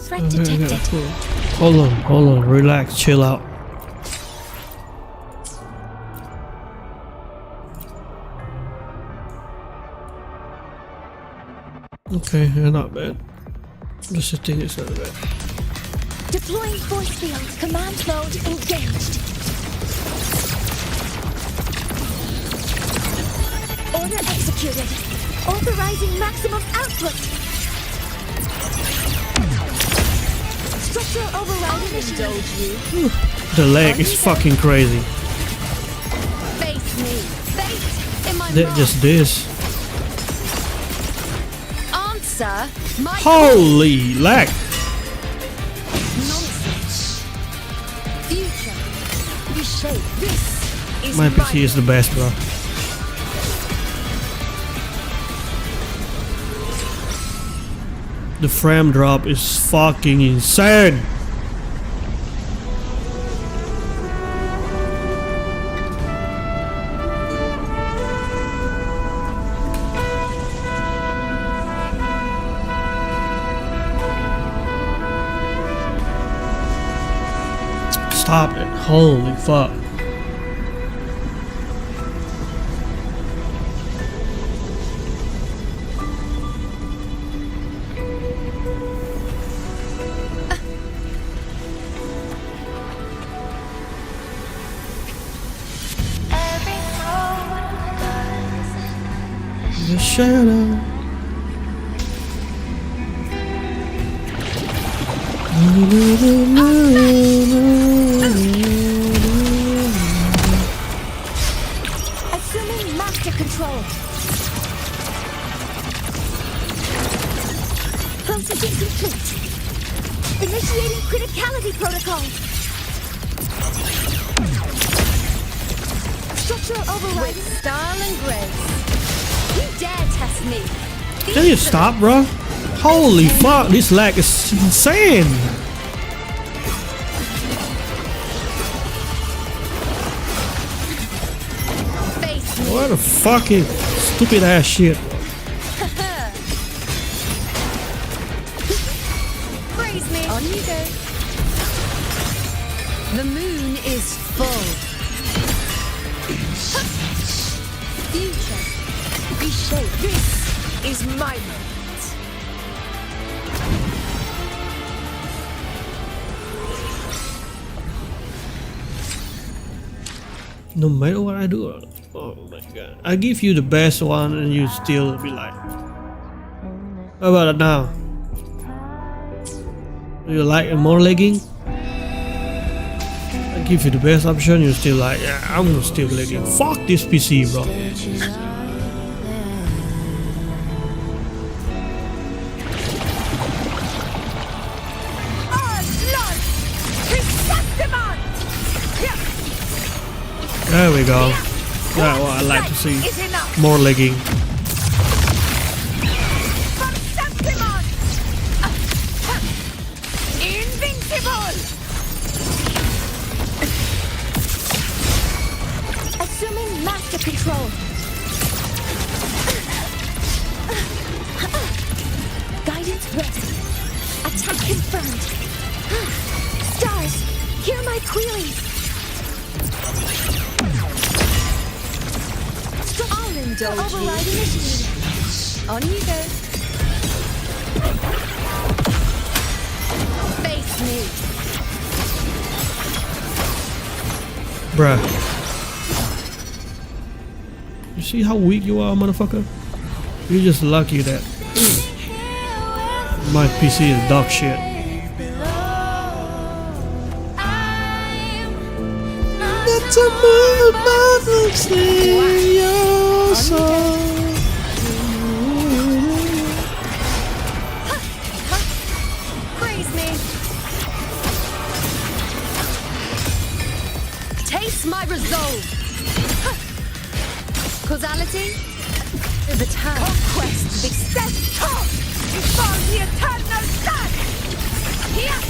Threat detected. Hold on, relax, chill out. Okay, yeah, not bad. Just a thing is not bad. Deploying force field. Command mode engaged. Order executed. Authorizing maximum output. Structural override initiated. The lag is fucking crazy. Face me. Fate in my Just this. Answer my Holy lag! nonsense. Future. Reshape. This is My PC is the best, bro. The frame drop is fucking insane. Stop it. Holy fuck. The shadow. Assuming master control. Processing complete. Initiating criticality protocol. Structural override. With style and grace. You dare test me. Can you stop, bro? Holy fuck, this lag is insane. Face me. What a fucking stupid ass shit. Praise me. On you go. The moon is full. Future. Reshape. This is my moment. No matter what I do, oh my god. I give you the best one and you still be like, how about it now? Do you like more lagging? I give you the best option, you're still like, yeah, I'm still lagging. Fuck this PC, bro. There we go. That's what I like to see. More lagging. Invincible! Assuming master control. Guidance ready. Attack confirmed. Stars, hear my queries. I'll indulge override initiated. On you go. Bruh. You see how weak you are, motherfucker? You're just lucky that my PC is dog shit. That's a mood, your soul. Praise me. Taste my resolve. Causality? The time. Conquest. Extend top. Before the eternal sun. Here.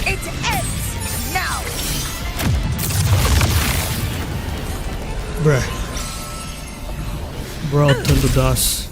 It ends now. Bruh. Bro, turn to dust.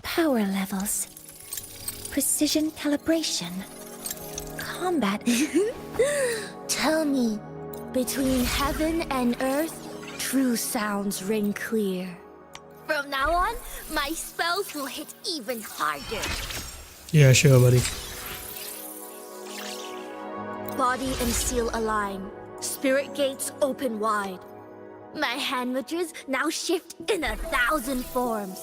Power levels. Precision calibration. Combat. Tell me, between heaven and earth, true sounds ring clear. From now on, my spells will hit even harder. Yeah, sure, buddy. Body and seal align. Spirit gates open wide. My hand witches now shift in 1,000 forms.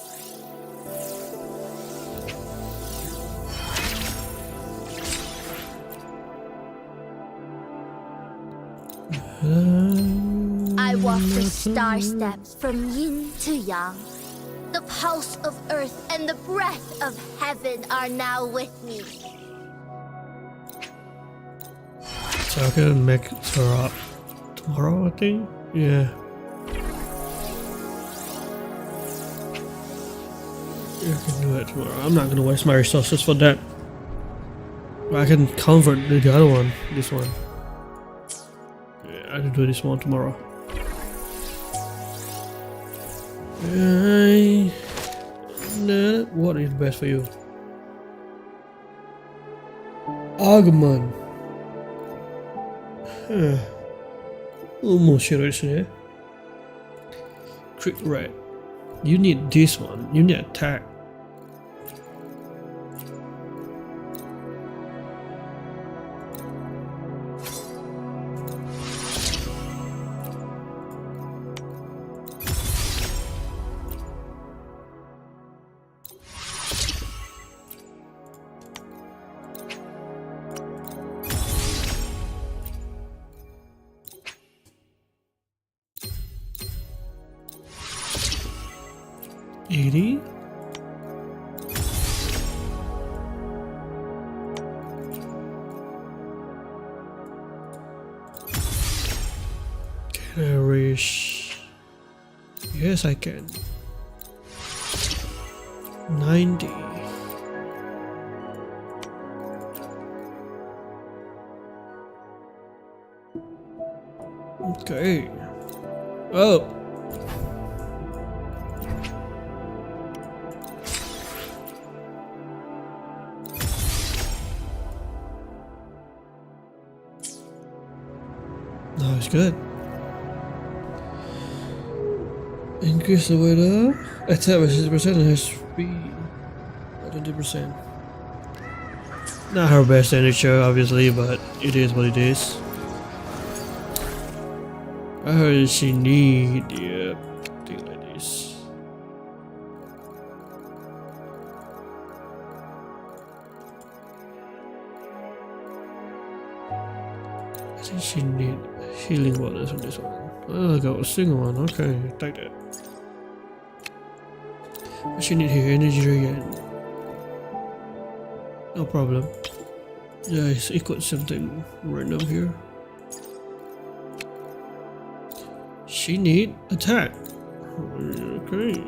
I walk the star steps from yin to yang. The pulse of earth and the breath of heaven are now with me. So I can make her up tomorrow, I think. Yeah. Yeah, I can do it tomorrow. I'm not gonna waste my resources for that. I can convert the other one, this one. Yeah, I can do this one tomorrow. What is best for you? Agumon. Almost sure it's there. Crit rate. You need this one. You need attack. $80. Can I reach? Yes, I can. 90. Okay. Oh. No, it's good. Increase the weather. Attack by 60% and has speed by 20%. Not her best nature, obviously, but it is what it is. I heard she need thing like this. I think she need healing waters on this one. Oh, I got a single one. Okay, take that. She need her energy again. No problem. Yeah, it's equal something random here. She need attack. Okay.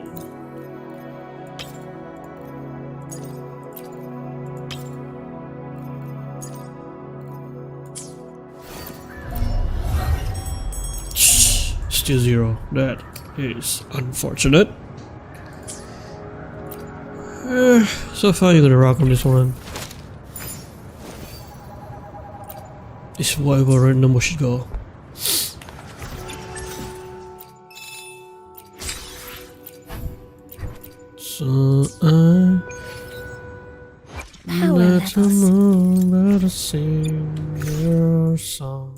Still 0. That is unfortunate. So far you're gonna rock on this one. It's whatever random we should go. So Power let the levels. moon let us sing your song.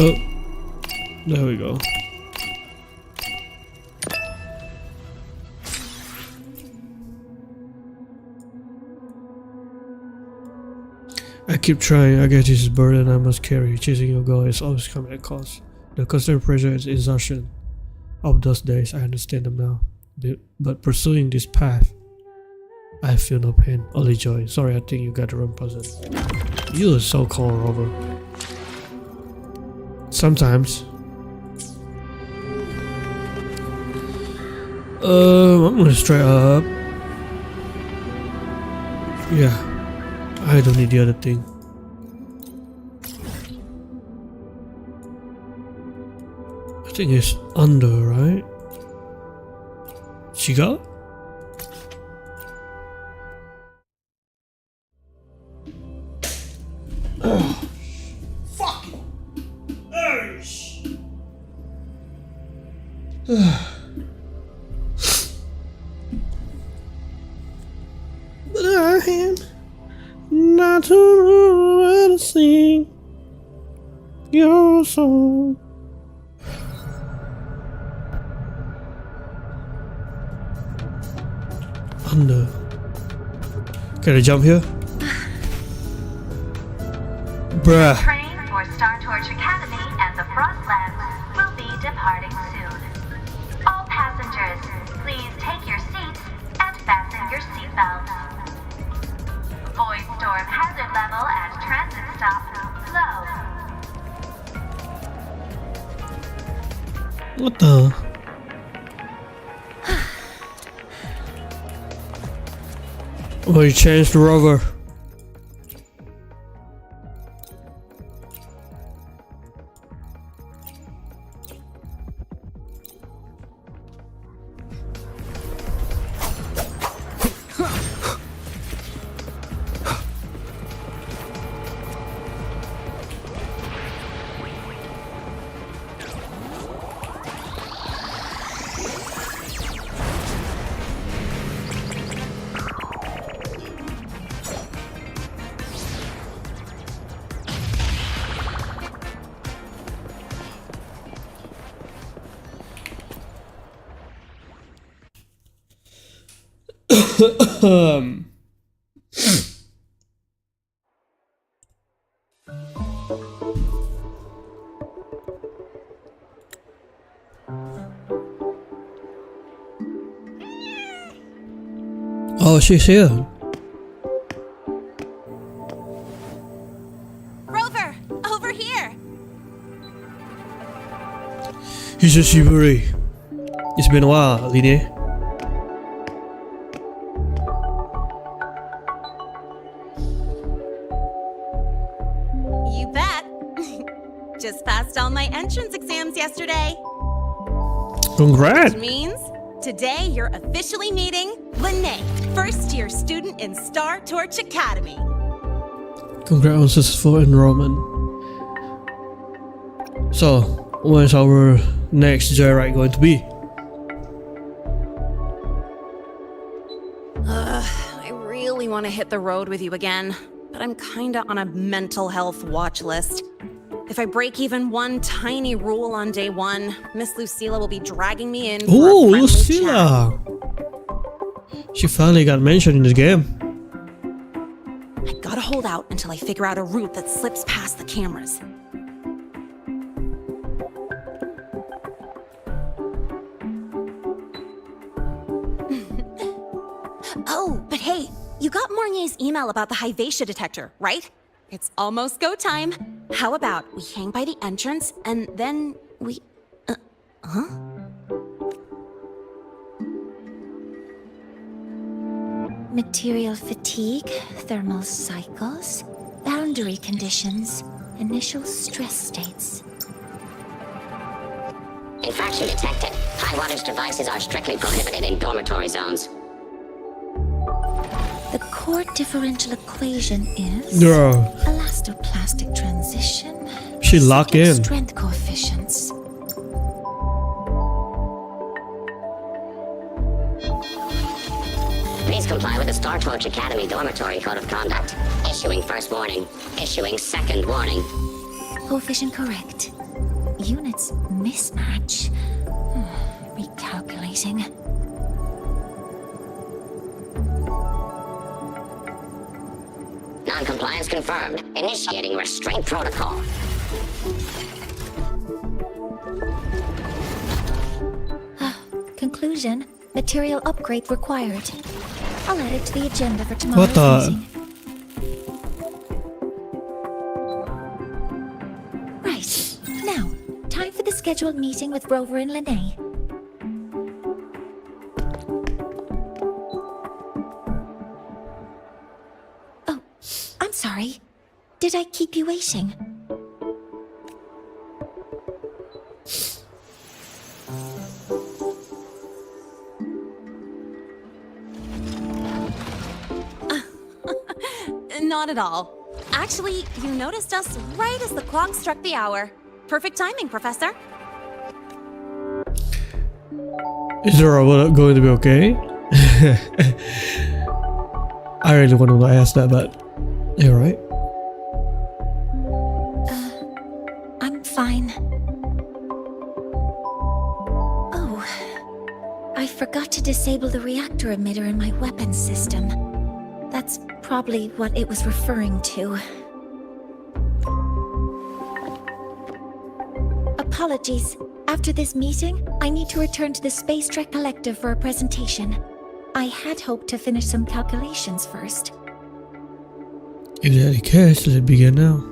Oh, there we go. I keep trying. I guess this is a burden I must carry. Chasing your goal is always coming at cost. The constant pressure and exhaustion of those days, I understand them now. But pursuing this path, I feel no pain, only joy. Sorry, I think you got the wrong person. You are so cold, Rover. Sometimes. I'm gonna straight up. Yeah, I don't need the other thing. I think it's under, right? She got? Oh, fucking Irish. But I am not to know how to sing your song. Under. Can I jump here? Bruh. Train for Star Torch Academy and the Frostlands will be departing soon. All passengers, please take your seats and fasten your seatbelts. Void storm hazard level at transit stop low. What the? Oh, you changed the rover. Oh, she's here. Rover, over here. Hisashiburi. It's been a while, Linie. You bet. Just passed all my entrance exams yesterday. Congrats. Which means today you're officially meeting Mornye, first year student in Star Torch Academy. Congrats on successful enrollment. So, when's our next joyride going to be? I really want to hit the road with you again, but I'm kinda on a mental health watch list. If I break even one tiny rule on day one, Miss Lucilla will be dragging me in for Oh, a friendly chat. Lucilla! She finally got mentioned in this game. I gotta hold out until I figure out a route that slips past the cameras. Oh, but hey, you got Mornye's email about the Hyvatia detector, right? It's almost go time. How about we hang by the entrance and then we... Material fatigue, thermal cycles, boundary conditions, initial stress states. Infraction detected. High wattage devices are strictly prohibited in dormitory zones. The core differential equation is Girl, elastoplastic transition. she locked second in. Strength coefficients. Please comply with the Star Torch Academy Dormitory Code of Conduct. Issuing first warning. Issuing second warning. Coefficient correct. Units mismatch. Recalculating. Non-compliance confirmed. Initiating restraint protocol. Conclusion. Material upgrade required. I'll add it to the agenda for tomorrow's What the? meeting. Right. Now, time for the scheduled meeting with Rover and Lene. Oh, I'm sorry. Did I keep you waiting? Not at all. Actually, you noticed us right as the clock struck the hour. Perfect timing, Professor. Is the robot going to be okay? I really want to ask that, but you're right. I'm fine. Oh, I forgot to disable the reactor emitter in my weapons system. That's probably what it was referring to. Apologies. After this meeting, I need to return to the Space Trek Collective for a presentation. I had hoped to finish some calculations first. If there's any case, let it begin now.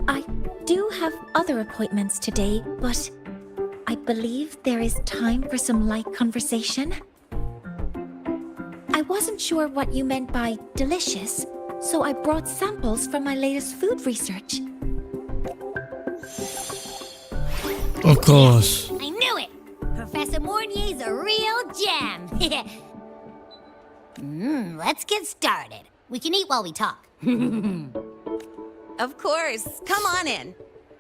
I do have other appointments today, but I believe there is time for some light conversation. I wasn't sure what you meant by delicious, so I brought samples from my latest food research. Of course. I knew it! Professor Mornye's a real gem! Let's get started. We can eat while we talk. Of course. Come on in.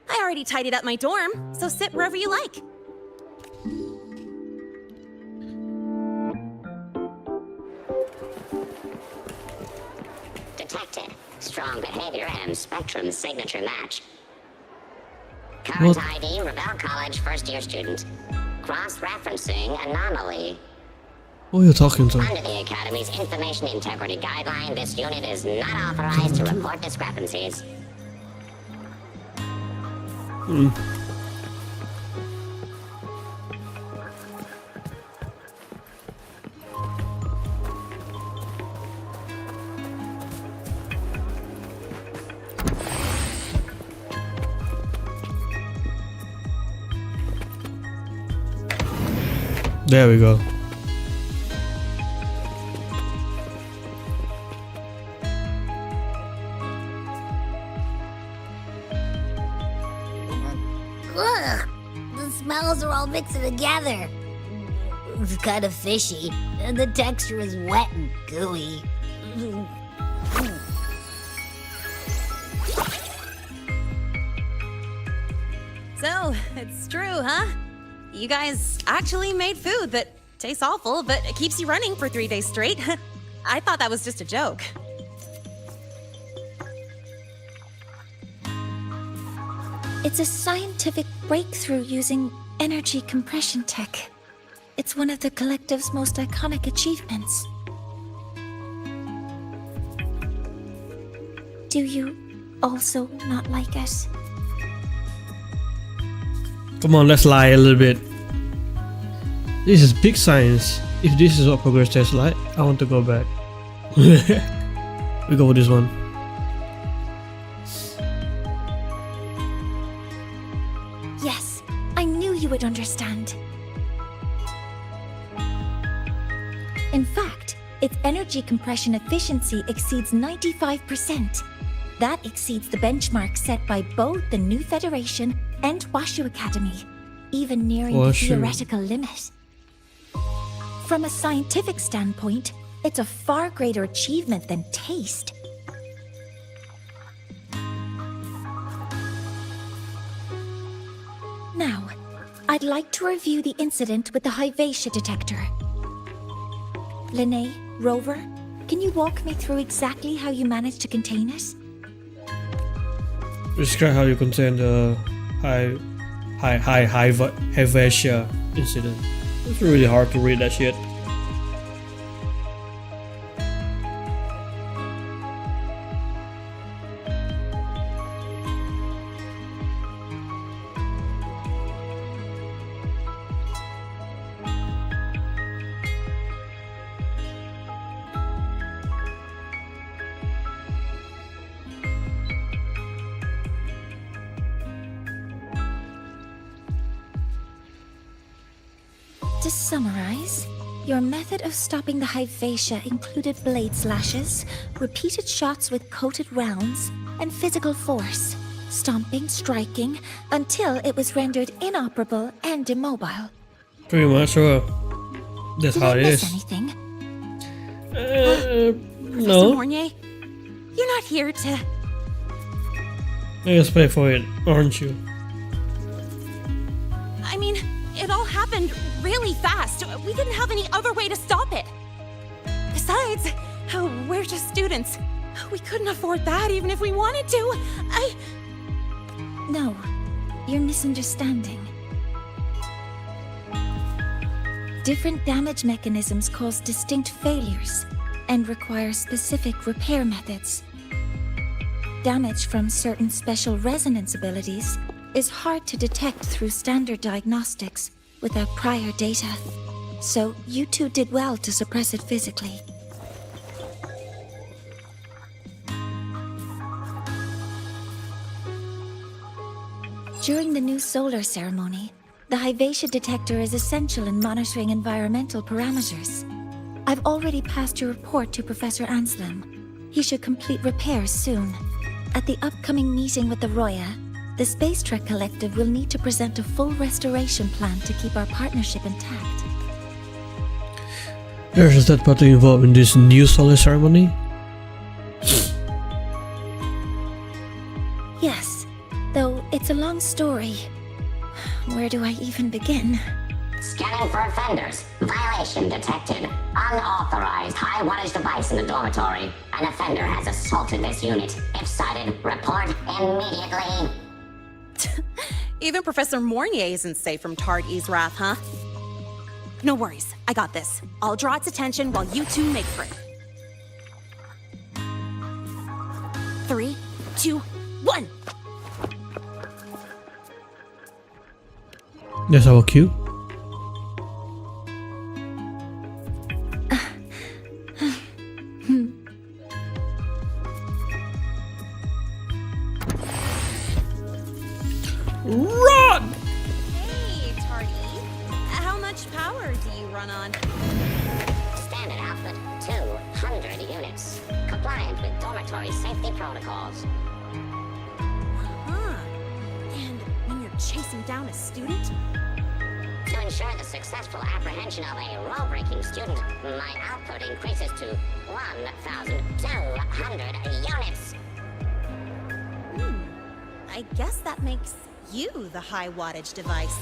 I already tidied up my dorm, so sit wherever you like. Detected. Strong behavior and spectrum signature match. Current ID, Rebel College first-year student. Cross-referencing anomaly. Who are you talking to? Under the Academy's Information Integrity Guideline, this unit is not authorized to report discrepancies. There we go. Ugh! The smells are all mixing together. It's kind of fishy, and the texture is wet and gooey. So, it's true, huh? You guys actually made food that tastes awful, but it keeps you running for 3 days straight. I thought that was just a joke. It's a scientific breakthrough using energy compression tech. It's one of the collective's most iconic achievements. Do you also not like it? Come on, let's lie a little bit. This is big science. If this is what progress tastes like, I want to go back. We go with this one. Yes, I knew you would understand. In fact, its energy compression efficiency exceeds 95%. That exceeds the benchmark set by both the New Federation and Washu Academy, even nearing the Washu. theoretical limit. From a scientific standpoint, it's a far greater achievement than taste. Now, I'd like to review the incident with the Hyvatia detector. Linnae, Rover, can you walk me through exactly how you managed to contain it? Describe how you contain the Hyvatia incident. It's really hard to read that shit. To summarize, your method of stopping the Hyvatia included blade slashes, repeated shots with coated rounds, and physical force, stomping, striking, until it was rendered inoperable and immobile. Pretty much, sure. That's Did how I it miss is. anything? Professor No. Mornye, you're not here to... You're gonna pay for it, aren't you? I mean, it all happened really fast. We didn't have any other way to stop it. Besides, we're just students. We couldn't afford that even if we wanted to. No, you're misunderstanding. Different damage mechanisms cause distinct failures and require specific repair methods. Damage from certain special resonance abilities is hard to detect through standard diagnostics without prior data, so you two did well to suppress it physically. During the new solar ceremony, the Hyvatia detector is essential in monitoring environmental parameters. I've already passed your report to Professor Anselm. He should complete repairs soon. At the upcoming meeting with the Roya, the Space Trek Collective will need to present a full restoration plan to keep our partnership intact. There's that party involved in this new solar ceremony? Yes, though it's a long story. Where do I even begin? Scanning for offenders. Violation detected. Unauthorized high wattage device in the dormitory. An offender has assaulted this unit. If sighted, report immediately. Even Professor Mornye isn't safe from Tard-E's wrath, huh? No worries, I got this. I'll draw its attention while you two make for it. 3, 2, 1! That's our cue. Run! Hey, Tard-E. How much power do you run on? Standard output 200 units. Compliant with dormitory safety protocols. Huh. And when you're chasing down a student? To ensure the successful apprehension of a rule-breaking student, my output increases to 1,200 units. I guess that makes you the high wattage device.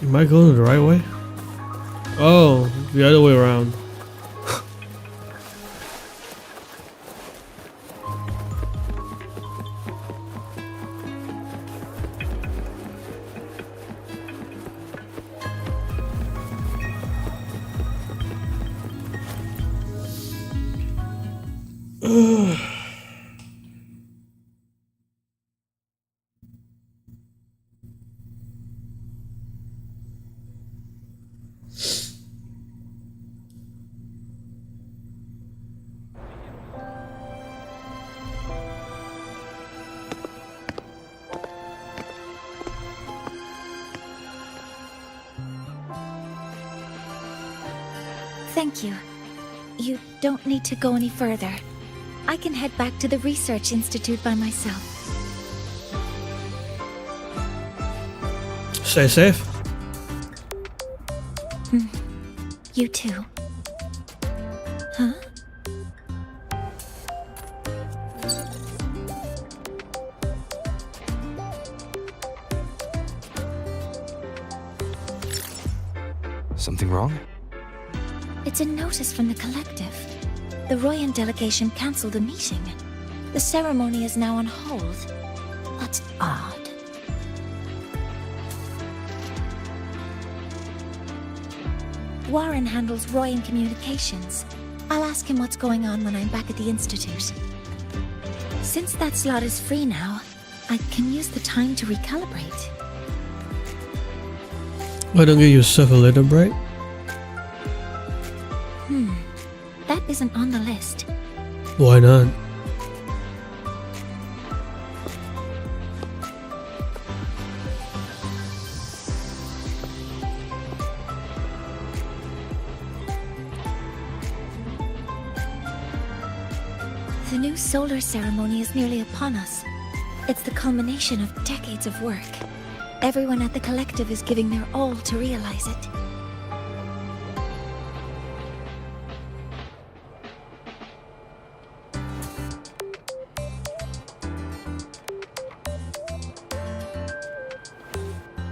Am I going the right way? Oh, the other way around. Thank you. You don't need to go any further. I can head back to the Research Institute by myself. Stay safe. You too. Huh? Something wrong? It's a notice from the collective. The Royan delegation cancelled the meeting. The ceremony is now on hold. That's odd. Warren handles Royan communications. I'll ask him what's going on when I'm back at the Institute. Since that slot is free now, I can use the time to recalibrate. Why don't you give yourself a little break? That isn't on the list. Why not? The new solar ceremony is nearly upon us. It's the culmination of decades of work. Everyone at the collective is giving their all to realize it.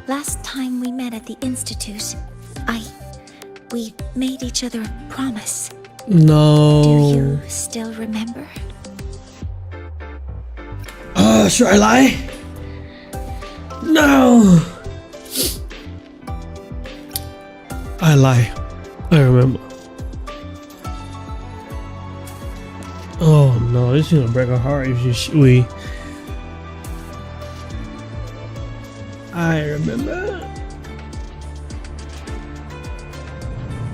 Last time we met at the Institute, we made each other a promise. No. Do you still remember? Should I lie? No. I lie. I remember. Oh no, this is gonna break our heart if we. I remember.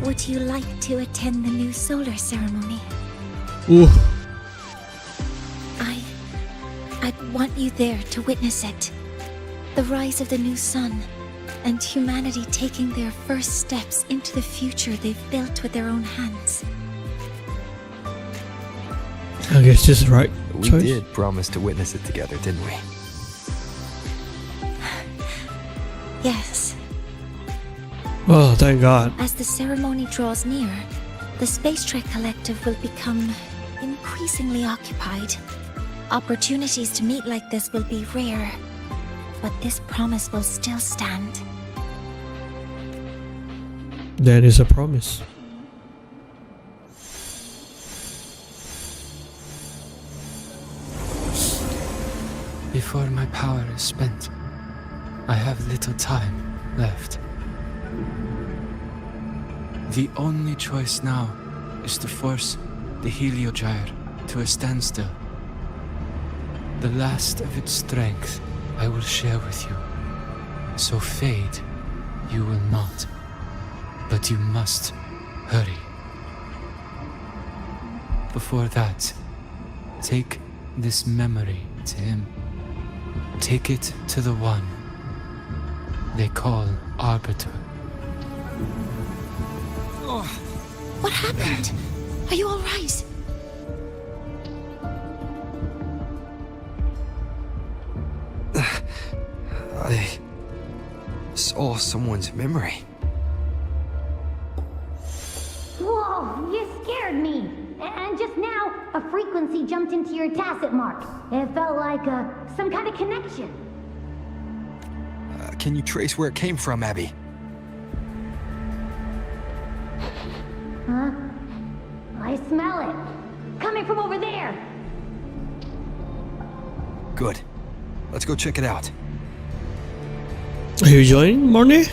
Would you like to attend the new solar ceremony? Ooh. I'd want you there to witness it. The rise of the new sun, and humanity taking their first steps into the future they've built with their own hands. I guess this is right. We choice. did promise to witness it together, didn't we? Yes. Oh, thank God. As the ceremony draws near, the Space Trek Collective will become increasingly occupied. Opportunities to meet like this will be rare, but this promise will still stand. That is a promise. Before my power is spent, I have little time left. The only choice now is to force the Heliogyre to a standstill. The last of its strength I will share with you. So fade, you will not. But you must hurry. Before that, take this memory to him. Take it to the one they call Arbiter. What happened? Are you all right? I saw someone's memory. Whoa, you scared me. And just now, a frequency jumped into your tacit mark. It felt like some kind of connection. Can you trace where it came from, Abby? Huh? I smell it. Coming from over there. Good. Let's go check it out. Are you joining, Mornye?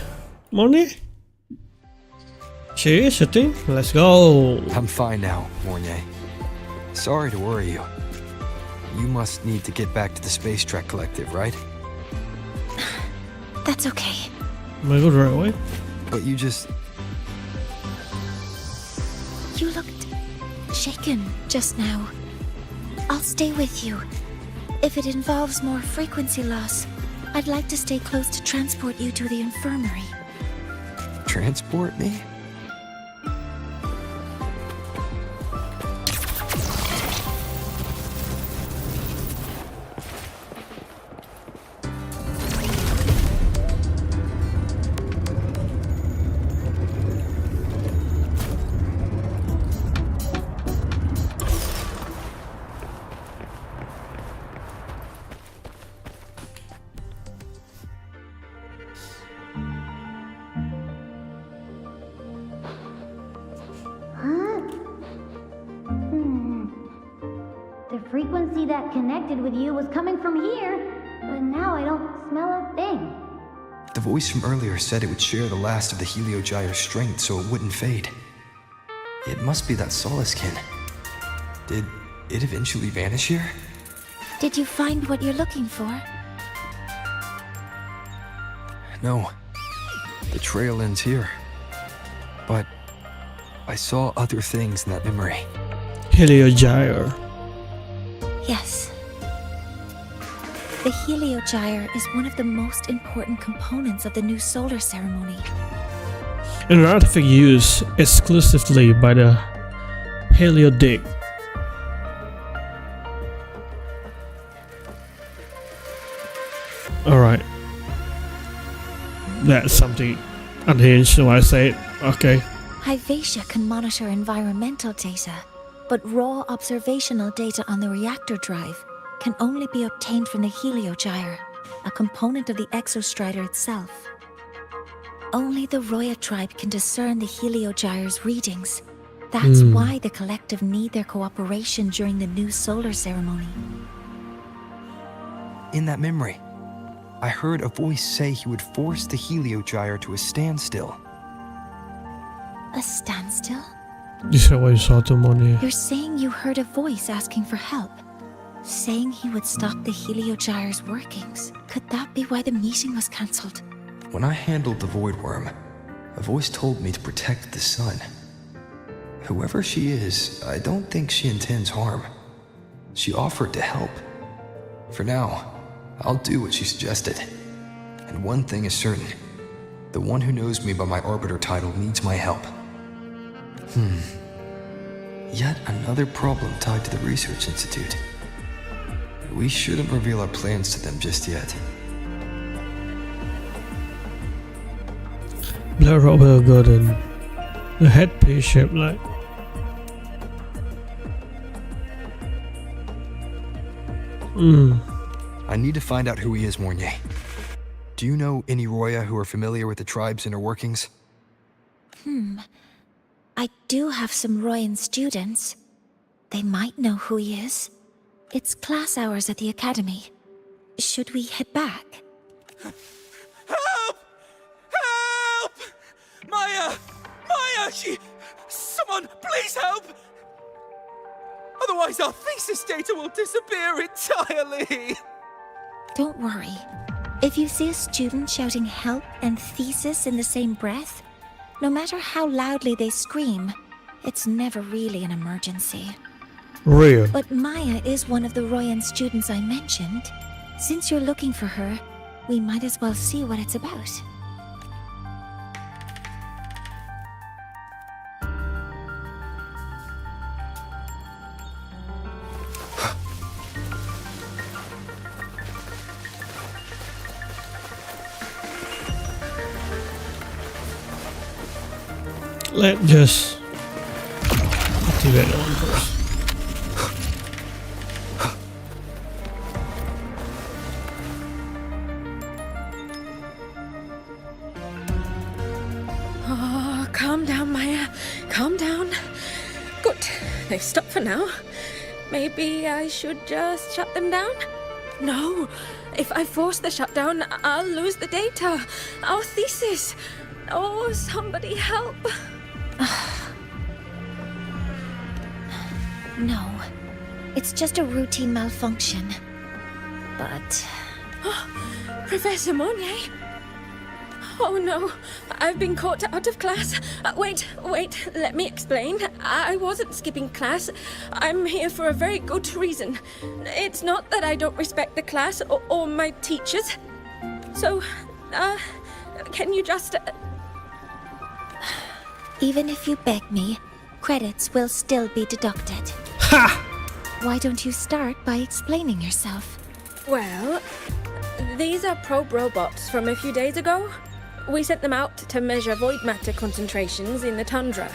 Mornye? She is sitting. Let's go. I'm fine now, Mornye. Sorry to worry you. You must need to get back to the Space Trek Collective, right? That's okay. Am I going the right way? But you just... You looked shaken just now. I'll stay with you. If it involves more frequency loss, I'd like to stay close to transport you to the infirmary. transport me? frequency that connected with you was coming from here, but now I don't smell a thing. The voice from earlier said it would share the last of the Heliogyre's strength so it wouldn't fade. It must be that Solaskin. Did it eventually vanish here? Did you find what you're looking for? No. The trail ends here. But I saw other things in that memory. Heliogyre. Yes. The Heliogyre is one of the most important components of the new solar ceremony. An artifact used exclusively by the Heliodic. Alright. That's something unhinged, so I say it. Okay. Hyvatia can monitor environmental data, but raw observational data on the reactor drive can only be obtained from the Heliogyre, a component of the exostrider itself. Only the Roya tribe can discern the Heliogyre's readings. That's why the collective need their cooperation during the new solar ceremony. In that memory, I heard a voice say he would force the Heliogyre to a standstill. A standstill? This is what you saw to Mornye. You're saying you heard a voice asking for help? Saying he would stop the Heliogyre's workings? Could that be why the meeting was cancelled? When I handled the Void Worm, a voice told me to protect the sun. Whoever she is, I don't think she intends harm. She offered to help. For now, I'll do what she suggested. And one thing is certain. The one who knows me by my Arbiter title needs my help. Yet another problem tied to the Research Institute. We shouldn't reveal our plans to them just yet. Blair Robert Gordon. The headpiece shape like. I need to find out who he is, Mornye. Do you know any Roya who are familiar with the tribe's inner workings? I do have some Royan students. They might know who he is. It's class hours at the academy. Should we head back? Help! Help! Maya! Maya! Someone, please help! Otherwise our thesis data will disappear entirely! Don't worry. If you see a student shouting help and thesis in the same breath, no matter how loudly they scream, it's never really an emergency. Real. But Maya is one of the Royan students I mentioned. Since you're looking for her, we might as well see what it's about. Let's just activate that one first. Oh, calm down, Maya. Calm down. Good. They've stopped for now. Maybe I should just shut them down? No. If I force the shutdown, I'll lose the data. Our thesis. Oh, somebody help. No, it's just a routine malfunction. But... Professor Mornye? Oh no, I've been caught out of class. Wait, let me explain. I wasn't skipping class. I'm here for a very good reason. It's not that I don't respect the class or my teachers. So, can you just... Even if you beg me, credits will still be deducted. Ha! Why don't you start by explaining yourself? Well, these are probe robots from a few days ago. We sent them out to measure void matter concentrations in the tundra.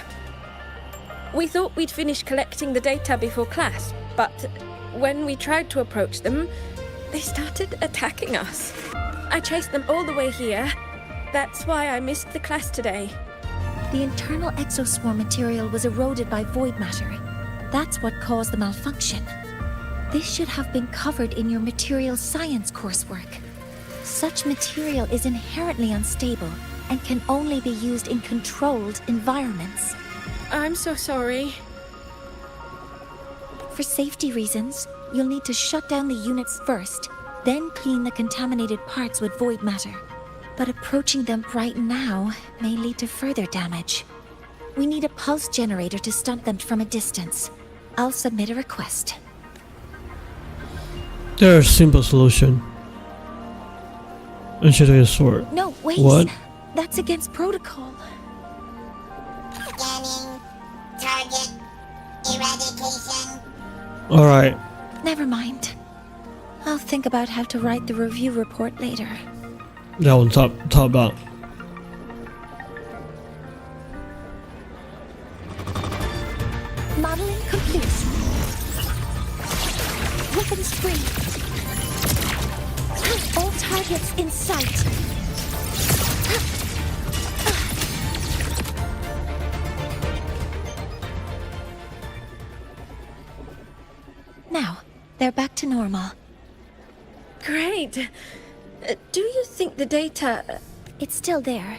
We thought we'd finish collecting the data before class, but when we tried to approach them, they started attacking us. I chased them all the way here. That's why I missed the class today. The internal exoswarm material was eroded by void matter. That's what caused the malfunction. This should have been covered in your material science coursework. Such material is inherently unstable and can only be used in controlled environments. I'm so sorry. For safety reasons, you'll need to shut down the units first, then clean the contaminated parts with void matter. But approaching them right now may lead to further damage. We need a pulse generator to stun them from a distance. I'll submit a request. There's a simple solution. Ancient a sword. No, wait. What? That's against protocol. Scanning. Target. Eradication. Alright. Never mind. I'll think about how to write the review report later. That one top down. Modeling complete. Weapons free. All targets in sight. Now, they're back to normal. Great. Do you think the data... It's still there.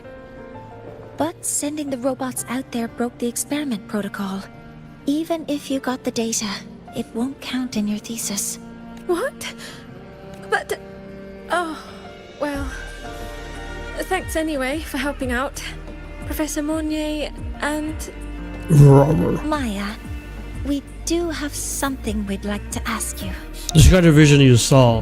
But sending the robots out there broke the experiment protocol. Even if you got the data, it won't count in your thesis. What? But... Oh, well... Thanks anyway for helping out. Professor Mornye and... Robert. Maya, we do have something we'd like to ask you. Describe the vision you saw.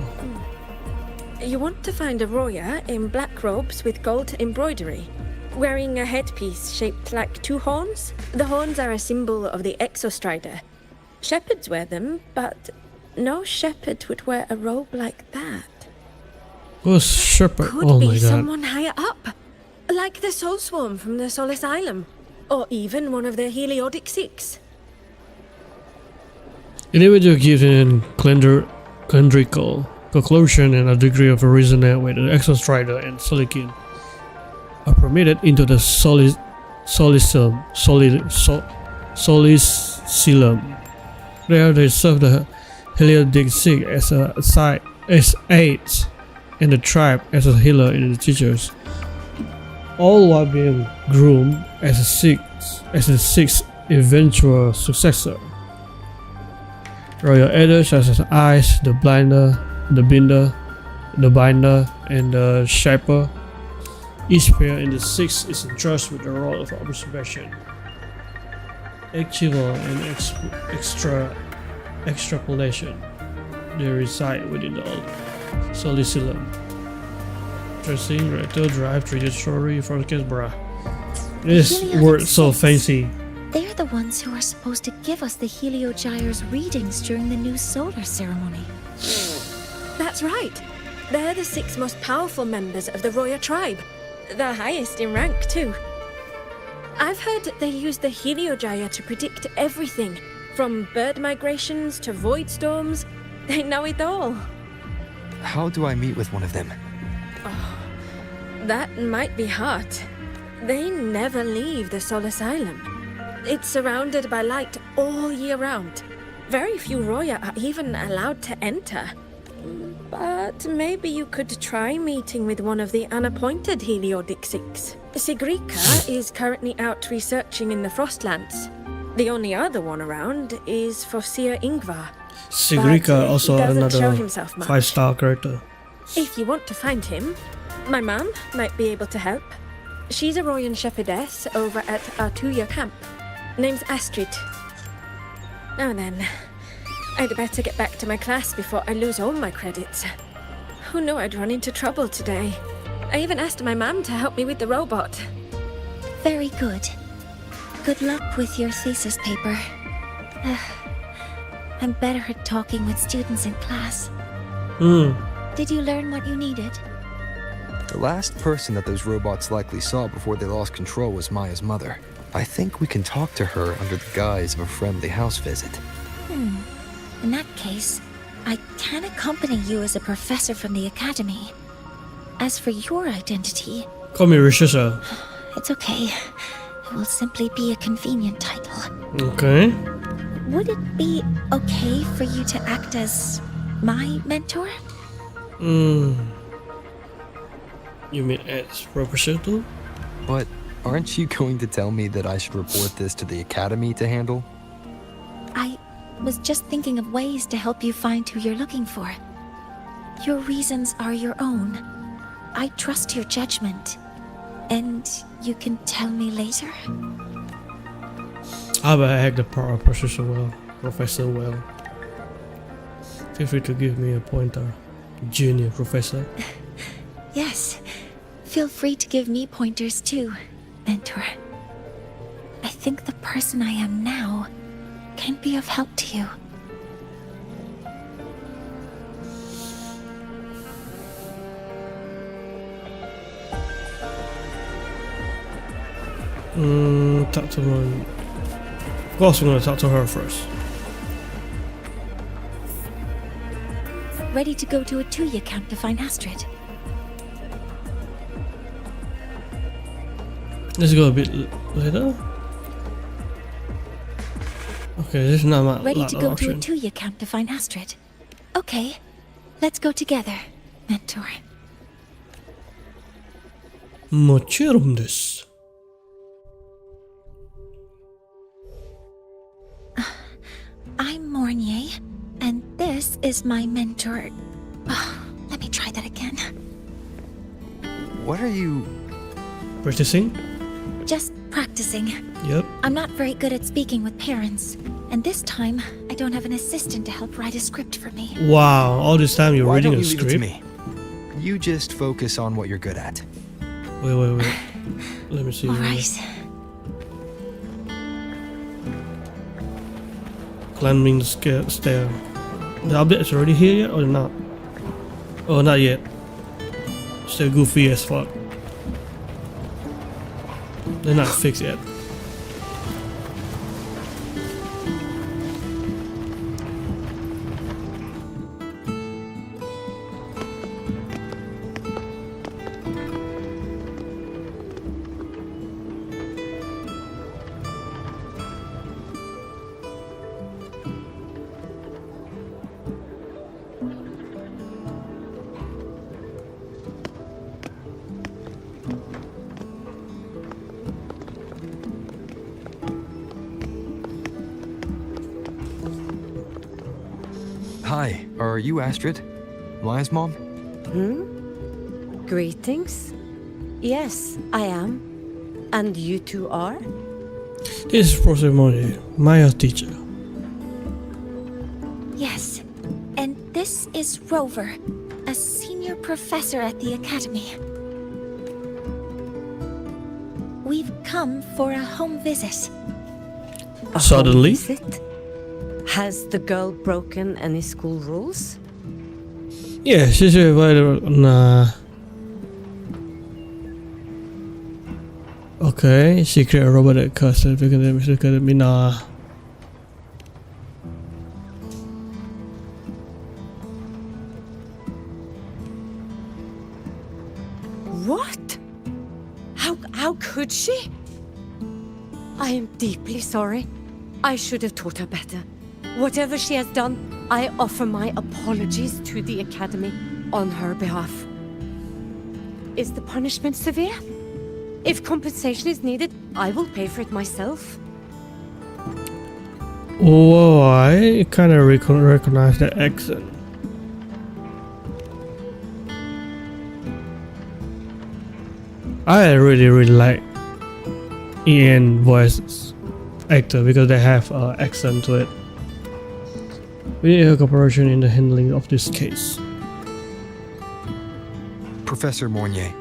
You want to find a Roya in black robes with gold embroidery, wearing a headpiece shaped like two horns. The horns are a symbol of the Exostrider. Shepherds wear them, but no shepherd would wear a robe like that. Who's Shepherd? Could Oh be my god. someone higher up, like the Soul Swarm from the Sol Asylum, or even one of the Heliodic Six. Individual gives an cylindrical conclusion and a degree of resonance with the Exostrider and Silicon are permitted into the Solicilum. There they serve the Heliodic Six as a side as aides and the tribe as a healer and the teachers, all while being groomed as a sixth eventual successor. Royal elders such as the eyes, the blinder, the binder, and the shaper. Each pair in the sixth is entrusted with the role of observation, archival, and extrapolation. They reside within the old Solicilum. Dressing, rectal, drive, trajectory, forecast, bra. This word so fancy. They're the ones who are supposed to give us the Heliogyre's readings during the new solar ceremony. That's right. They're the 6 most powerful members of the Roya tribe. The highest in rank, too. I've heard they use the Heliogyre to predict everything, from bird migrations to void storms. They know it all. How do I meet with one of them? That might be hard. They never leave the Sol Asylum. It's surrounded by light all year round. Very few Roya are even allowed to enter. But maybe you could try meeting with one of the unappointed Heliodic Six. Sigrika is currently out researching in the Frostlands. The only other one around is Fosir Ingvar. Sigrika, But also he doesn't show another himself much. 5-star character. If you want to find him, my mum might be able to help. She's a Royan shepherdess over at Artuya camp. Name's Astrid. Now then, I'd better get back to my class before I lose all my credits. Who knew I'd run into trouble today? I even asked my mum to help me with the robot. Very good. Good luck with your thesis paper. I'm better at talking with students in class. Did you learn what you needed? The last person that those robots likely saw before they lost control was Maya's mother. I think we can talk to her under the guise of a friendly house visit. In that case, I can accompany you as a professor from the academy. As for your identity, Call me Rishisa. it's okay. It will simply be a convenient title. Okay. Would it be okay for you to act as my mentor? You mean as representative? But aren't you going to tell me that I should report this to the Academy to handle? I was just thinking of ways to help you find who you're looking for. Your reasons are your own. I trust your judgment. And you can tell me later? I will act the part of Professor well. Feel free to give me a pointer, junior professor. Yes. Feel free to give me pointers too, mentor. I think the person I am now can be of help to you. Talk to one. Of course, we're gonna talk to her first. Ready to go to a Tuya camp to find Astrid? Let's go a bit later. Okay, this is not my Ready lot to of go to a option. Tuya camp to find Astrid? Okay, let's go together, mentor. もちろんです. I'm Mornye, and this is my mentor. Let me try that again. What are you... Practicing? Just practicing. Yep. I'm not very good at speaking with parents, and this time I don't have an assistant to help write a script for me. Wow, all this time you're Why reading don't a you leave it to script? me? You just focus on what you're good at. Wait. Let me see. All right. Climbing the stair. The update is already here yet or not? Oh, not yet. Still goofy as fuck. They're not fixed yet. Hi, are you Astrid? Maya's mom? Greetings. Yes, I am. And you two are? This is Professor Mornye, Maya's teacher. Yes, and this is Rover, a senior professor at the Academy. We've come for a home visit. A Suddenly? home visit? Has the girl broken any school rules? Yeah, she's invited. Nah. Okay, she created a robot that caused it because they look at me. Nah. What? How could she? I am deeply sorry. I should have taught her better. Whatever she has done, I offer my apologies to the Academy on her behalf. Is the punishment severe? If compensation is needed, I will pay for it myself. Oh, I kind of recognize the accent. I really like Ian voice actor because they have accent to it. We need her cooperation in the handling of this case. Professor Mornye,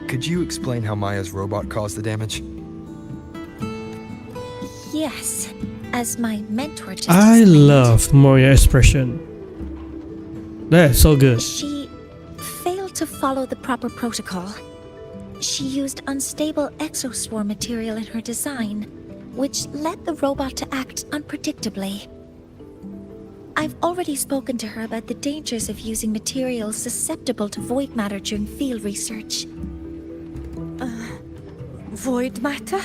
could you explain how Maya's robot caused the damage? Yes, as my mentor just I explained, love Mornye's expression. That's so good. she failed to follow the proper protocol. She used unstable exospore material in her design, which led the robot to act unpredictably. I've already spoken to her about the dangers of using materials susceptible to void matter during field research. Void matter?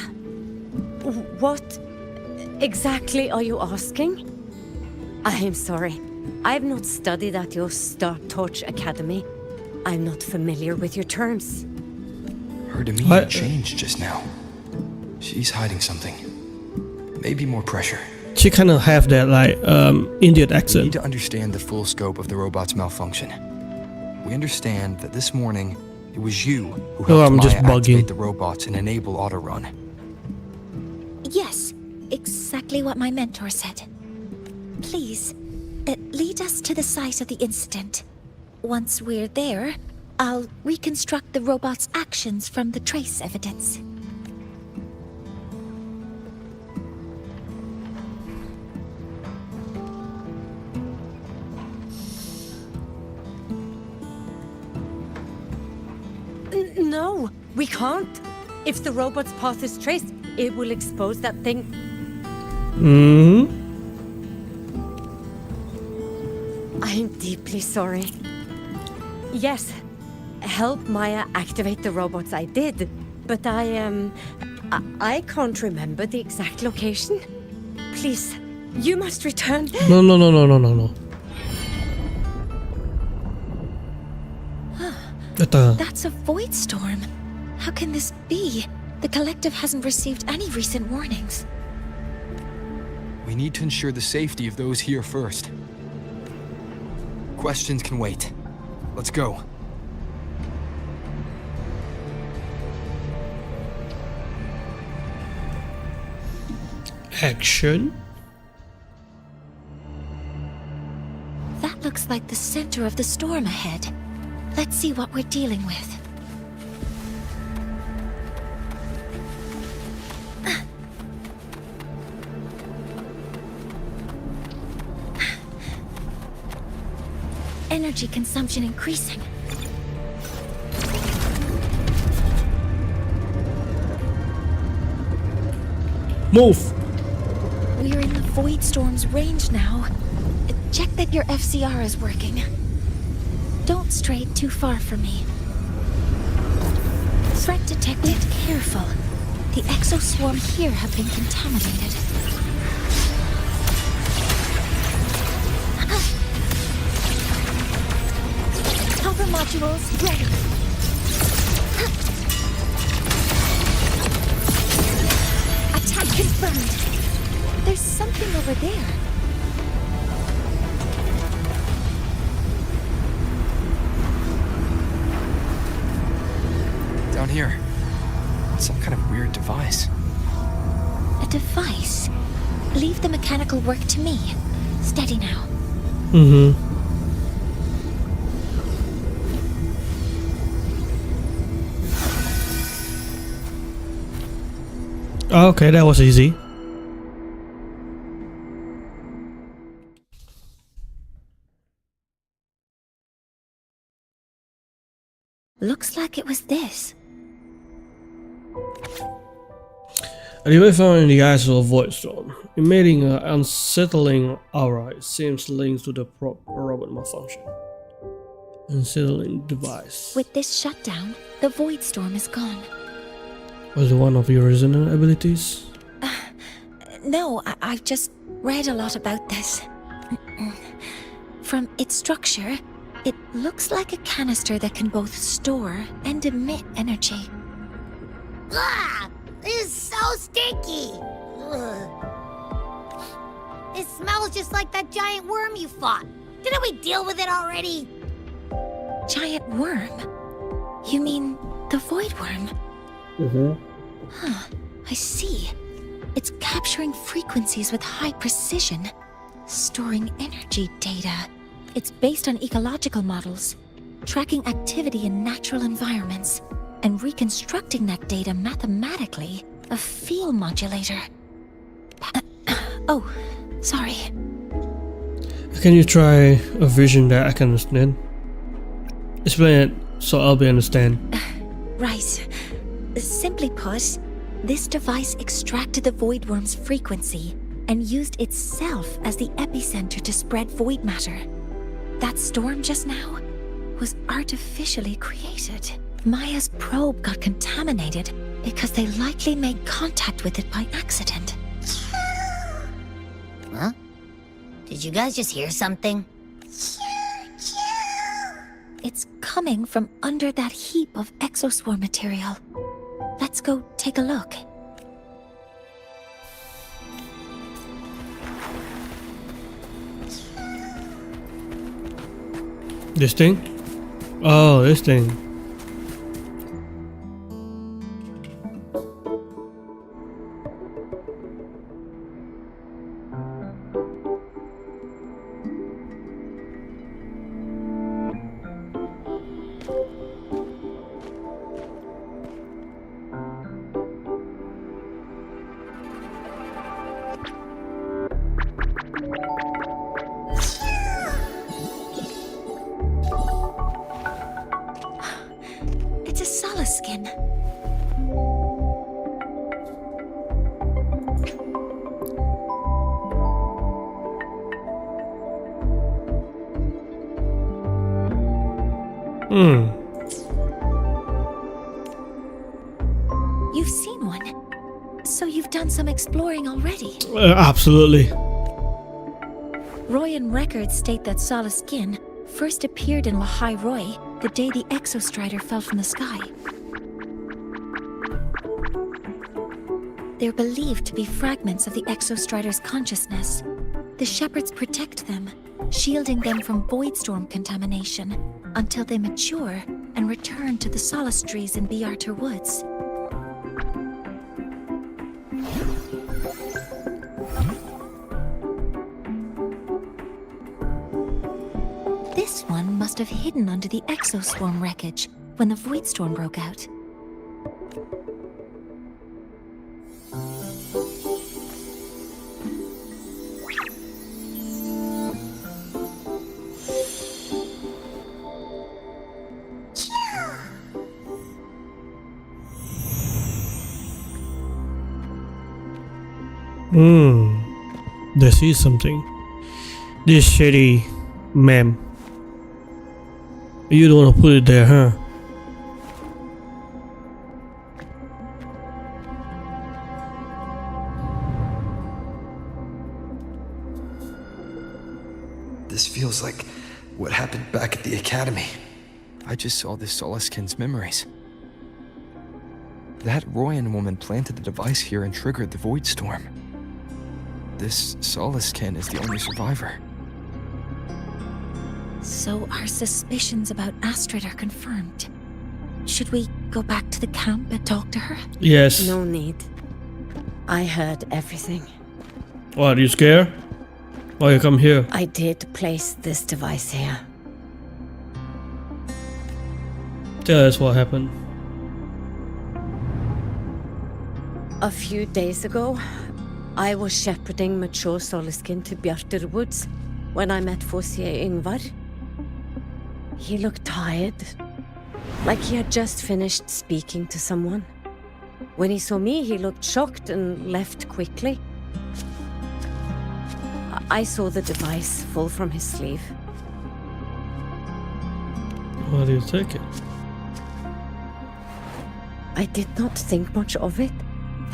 What exactly are you asking? I am sorry. I have not studied at your Star Torch Academy. I'm not familiar with your terms. Her demeanor changed just now. She's hiding something. Maybe more pressure. She kind of have that like Indian We need accent. to understand the full scope of the robot's malfunction. We understand that this morning, it was you who helped I'm just Maya activate bugging. the robots and enable auto-run. Yes, exactly what my mentor said. Please, lead us to the site of the incident. Once we're there, I'll reconstruct the robot's actions from the trace evidence. No, we can't. If the robot's path is traced, it will expose that thing. Hmm. I am deeply sorry. Yes, help Maya activate the robots I did, but I can't remember the exact location. Please, you must return. No. That's a void storm. How can this be? The collective hasn't received any recent warnings. We need to ensure the safety of those here first. Questions can wait. Let's go. Action. That looks like the center of the storm ahead. Let's see what we're dealing with. Energy consumption increasing. Move. We're in the void storm's range now. Check that your FCR is working. Don't stray too far from me. Threat detected. Careful. The exoswarm here have been contaminated. Cover modules ready. Attack confirmed. There's something over there. Down here. Some kind of weird device. A device? Leave the mechanical work to me. Steady now. Mm-hmm. Okay, that was easy. Looks like it was this. A device found in the eyes of a void storm, emitting an unsettling aura. It seems linked to the robot malfunction. Unsettling device. With this shutdown, the void storm is gone. Was it one of your resonant abilities? No, I've just read a lot about this. From its structure, it looks like a canister that can both store and emit energy. Ah! This is so stinky! Ugh. It smells just like that giant worm you fought. Didn't we deal with it already? Giant worm? You mean the void worm? Mm-hmm. Huh, I see. It's capturing frequencies with high precision, storing energy data. It's based on ecological models, tracking activity in natural environments, and reconstructing that data mathematically. A field modulator. Oh, sorry. Can you try a vision that I can understand? Explain it so I'll be understand. Right. Simply put, this device extracted the void worm's frequency and used itself as the epicenter to spread void matter. That storm just now was artificially created. Maya's probe got contaminated because they likely made contact with it by accident. Did you guys just hear something? It's coming from under that heap of exoswarm material. Let's go take a look. This thing? Oh, this thing. It's a Solace skin. You've seen one. So you've done some exploring already. Absolutely. Royan records state that Solace skin first appeared in Lahai Roy the day the Exostrider fell from the sky. They're believed to be fragments of the Exostrider's consciousness. The shepherds protect them, shielding them from voidstorm contamination until they mature and return to the Solace trees in Biarter Woods. This one must have hidden under the exoswarm wreckage when the voidstorm broke out. They see something. This shady ma'am. You don't want to put it there, huh? This feels like what happened back at the academy. I just saw this Solaskin's memories. That Royan woman planted the device here and triggered the void storm. This Solaskin is the only survivor. So our suspicions about Astrid are confirmed. Should we go back to the camp and talk to her? Yes. No need. I heard everything. What, are you scared? Why you come here? I did place this device here. Tell us what happened. A few days ago, I was shepherding mature Solaskin to Bjarter Woods when I met Fossier Yngvar. He looked tired, like he had just finished speaking to someone. When he saw me, he looked shocked and left quickly. I saw the device fall from his sleeve. Why do you take it? I did not think much of it.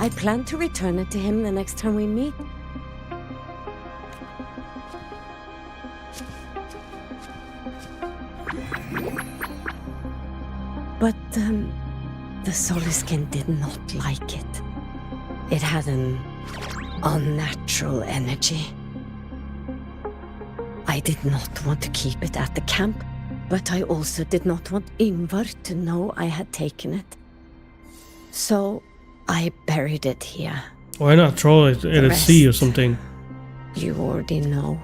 I plan to return it to him the next time we meet. But, the Solaskin did not like it. It had an unnatural energy. I did not want to keep it at the camp, but I also did not want Yngvar to know I had taken it. So, I buried it here. Why not throw it at a sea or something? You already know.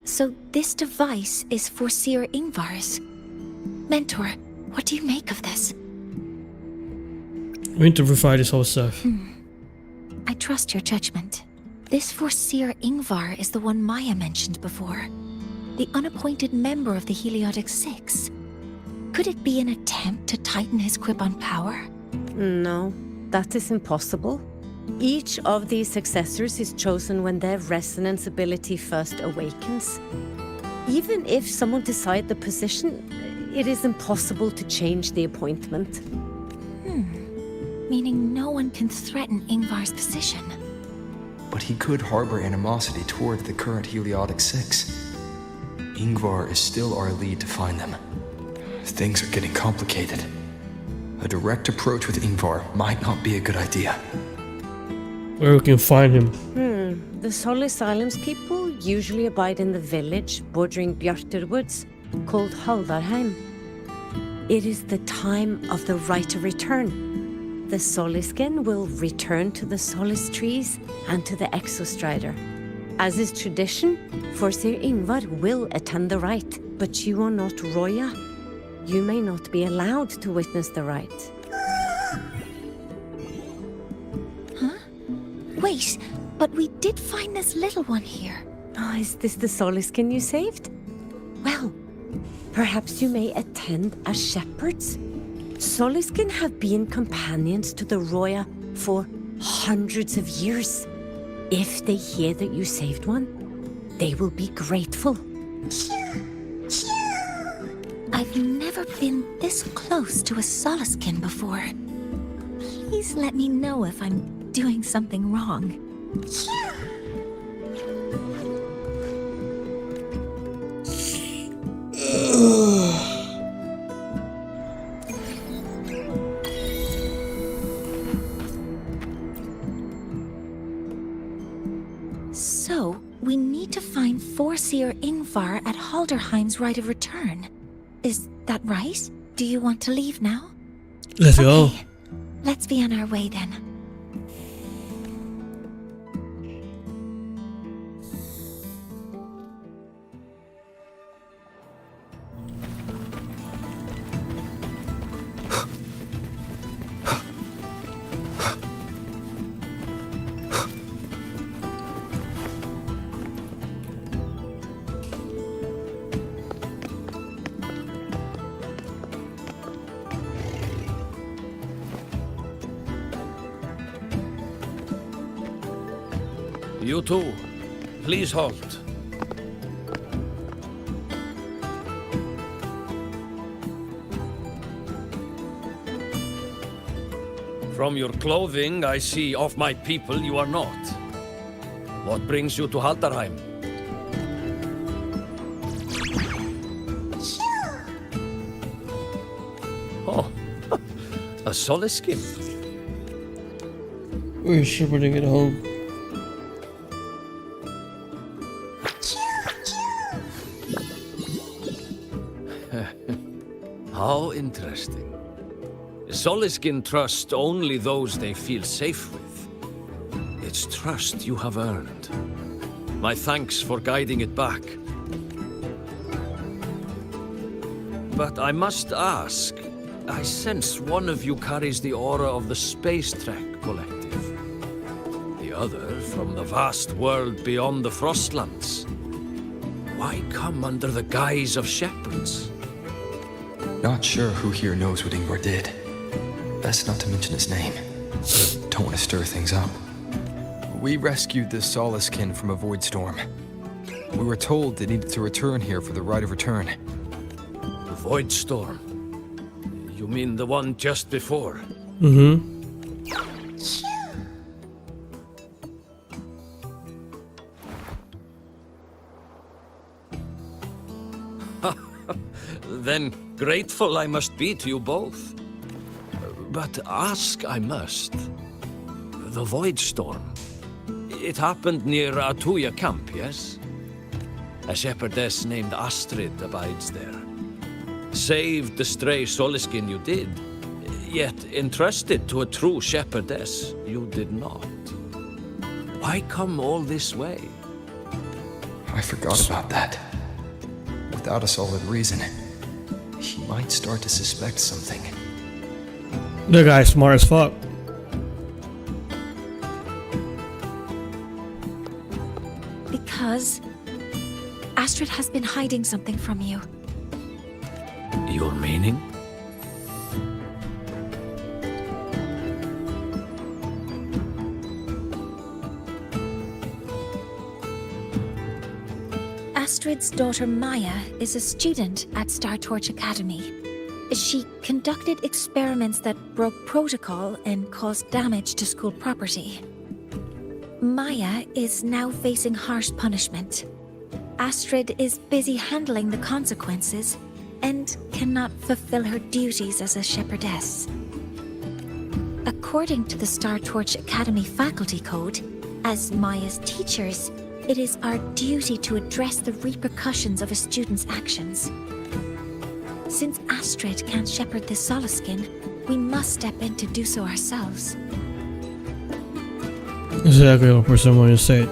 So this device is Foreseer Yngvar's. Mentor, what do you make of this? We need to verify this whole stuff. I trust your judgment. This Foreseer Yngvar is the one Maya mentioned before. The unappointed member of the Heliotic Six. Could it be an attempt to tighten his grip on power? No, that is impossible. Each of these successors is chosen when their resonance ability first awakens. Even if someone decides the position, It is impossible to change the appointment. Meaning no one can threaten Ingvar's position. But he could harbor animosity toward the current Heliotic Six. Ingvar is still our lead to find them. Things are getting complicated. A direct approach with Ingvar might not be a good idea. Where we can find him. The Solis Islands people usually abide in the village bordering Bjartur Woods, called Haldarheim. It is the time of the right of return. The Soliskin will return to the Solis trees and to the Exostrider. As is tradition, Forsir Ingvar will attend the rite, but you are not Roya. You may not be allowed to witness the rite. Wait, but we did find this little one here. Oh, is this the Soliskin you saved? Well, perhaps you may attend as shepherds. Soliskin have been companions to the Roya for hundreds of years. If they hear that you saved one, they will be grateful. I've never been this close to a Soliskin before. Please let me know if I'm doing something wrong. So, we need to find Forsir Ingvar at Halderheim's Rite of Return. Is that right? Do you want to leave now? Let's go. Okay, let's be on our way then. You two, please halt. From your clothing, I see of my people you are not. What brings you to Haldarheim? Oh, a Soliskin. We're shepherding it home. How interesting. Soliskin trust only those they feel safe with. It's trust you have earned. My thanks for guiding it back. But I must ask, I sense one of you carries the aura of the Space Trek Collective. The other from the vast world beyond the Frostlands. Why come under the guise of shepherds? Not sure who here knows what Ingvar did. Best not to mention his name. Don't want to stir things up. We rescued the Soliskin from a void storm. We were told they needed to return here for the Rite of Return. The Void Storm? You mean the one just before? Mm-hmm. Then grateful I must be to you both. But ask I must. The Void Storm. It happened near Atuya camp, yes? A shepherdess named Astrid abides there. Saved the stray Soliskin you did, yet entrusted to a true shepherdess you did not. Why come all this way? I forgot about that. Without a solid reason, he might start to suspect something. The guy's smart as fuck. Because Astrid has been hiding something from you. Your meaning? Astrid's daughter Maya is a student at Star Torch Academy. She conducted experiments that broke protocol and caused damage to school property. Maya is now facing harsh punishment. Astrid is busy handling the consequences and cannot fulfill her duties as a shepherdess. According to the Star Torch Academy faculty code, as Maya's teachers, it is our duty to address the repercussions of a student's actions. Since Astrid can't shepherd this Solaskin, we must step in to do so ourselves. Exactly what Mornye said.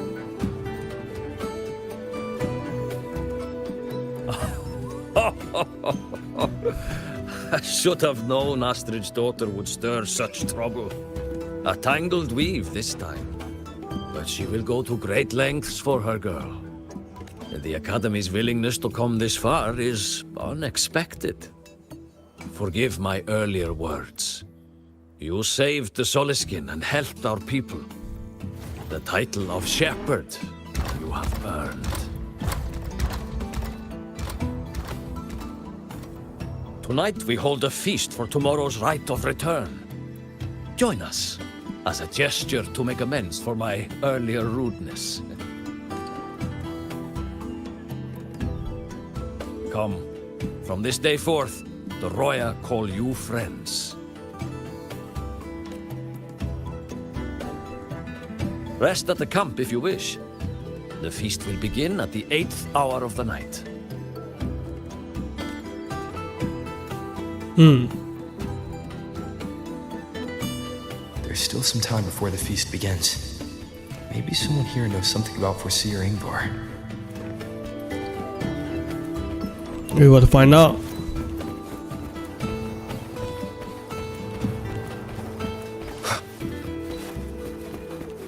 I should have known Astrid's daughter would stir such trouble. A tangled weave this time. But she will go to great lengths for her girl. And the Academy's willingness to come this far is unexpected. Forgive my earlier words. You saved the Solaskin and helped our people. The title of shepherd you have earned. Tonight we hold a feast for tomorrow's rite of return. Join us, as a gesture to make amends for my earlier rudeness. Come, from this day forth, the Roya call you friends. Rest at the camp if you wish. The feast will begin at the 8th hour of the night. There's still some time before the feast begins. Maybe someone here knows something about Foreseer Ingvar. We're about to find out.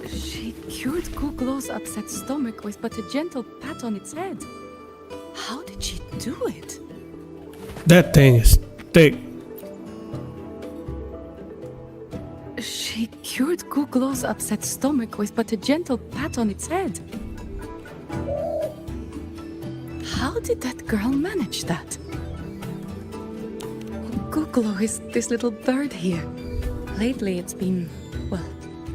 She cured Kuglow's upset stomach with but a gentle pat on its head. How did she do it? That thing is thick. She cured Kuglow's upset stomach with but a gentle pat on its head. How did that girl manage that? Kuglo is this little bird here. Lately it's been, well,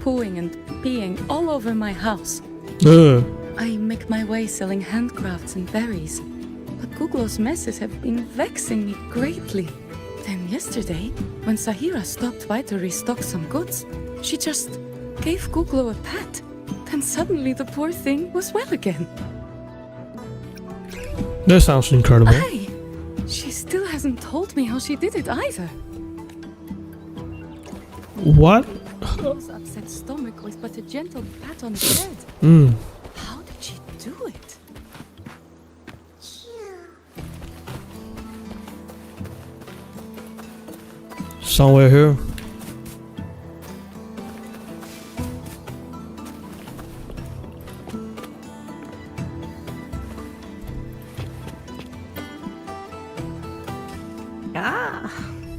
pooing and peeing all over my house. I make my way selling handcrafts and berries. But Kuglow's messes have been vexing me greatly. Then yesterday, when Sahira stopped by to restock some goods, she just gave Kuglo a pat. Then suddenly the poor thing was well again. That sounds incredible. Aye, she still hasn't told me how she did it either. What? Kuglo's upset stomach with but a gentle pat on its head. How did she do it? Somewhere here.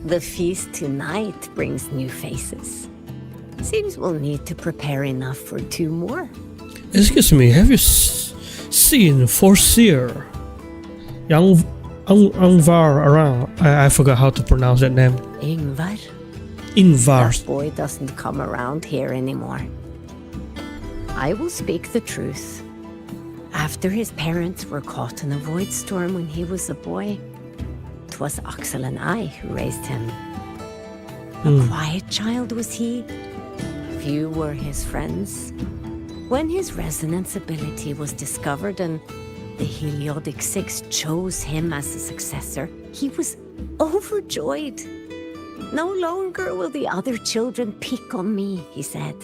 The feast tonight brings new faces. Seems we'll need to prepare enough for 2 more. Excuse me, have you seen Foreseer Ingvar around? I forgot how to pronounce that name. Ingvar? Ingvar. That boy doesn't come around here anymore. I will speak the truth. After his parents were caught in a void storm when he was a boy, 'twas Axel and I who raised him. A quiet child was he. Few were his friends. When his resonance ability was discovered and the Heliodic Six chose him as a successor, he was overjoyed. No longer will the other children pick on me, he said.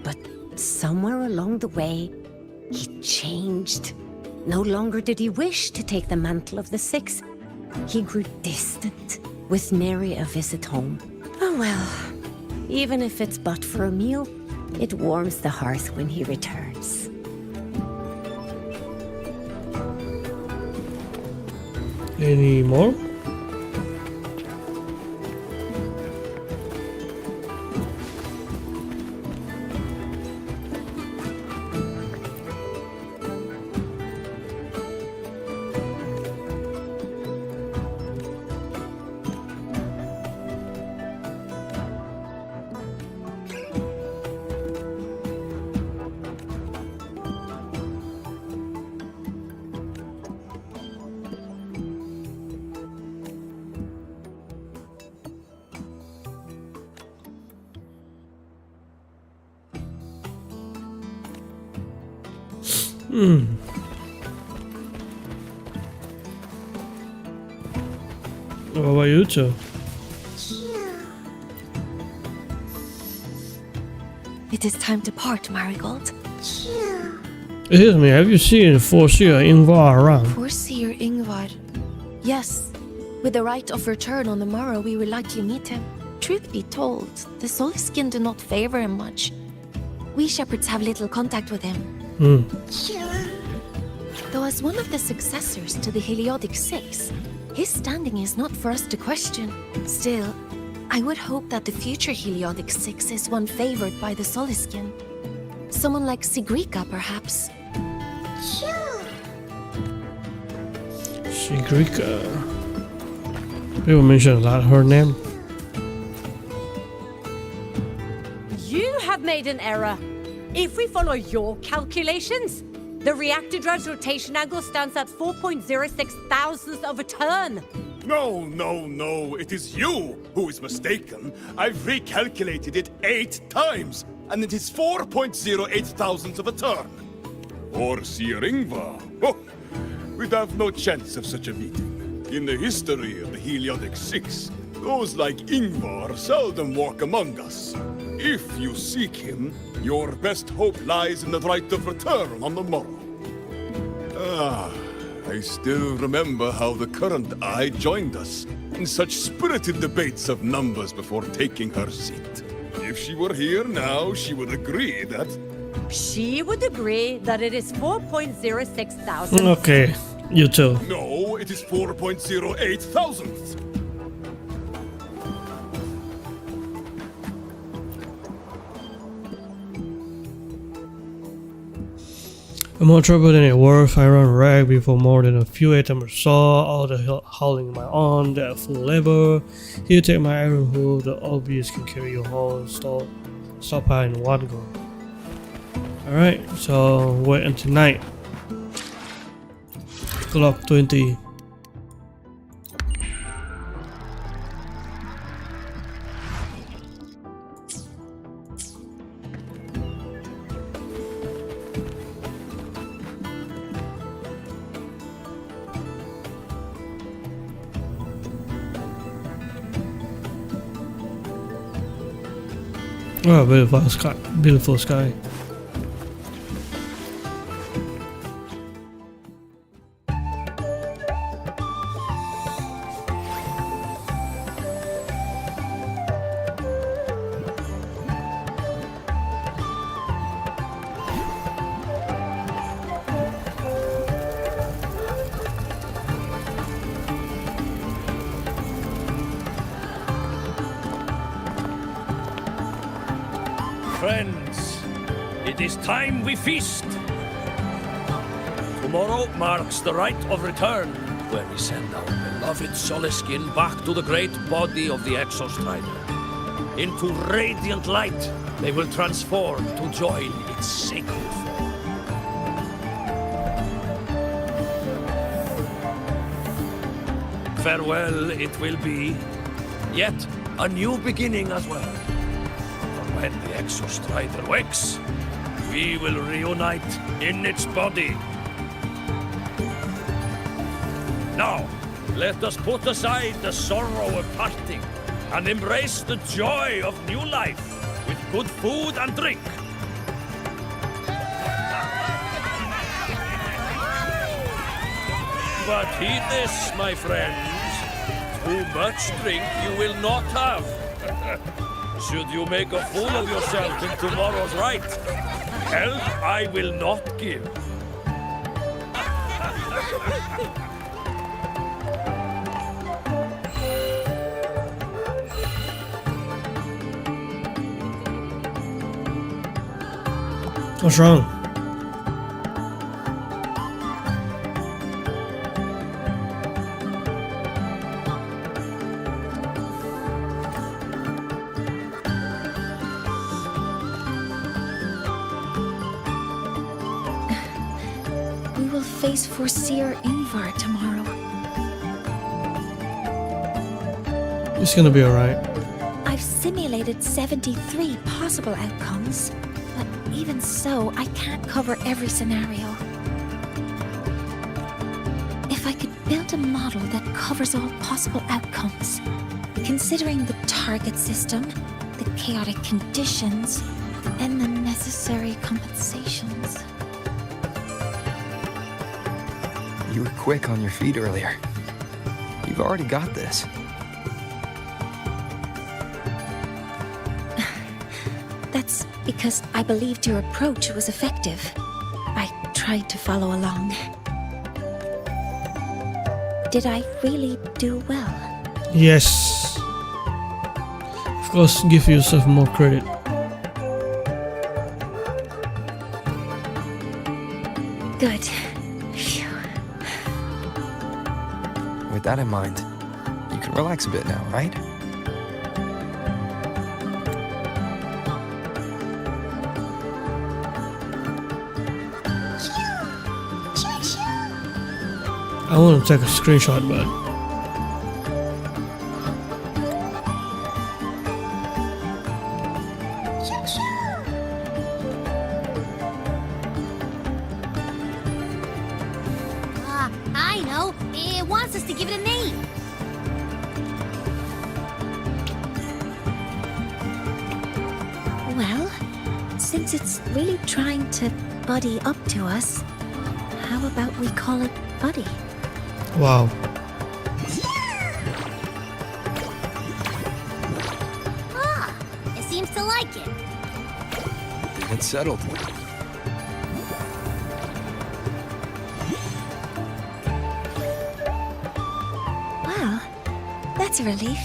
But somewhere along the way, he changed. No longer did he wish to take the mantle of the Six. He grew distant, with nary a visit home. Oh well, even if it's but for a meal, it warms the hearth when he returns. Any more? What about you two? It is time to part, Marigold. Excuse me, have you seen Forseer Ingvar around? Foreseer Ingvar. Yes. With the right of return on the morrow, we will likely meet him. Truth be told, the Soliskin do not favor him much. We shepherds have little contact with him. Though as one of the successors to the Heliodic Six, his standing is not for us to question. Still, I would hope that the future Heliodic Six is one favored by the Soliskin. Someone like Sigrika, perhaps. Sigrika. People mention a lot her name. You have made an error. If we follow your calculations, the reactor drive's rotation angle stands at 4.06 thousandths of a turn. No, no, no. It is you who is mistaken. I've recalculated it 8 times, and it is 4.08 thousandths of a turn. Or Sir Ingvar. Oh, we'd have no chance of such a meeting. In the history of the Heliodic Six, those like Ingvar seldom walk among us. If you seek him, your best hope lies in the right of return on the morrow. I still remember how the current eye joined us in such spirited debates of numbers before taking her seat. If she were here now, she would agree that... She would agree that it is 4.06 thousandths. Okay, you too. No, it is 4.08 thousandths. I'm more trouble than it worth. I run rag before more than a few items saw. All the hauling my own, that full labor. Here, take my iron hoe. The obvious can carry your whole stockpile in one go. Alright, so wait until night. Clock 20. Oh, beautiful sky. Beautiful sky. Friends, it is time we feast. Tomorrow marks the rite of return, where we send our beloved Soliskin back to the great body of the Exostrider. Into radiant light, they will transform to join its sacred form. Farewell it will be, yet a new beginning as well. When the Exostrider wakes, we will reunite in its body. Now, let us put aside the sorrow of parting and embrace the joy of new life with good food and drink. But heed this, my friends. Too much drink you will not have. Should you make a fool of yourself in tomorrow's rite, help I will not give. What's wrong? We will face Forseer Ingvar tomorrow. It's gonna be alright. I've simulated 73 possible outcomes, but even so, I can't cover every scenario. built a model that covers all possible outcomes, considering the target system, the chaotic conditions, and the necessary compensations. You were quick on your feet earlier. You've already got this. That's because I believed your approach was effective. I tried to follow along. Did I really do well? Yes. Of course, give yourself more credit. Good. With that in mind, you can relax a bit now, right? I want to take a screenshot, but I know. It wants us to give it a name. Well, since it's really trying to buddy up to us, how about we call it Buddy? wow. Ah, it seems to like it. It's settled. Well, that's a relief.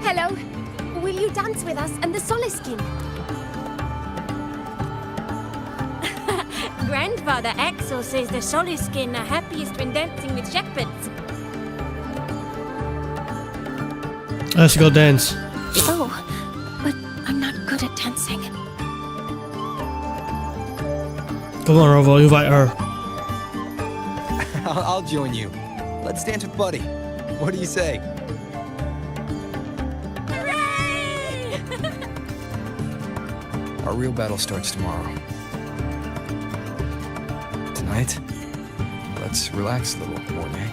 Hello. Will you dance with us and the Soliskin? Grandfather Axel says the Soliskin are happiest when dancing with shepherds. Let's go dance. Oh, but I'm not good at dancing. Come on, Rovo, invite her. I'll join you. Let's dance with Buddy. What do you say? Our real battle starts tomorrow. Tonight, let's relax a little, Mornye.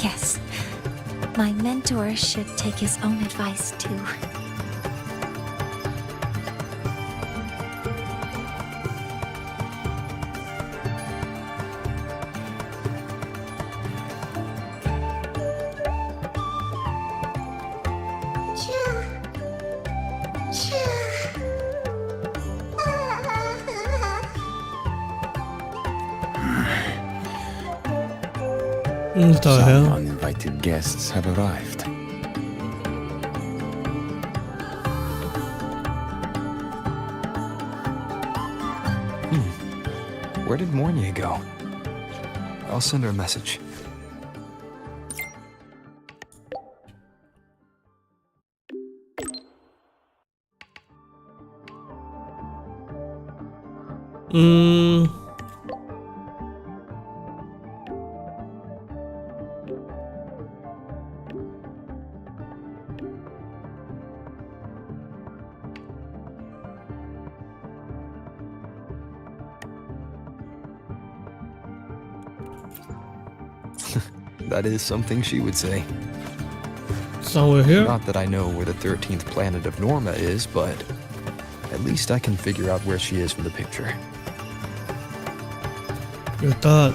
Yes. My mentor should take his own advice, too. What the hell? Some uninvited guests have arrived. Where did Mornye go? I'll send her a message. That is something she would say. Somewhere here? Not that I know where the 13th planet of Norma is, but at least I can figure out where she is from the picture. Good thought.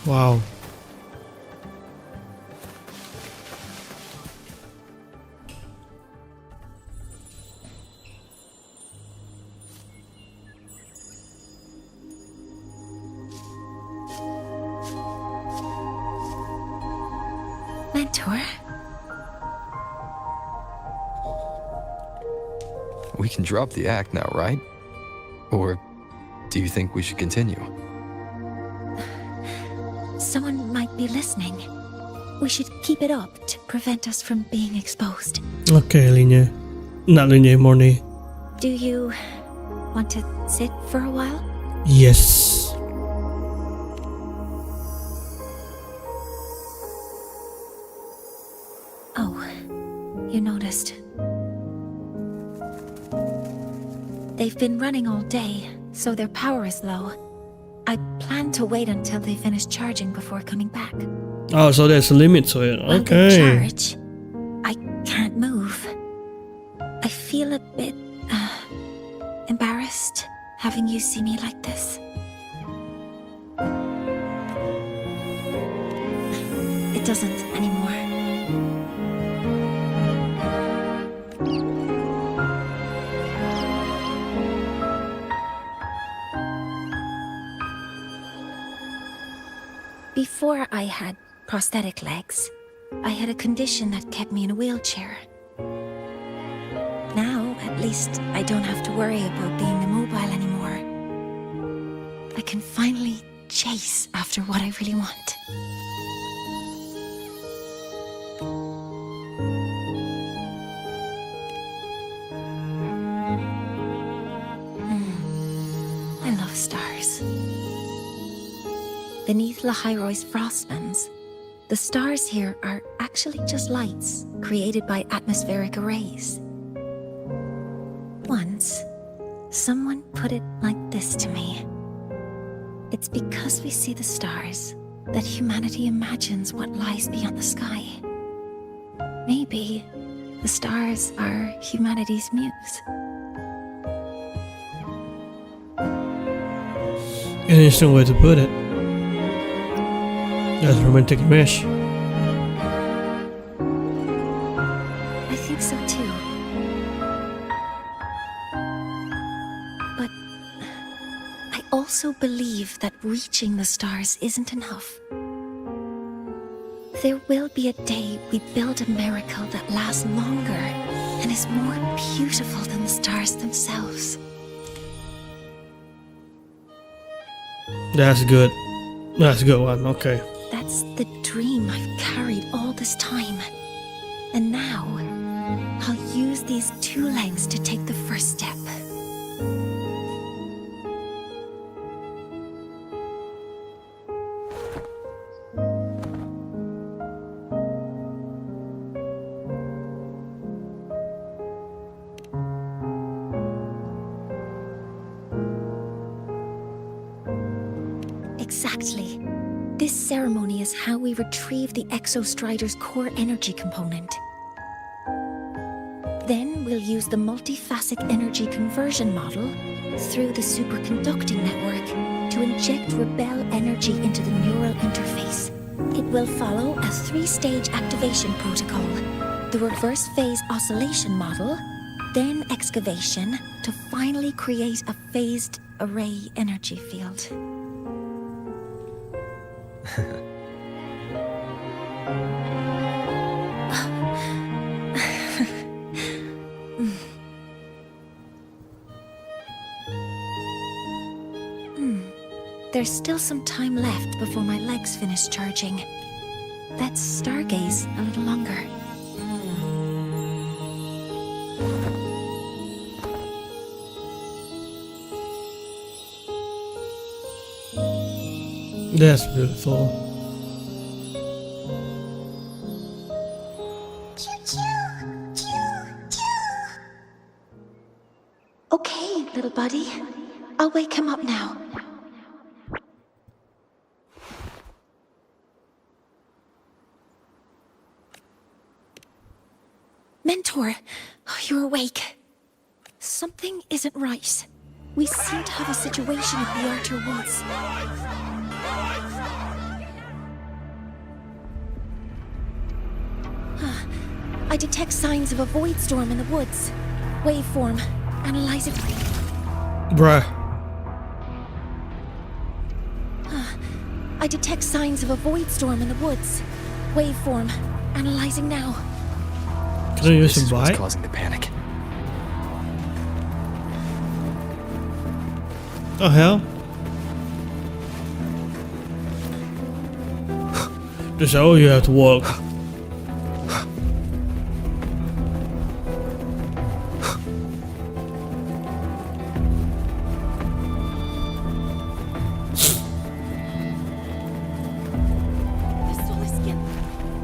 Wow. Mentor? We can drop the act now, right? Or do you think we should continue? Someone might be listening. We should keep it up to prevent us from being exposed. Okay, Mornye. Not Mornye, Mornye. Do you want to sit for a while? Yes. Oh, you noticed. They've been running all day, so their power is low. I plan to wait until they finish charging before coming back. Oh, so there's a limit to it. While Okay. they charge, I can't move. I feel a bit embarrassed having you see me like this. It doesn't anymore. Before I had prosthetic legs, I had a condition that kept me in a wheelchair. Now, at least, I don't have to worry about being immobile anymore. I can finally chase after what I really want. I love stars. Beneath Lahairoy's frostlands, the stars here are actually just lights created by atmospheric arrays. Once, someone put it like this to me. It's because we see the stars that humanity imagines what lies beyond the sky. Maybe the stars are humanity's muse. An interesting way to put it. That's romantic mesh. I think so too. But I also believe that reaching the stars isn't enough. There will be a day we build a miracle that lasts longer and is more beautiful than the stars themselves. That's good. That's a good one. Okay. That's the dream I've carried all this time. And now, I'll use these two legs to take the first step. Exactly. This ceremony is how we retrieve the Exostrider's core energy component. Then we'll use the multiphasic energy conversion model through the superconducting network to inject rebel energy into the neural interface. It will follow a 3-stage activation protocol: the reverse phase oscillation model, then excavation, to finally create a phased array energy field. There's still some time left before my legs finish charging. Let's stargaze a little longer. That's beautiful. Okay, little buddy. I'll wake him up now. Mentor, you're awake. Something isn't right. We seem to have a situation at the Archer Woods. I detect signs of a void storm in the woods. Waveform. Analyze it. Bruh. I detect signs of a void storm in the woods. Waveform. Analyzing now. Can I use This is some what's bite? causing the panic. Oh hell. That's all you have to walk. The solar skin.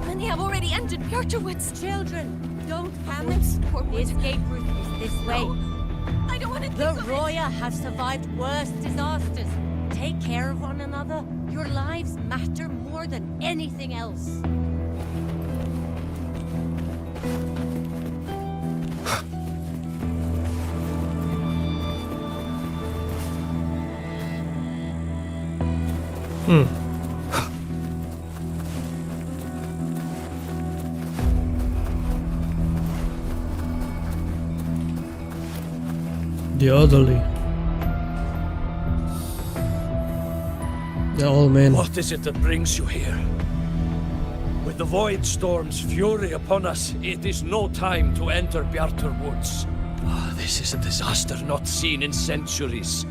Many have already entered Purterwoods. Children, don't panic. The escape route is this way. I don't want to The Roya have survived worse disasters. Take care of one another. Your lives matter more than anything else. The elderly. The old man. What is it that brings you here? With the Void Storm's fury upon us, it is no time to enter Bjartur Woods. This is a disaster not seen in centuries.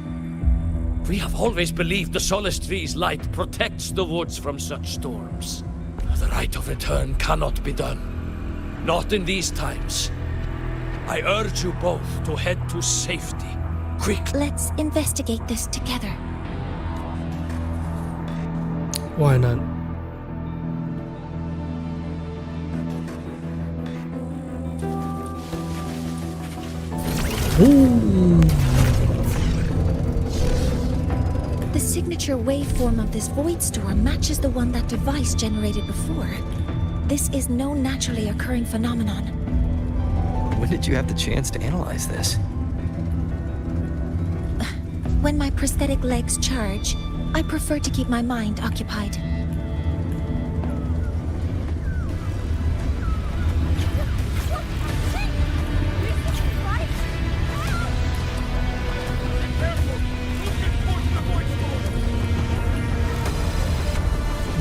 We have always believed the Solace Tree's light protects the woods from such storms. The right of return cannot be done. Not in these times. I urge you both to head to safety. Quick. Let's investigate this together. Why not? Ooh. The signature waveform of this void storm matches the one that device generated before. This is no naturally occurring phenomenon. When did you have the chance to analyze this? When my prosthetic legs charge, I prefer to keep my mind occupied.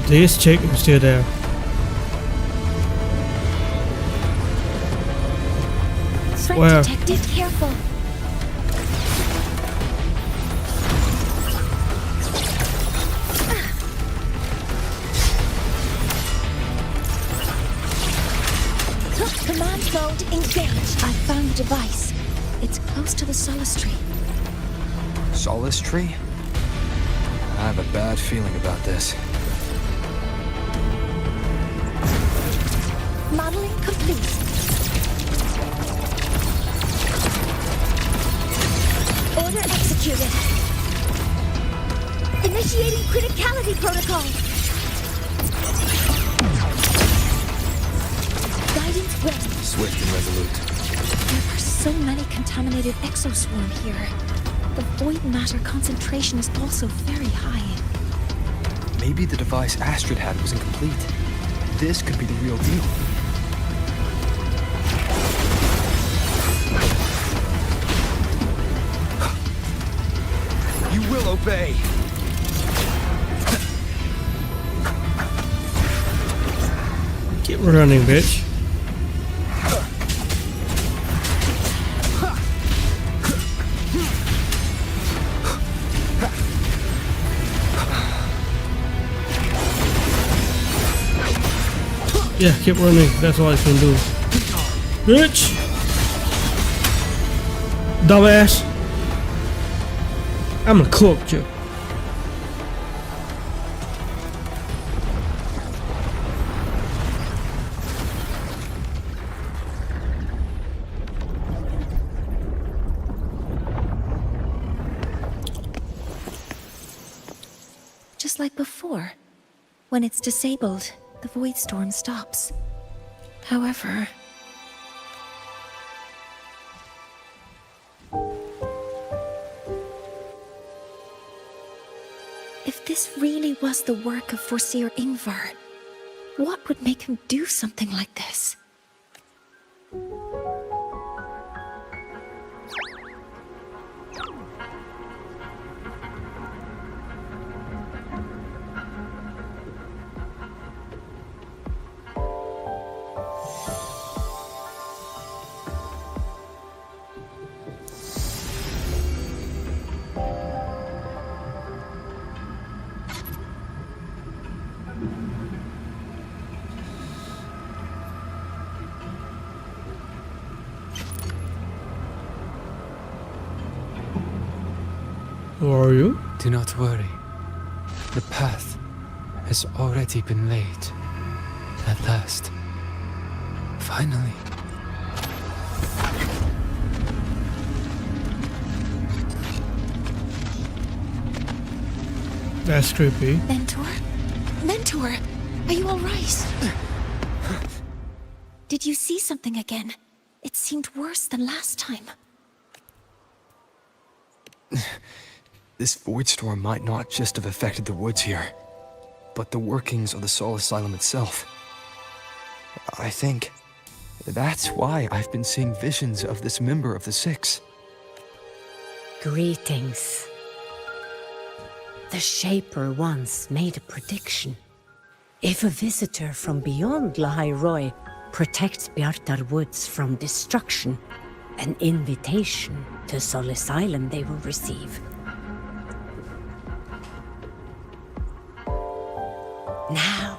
This chick is still there. Threat Where? detected. Careful. Command mode engaged. I found the device. It's close to the Solace Tree. Solace Tree? I have a bad feeling about this. Modeling complete. Order executed. Initiating criticality protocol. Guidance ready. Swift and resolute. There are so many contaminated exoswarm here. The void matter concentration is also very high. Maybe the device Astrid had was incomplete. This could be the real deal. You will obey. Keep running, bitch. Yeah, keep running. That's all I can do. Bitch! Dumbass! I'm gonna cook you. Just like before. When it's disabled, the void storm stops. However... if this really was the work of Foreseer Ingvar, what would make him do something like this? Who are you? Do not worry. The path has already been laid. At last. Finally. That's creepy. Mentor? Mentor, are you alright? Did you see something again? It seemed worse than last time. This void storm might not just have affected the woods here, but the workings of the Soul Asylum itself. I think that's why I've been seeing visions of this member of the Six. Greetings. The Shaper once made a prediction. If a visitor from beyond Lahai Roy protects Bjartar Woods from destruction, an invitation to Soul Asylum they will receive. Now,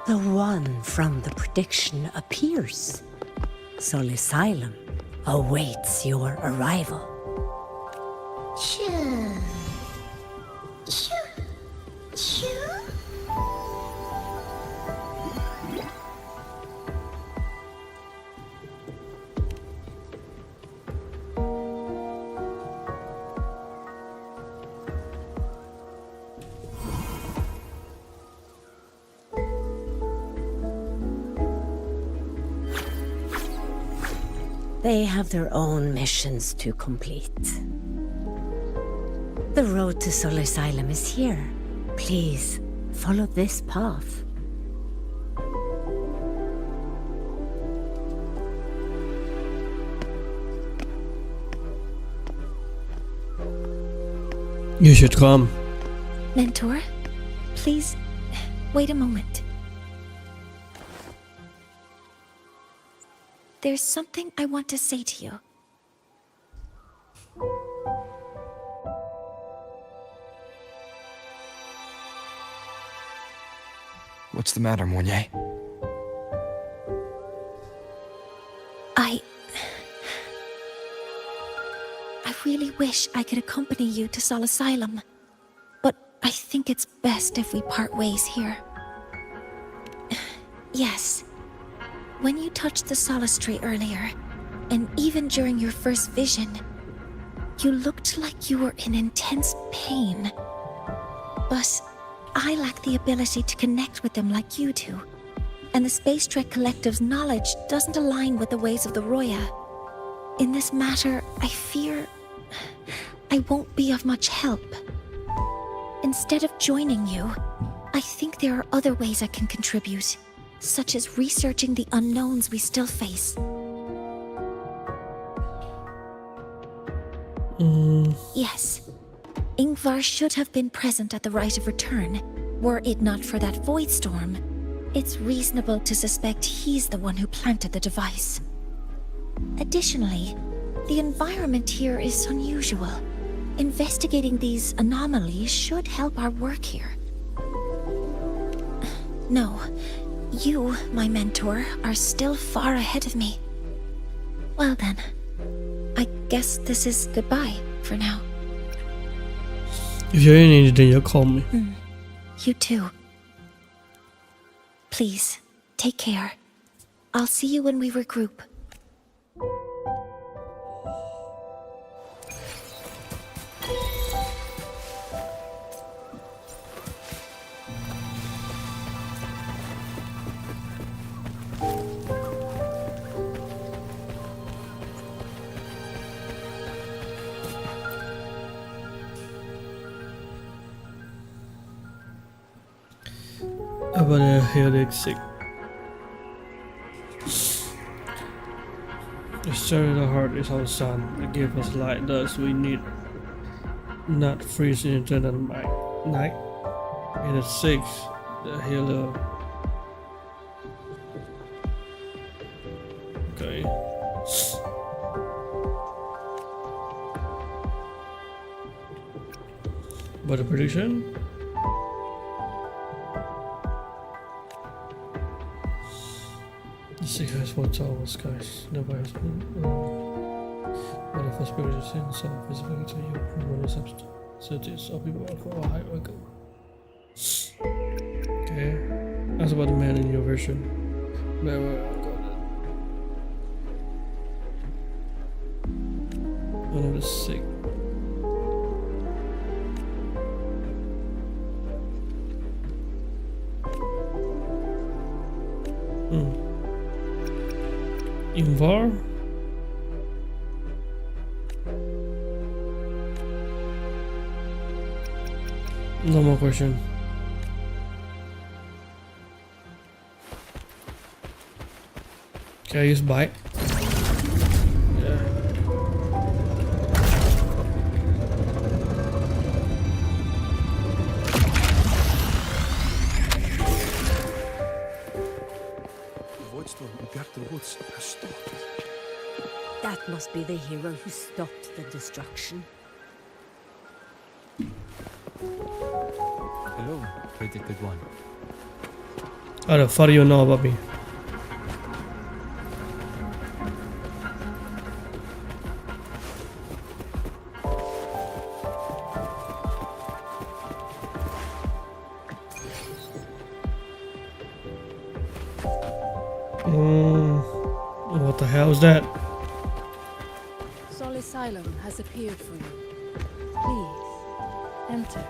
the one from the prediction appears. Soul Asylum awaits your arrival. Choo. Choo. Choo. They have their own missions to complete. The road to Soul Asylum is here. Please, follow this path. You should come. Mentor, please, wait a moment. There's something I want to say to you. What's the matter, Mornye? I really wish I could accompany you to Soul Asylum, but I think it's best if we part ways here. Yes. When you touched the Solace Tree earlier, and even during your first vision, you looked like you were in intense pain. But I lack the ability to connect with them like you do, and the Space Trek Collective's knowledge doesn't align with the ways of the Roya. In this matter, I fear I won't be of much help. Instead of joining you, I think there are other ways I can contribute, such as researching the unknowns we still face. Yes, Ingvar should have been present at the rite of return. Were it not for that void storm, it's reasonable to suspect he's the one who planted the device. Additionally, the environment here is unusual. Investigating these anomalies should help our work here. No. You, my mentor, are still far ahead of me. Well then, I guess this is goodbye for now. If you're in anything, you'll call me. You too. Please, take care. I'll see you when we regroup. About a headache sick. The stone of the heart is our sun. It gives us light, thus we need not freeze in eternal night. And the sixth, the healer. Okay. But the prediction? The six has four tall skies. Nobody has been. But if a spirit is in, so visibility, you remove the substance. Cities of people for a high record. Okay. That's about the man in your version. Never got it. One of the sick. Invar? No more question. Can I use bite? Yeah. The void storm in Bjartur Woods has stopped. That must be the hero who stopped the destruction. Hello, predicted one. How the fuck do you know about me? What the hell is that? Solisylum has appeared for you. Please, enter.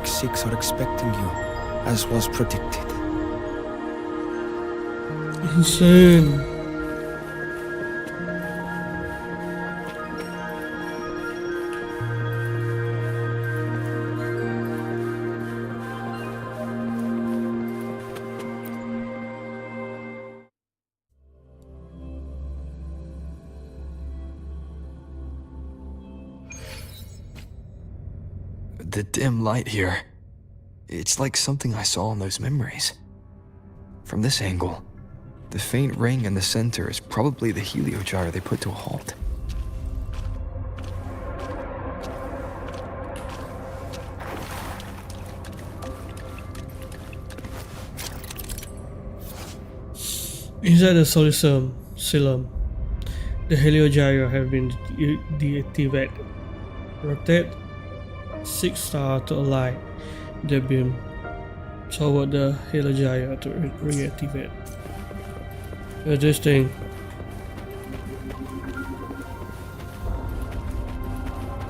Six are expecting you, as was predicted. Insane. The dim light here. It's like something I saw in those memories. From this angle, the faint ring in the center is probably the heliogyre they put to a halt. Inside the Solisylum, the heliogyre have been deactivated. Rotate 6 stars to align the beam toward the heliogyre to reactivate. This thing.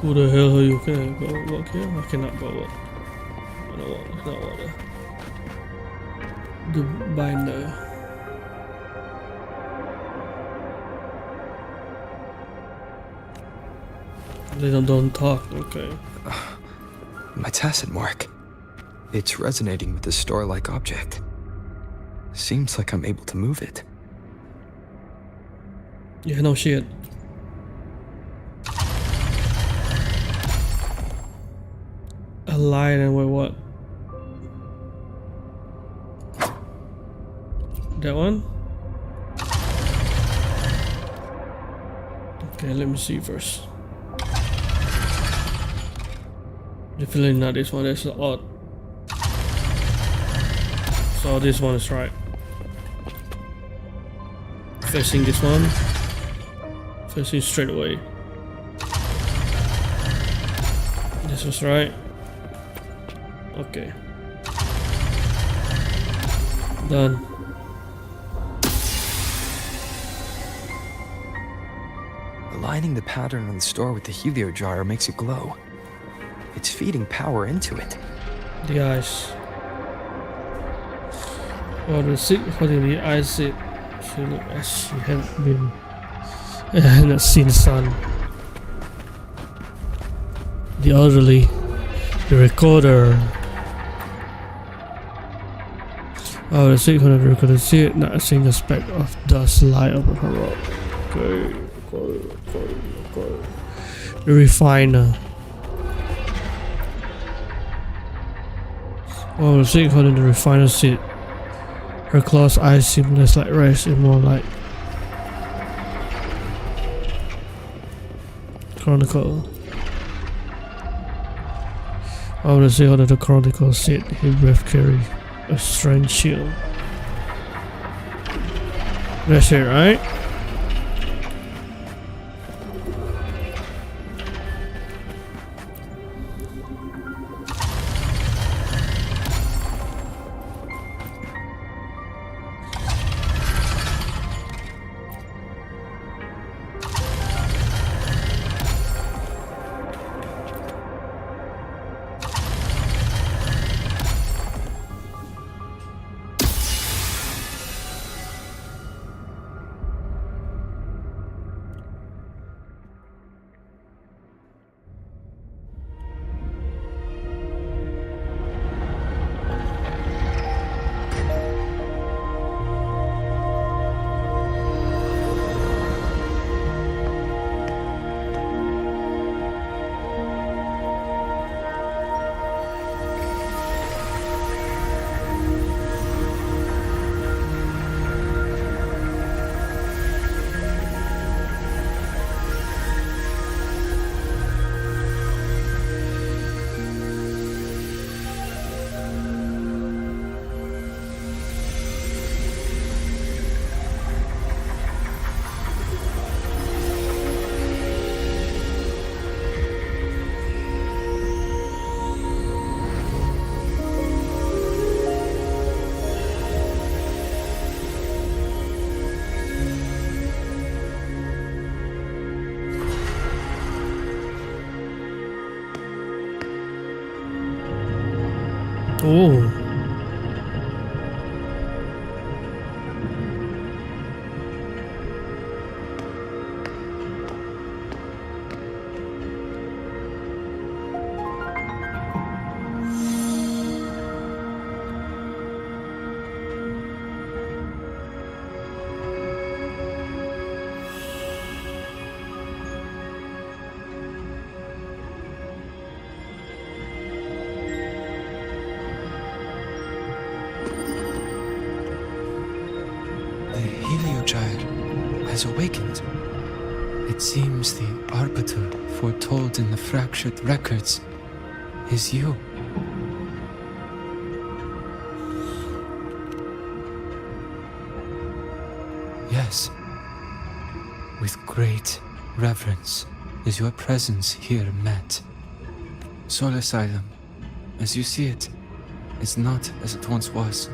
Who the hell are you? Can I go walk here? I cannot go walk. I don't want. It's not water. The binder. They don't talk. Okay. My tacit mark. It's resonating with the star-like object. Seems like I'm able to move it. Yeah, no shit. A light and wait, what? That one? Okay, let me see first. Definitely not this one, that's odd. So this one is right. Facing this one. Facing straight away. This was right. Okay. Done. Aligning the pattern on the star with the heliogyre makes it glow. It's feeding power into it. The eyes. Or the seat holding the eyes sit. She looked as she had not seen the sun. The elderly. The recorder. Oh, the seat holding the recorder. See it, not seeing a speck of dust lie over her rock. Okay. The refiner. Oh, the thing holding the refiner's seat. Her closed eyes seem less like rest and more like chronicle. Oh, the thing holding the chronicle seat. His breath carry a strange chill. That's it, right? Oh. Has awakened. It seems the arbiter foretold in the fractured records is you. Yes. With great reverence is your presence here met. Soul Asylum, as you see it, is not as it once was.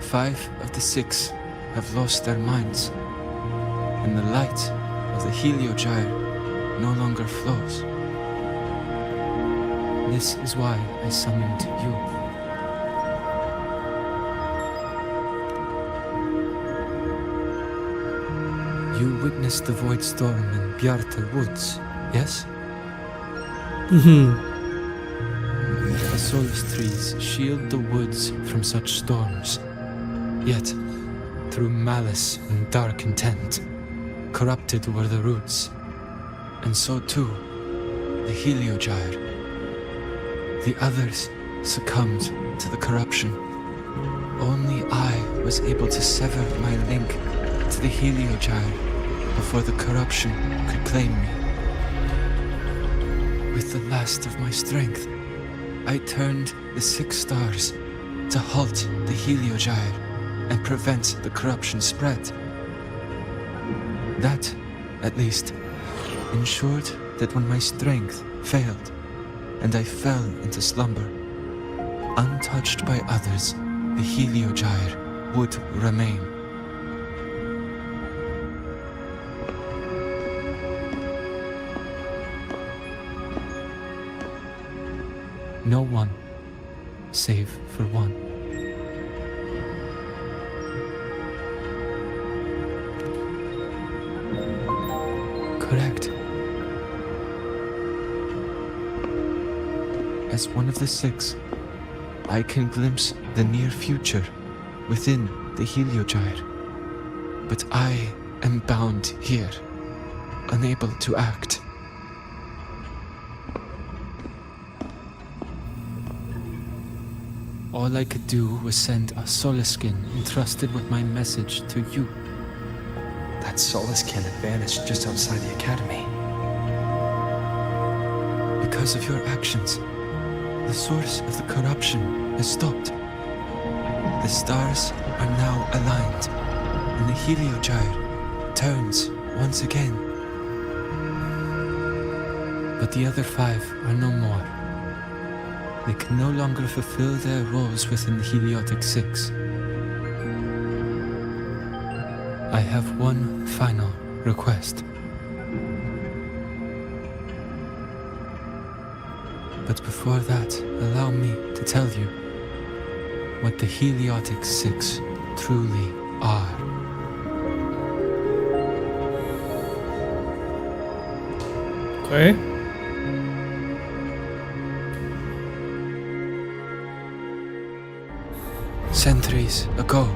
5 of the 6 have lost their minds, and the light of the Heliogyre no longer flows. This is why I summoned you. You witnessed the void storm in Bjartar Woods, yes? The solace trees shield the woods from such storms, yet, through malice and dark intent, corrupted were the roots, and so too the Heliogyre. The others succumbed to the corruption. Only I was able to sever my link to the Heliogyre before the corruption could claim me. With the last of my strength, I turned the 6 stars to halt the Heliogyre and prevent the corruption spread. That, at least, ensured that when my strength failed and I fell into slumber, untouched by others, the Heliogyre would remain. No one, save for one. Correct. As one of the 6, I can glimpse the near future within the Heliogyre. But I am bound here, unable to act. all I could do was send a Solaskin entrusted with my message to you. That Solaskin had vanished just outside the academy. Because of your actions, the source of the corruption has stopped. The stars are now aligned, and the Heliogyre turns once again. But the other 5 are no more. They can no longer fulfill their roles within the Heliotic 6. I have one final request. But before that, allow me to tell you what the Heliotic 6 truly are. Okay. Centuries ago,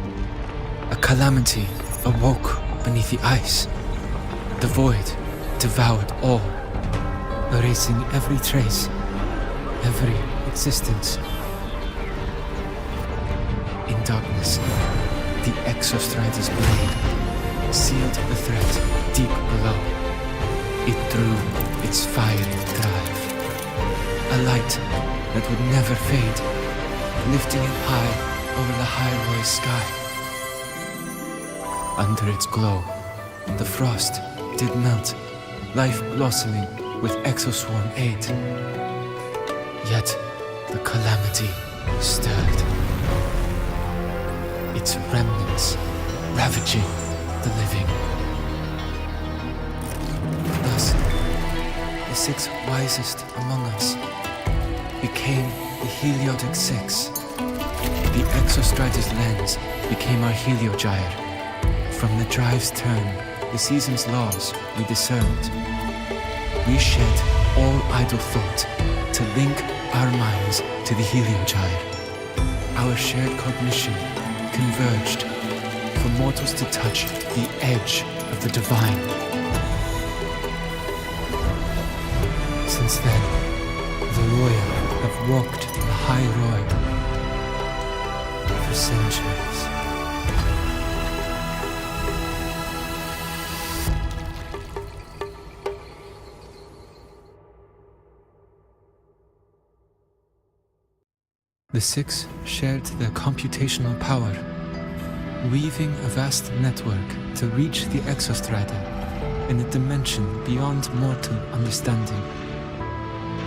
a calamity awoke beneath the ice. The void devoured all, erasing every trace, every existence. In darkness, the Exostrider's blade sealed the threat deep below. It drew its fiery drive, a light that would never fade, lifting it high over the Hyrule sky. Under its glow, the frost did melt, life blossoming with Exoswarm aid. Yet the calamity stirred, its remnants ravaging the living. Thus, the 6 wisest among us became the Heliotic 6. The Exostrider's lens became our Heliogyre. From the drive's turn, the season's laws we discerned. We shed all idle thought to link our minds to the Heliogyre. Our shared cognition converged for mortals to touch the edge of the divine. Since then, the royal have walked in the high road for centuries. The 6 shared their computational power, weaving a vast network to reach the Exostrider in a dimension beyond mortal understanding.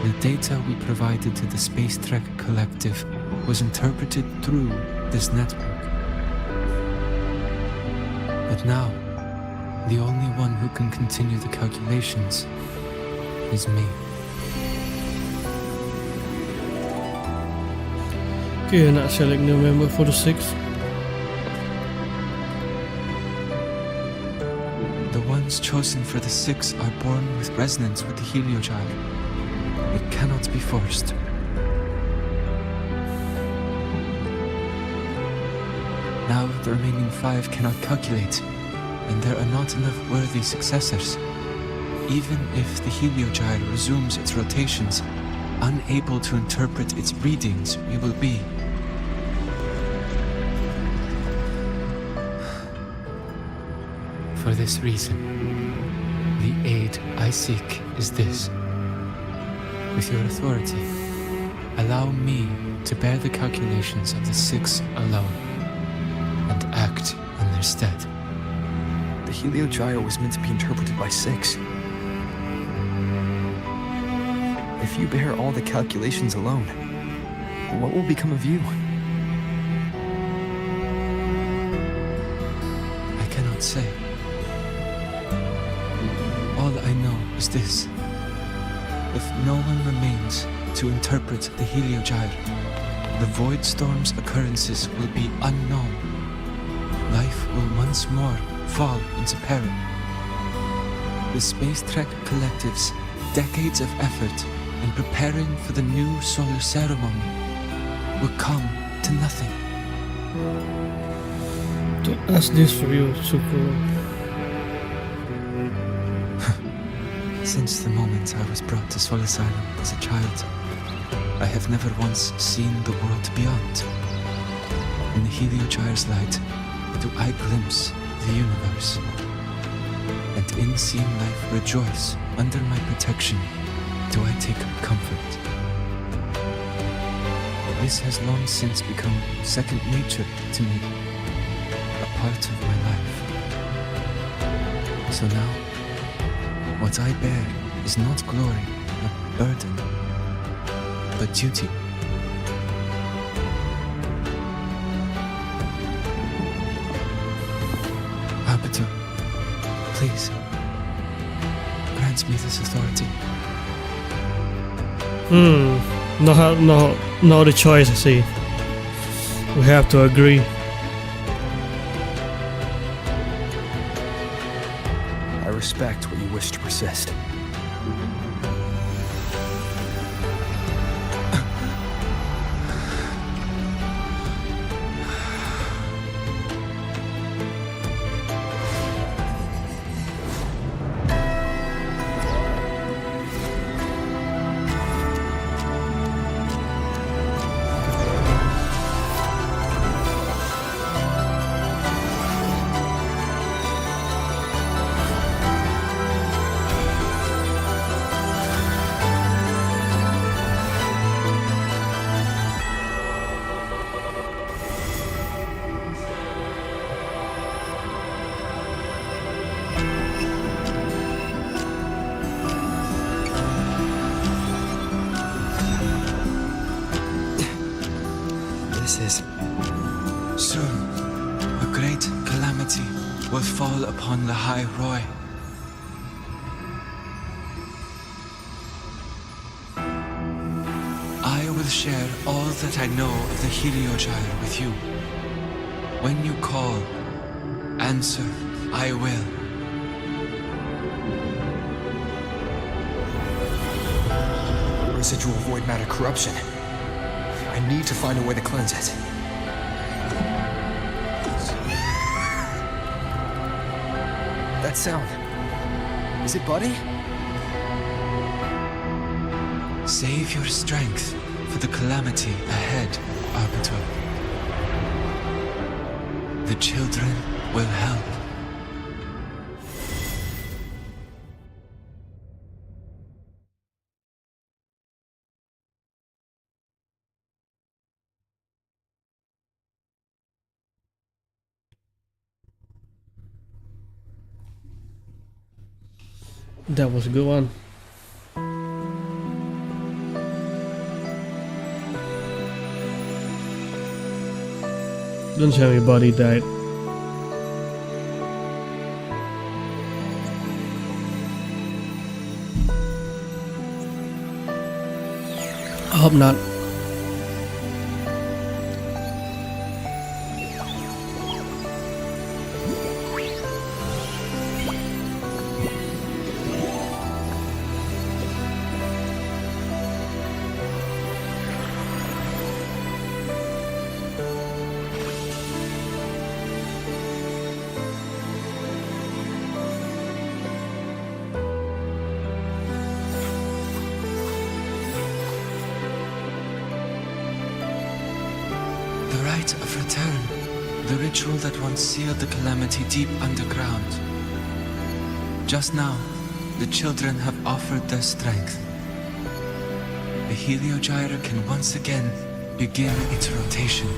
The data we provided to the Space Trek Collective was interpreted through this network. But now, the only one who can continue the calculations is me. Okay, you're not select new member for the 6th. The ones chosen for the 6 are born with resonance with the Heliogyre. It cannot be forced. Now the remaining 5 cannot calculate, and there are not enough worthy successors. Even if the Heliogyre resumes its rotations, unable to interpret its readings, we will be. For this reason, the aid I seek is this. With your authority, allow me to bear the calculations of the 6 alone, and act in their stead. The Heliogyre was meant to be interpreted by 6. If you bear all the calculations alone, what will become of you? I cannot say. All I know is this. If no one remains to interpret the Heliogyre, the Void Storm's occurrences will be unknown. Life will once more fall into peril. The Space Trek Collective's decades of effort in preparing for the new solar ceremony will come to nothing. Don't ask this for you, Tsukuro. Since the moment I was brought to Solace Island as a child, I have never once seen the world beyond. In the Heliogyre's light, do I glimpse the universe. And in seeing life rejoice under my protection, do I take comfort. This has long since become second nature to me, a part of my life. So now, what I bear is not glory, nor burden, but duty. Arbiter, please, grant me this authority. No other choice, I see. We have to agree. I respect what you wish to persist. Soon, a great calamity will fall upon the High Roy. I will share all that I know of the Heliogyre with you. When you call, answer, I will. Residual void matter corruption. I need to find a way to cleanse it. That sound. Is it Buddy? Save your strength for the calamity ahead, Arbiter. The children will help. That was a good one. Don't tell me Buddy died. I hope not. Of return, the ritual that once sealed the calamity deep underground. Just now, the children have offered their strength. The Heliogyre can once again begin its rotation.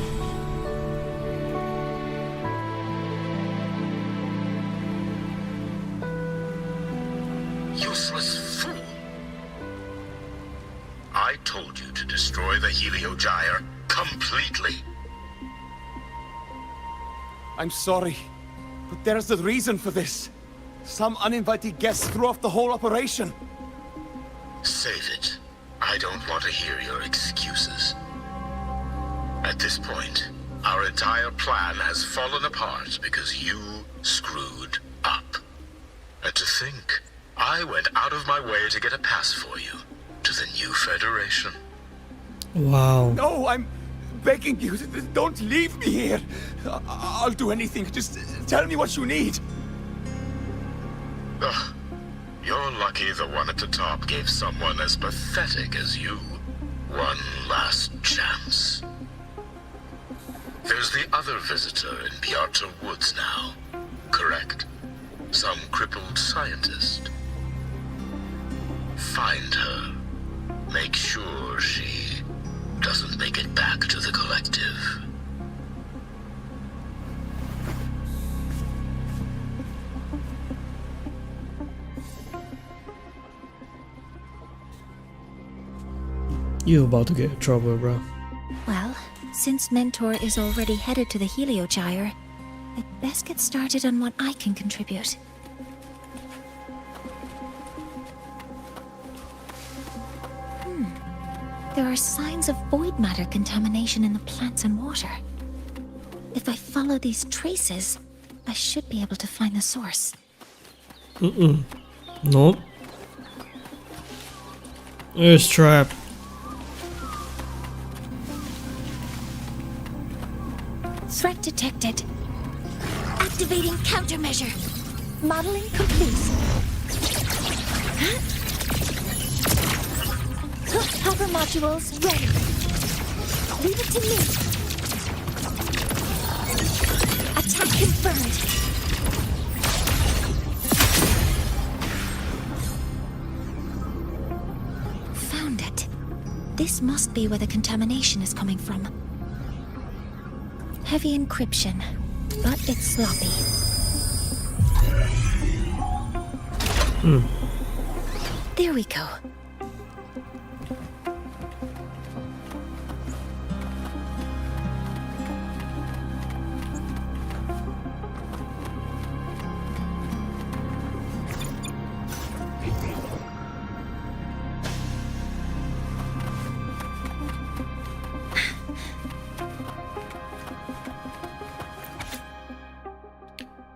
Useless fool! I told you to destroy the Heliogyre completely. I'm sorry, but there's a reason for this. Some uninvited guests threw off the whole operation. Save it. I don't want to hear your excuses. At this point, our entire plan has fallen apart because you screwed up. And to think, I went out of my way to get a pass for you to the new Federation. Wow. No, I'm begging you, don't leave me here. I'll do anything. Just tell me what you need. Ugh. You're lucky the one at the top gave someone as pathetic as you One last chance. There's the other visitor in the Outer Woods now, correct? Some crippled scientist. Find her. Make sure she doesn't make it back to the collective. You about to get in trouble, bro. Well, since Mentor is already headed to the Heliogyre, I'd best get started on what I can contribute. There are signs of void matter contamination in the plants and water. If I follow these traces, I should be able to find the source. Nope. It's trapped. Threat detected. Activating countermeasure. Modeling complete. Hover modules ready. Leave it to me. Attack confirmed. Found it. This must be where the contamination is coming from. Heavy encryption, but it's sloppy. There we go.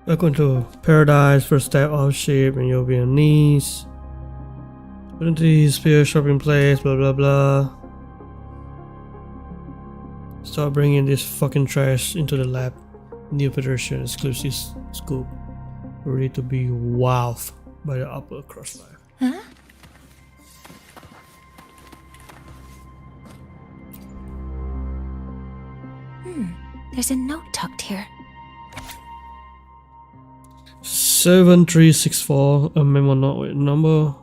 Welcome to paradise. First step off ship and you'll be on knees. Put the spear shopping place, blah blah blah. Start bringing this fucking trash into the lab. New Pedestrian exclusive scoop. Ready to be wowed by the upper crossfire. Huh? There's a note tucked here. 7364, a memo note with number,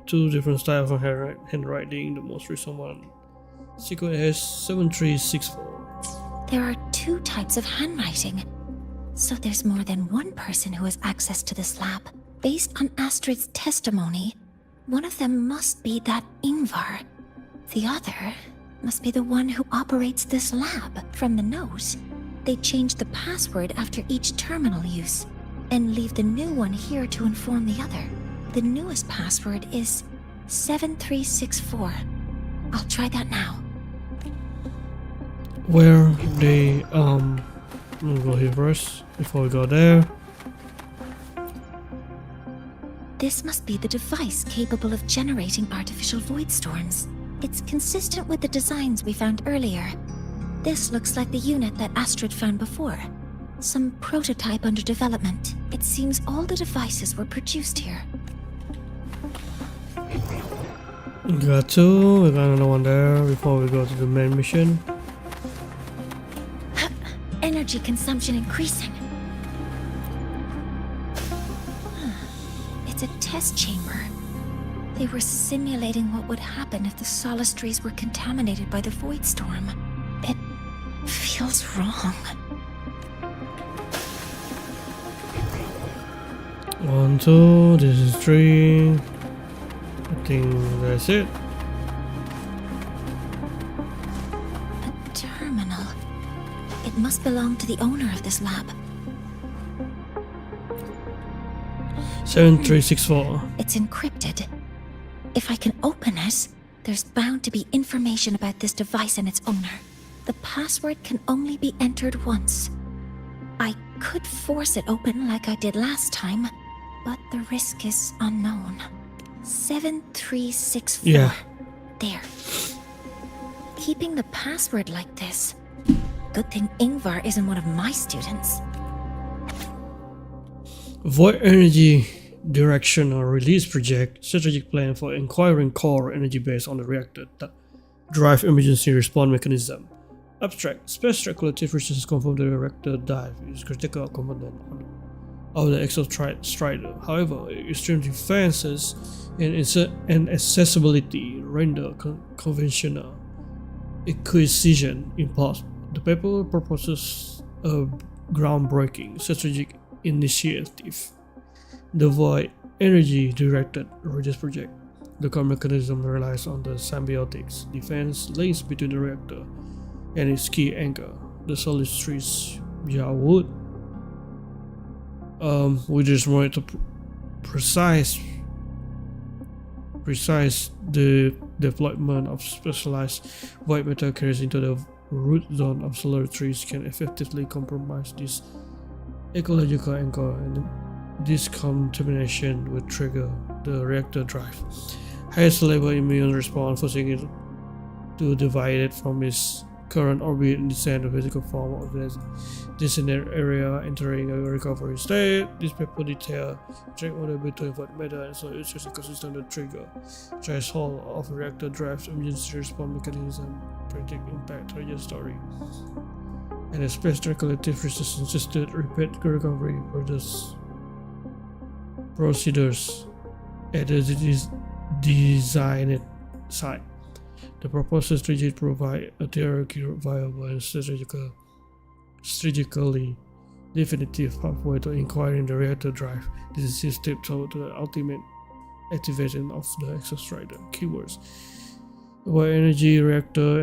2 different styles of handwriting. The most recent one, secret has 7364. There are 2 types of handwriting. So there's more than one person who has access to this lab. Based on Astrid's testimony, one of them must be that Ingvar. The other must be the one who operates this lab. From the note, they changed the password after each terminal use and leave the new one here to inform the other. The newest password is 7364. I'll try that now. Where they we'll go here first before we go there. This must be the device capable of generating artificial void storms. It's consistent with the designs we found earlier. This looks like the unit that Astrid found before. Some prototype under development. It seems all the devices were produced here. Got 2, we got another one there before we go to the main mission. Energy consumption increasing. It's a test chamber. They were simulating what would happen if the solistries were contaminated by the void storm. It feels wrong. 1, 2, this is 3. I think that's it. A terminal. It must belong to the owner of this lab. 7364. It's encrypted. If I can open it, there's bound to be information about this device and its owner. The password can only be entered once. I could force it open like I did last time, but the risk is unknown. 7364. Yeah. There. Keeping the password like this. Good thing Ingvar isn't one of my students. Void energy direction or release project. Strategic plan for acquiring core energy based on the reactor drive emergency response mechanism. Abstract. Space Speculative Research confirmed the reactor dive is a critical component of the Exostrider. However, extreme defenses and accessibility render conventional acquisition impossible. The paper proposes a groundbreaking strategic initiative, the Void Energy Directed Research Project. The core mechanism relies on the symbiotic defense links between the reactor and its key anchor, the solid trees via wood. We just wanted to precise the deployment of specialized void metal carriers into the root zone of solar trees can effectively compromise this ecological anchor, and this contamination would trigger the reactor drive. Highest level immune response, forcing it to divide it from its current orbit and descend the physical form of the designated area, entering a recovery state. This paper detail check order between void metal and solid trees ecosystem to trigger threshold of reactor drive's emergency response mechanism, predict impact trajectory. And a space speculative research insisted repeat recovery procedures at the designed site. The proposed strategy provides a theoretically viable and strategically definitive pathway to acquiring the reactor drive. This is a step toward the ultimate activation of the Exostrider. Keywords: Void energy reactor,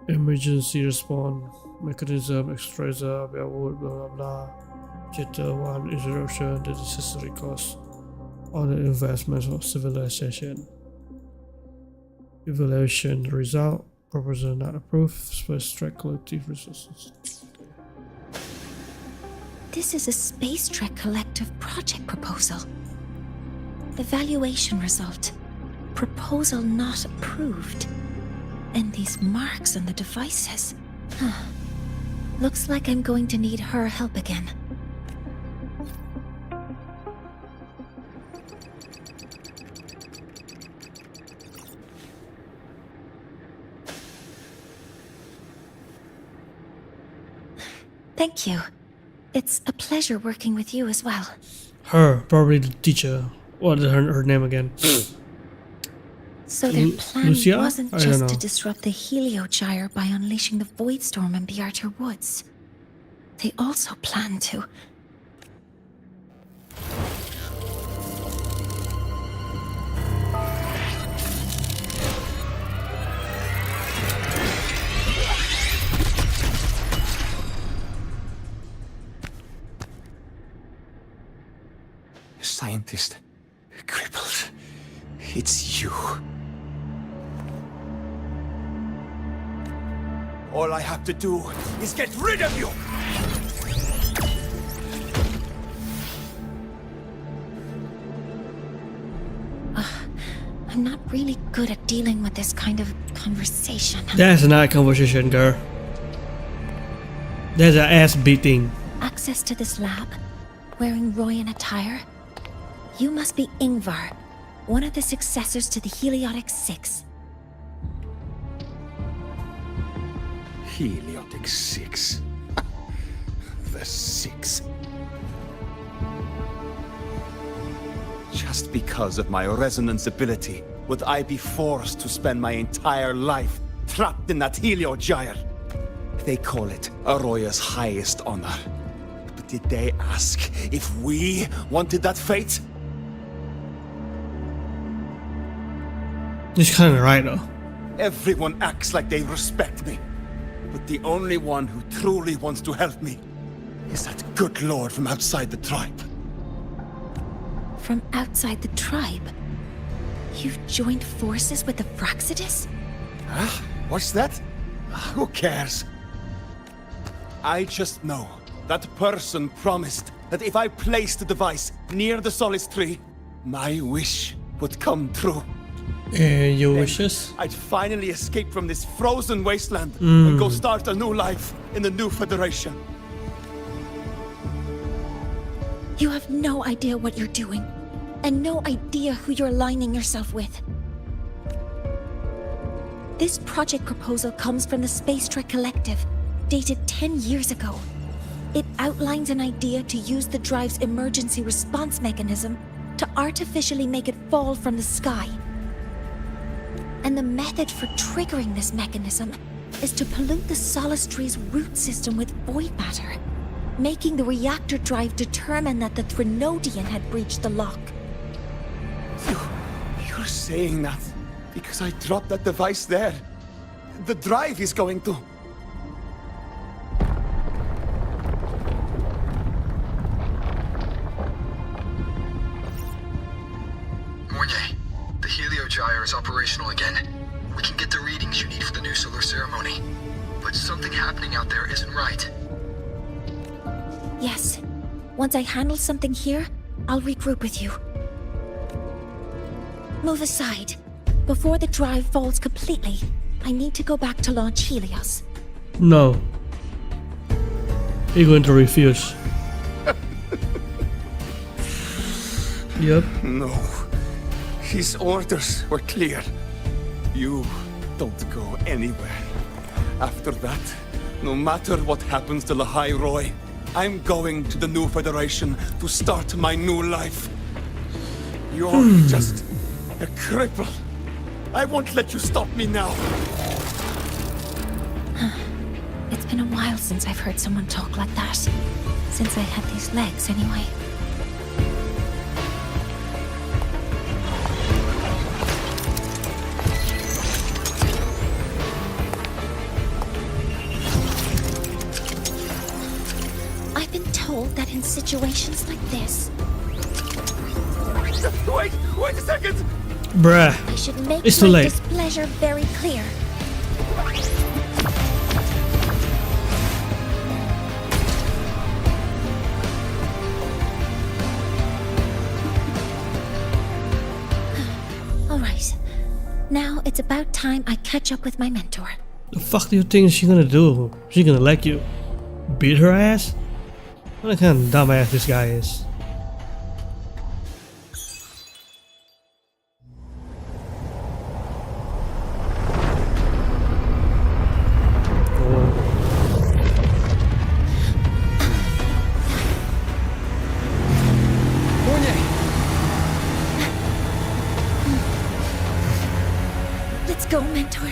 emergency response mechanism, extractor, blah blah blah. Chapter 1: Introduction: The necessary cost on the investment of civilization. Evaluation result: proposal not approved. Space speculative resources. This is a Space Trek Collective project proposal. Evaluation result: proposal not approved. And these marks on the devices. Looks like I'm going to need her help again. Thank you. It's a pleasure working with you as well. Her, probably the teacher. What is her name again? So their plan Lucia? wasn't I don't just know. to disrupt the Heliogyre by unleashing the Void Storm in Bjarter Woods. They also planned to... Scientist, crippled. It's you. All I have to do is get rid of you! I'm not really good at dealing with this kind of conversation. That's not a conversation, girl. That's an ass beating. Access to this lab? Wearing Royan attire? You must be Ingvar, one of the successors to the Heliotic Six. Heliotic Six. The Six. Just because of my resonance ability, would I be forced to spend my entire life trapped in that Heliogyre? They call it Aroya's highest honor. But did they ask if we wanted that fate? It's kind of right though. Everyone acts like they respect me. But the only one who truly wants to help me is that good lord from outside the tribe. From outside the tribe? You've joined forces with the Fraxidus? Huh? What's that? Who cares? I just know that person promised that if I placed the device near the Solace Tree, my wish would come true. And your Then wishes? I'd finally escape from this frozen wasteland and go start a new life in the new Federation. You have no idea what you're doing, and no idea who you're aligning yourself with. This project proposal comes from the Space Trek Collective, dated 10 years ago. It outlines an idea to use the drive's emergency response mechanism to artificially make it fall from the sky. And the method for triggering this mechanism is to pollute the Solistry's root system with void matter, making the reactor drive determine that the Threnodian had breached the lock. You're saying that because I dropped that device there. The drive is going to... Mornye, the Heliogyre is operational again. We can get the readings you need for the new solar ceremony. But something happening out there isn't right. Yes. Once I handle something here, I'll regroup with you. Move aside. Before the drive falls completely, I need to go back to launch Helios. No. You're going to refuse. Yep. No. His orders were clear. You don't go anywhere. After that, no matter what happens to Lahai Roy, I'm going to the new Federation to start my new life. You're just a cripple. I won't let you stop me now. It's been a while since I've heard someone talk like that. Since I had these legs, anyway. I've been told that in situations like this... Wait a second! Bruh. I should make It's too my late. displeasure very clear. Alright. Now it's about time I catch up with my mentor. The fuck do you think she's gonna do? She's gonna like you? Beat her ass? What kind of dumbass this guy is? Let's go, mentor.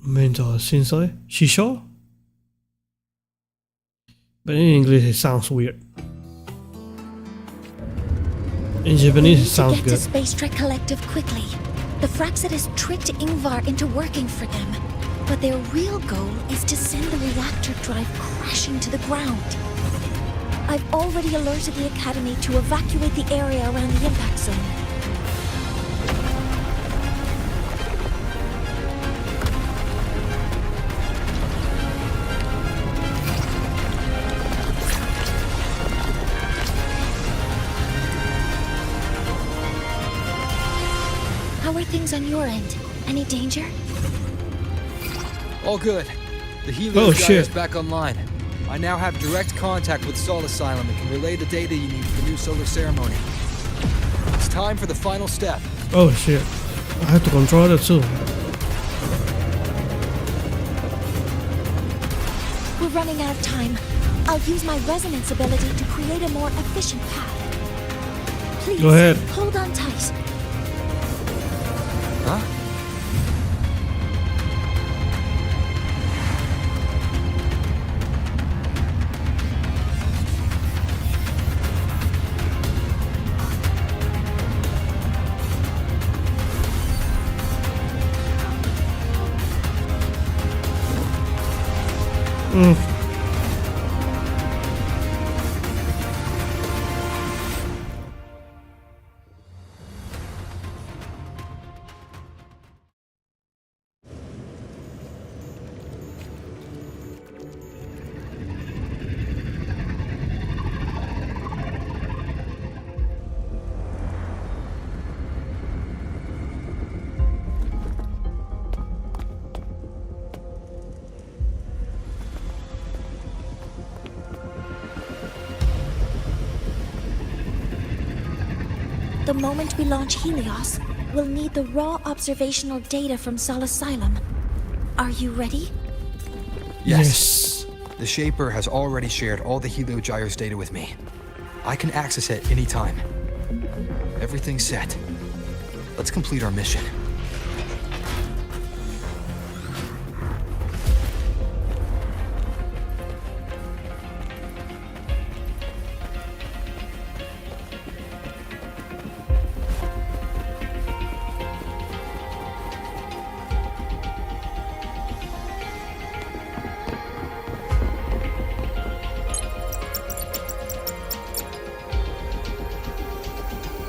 Mentor Sensei? Shisho? But in English it sounds weird. In Japanese it sounds Get to good. Space Trek Collective quickly. The Fraxidus tricked Ingvar into working for them, but their real goal is to send the reactor drive crashing to the ground. I've already alerted the Academy to evacuate the area around the impact zone. How are things on your end? Any danger? All good. The Oh, Heliogyre shit. is back online. I now have direct contact with Sol Asylum and can relay the data you need for the new solar ceremony. It's time for the final step. Oh shit. I have to control it too. We're running out of time. I'll use my resonance ability to create a more efficient path. Please, Go ahead. hold on tight. Huh? The moment we launch Helios, we'll need the raw observational data from Sol Asylum. Are you ready? Yes. The Shaper has already shared all the Helio Gyre's data with me. I can access it anytime. Everything's set. Let's complete our mission.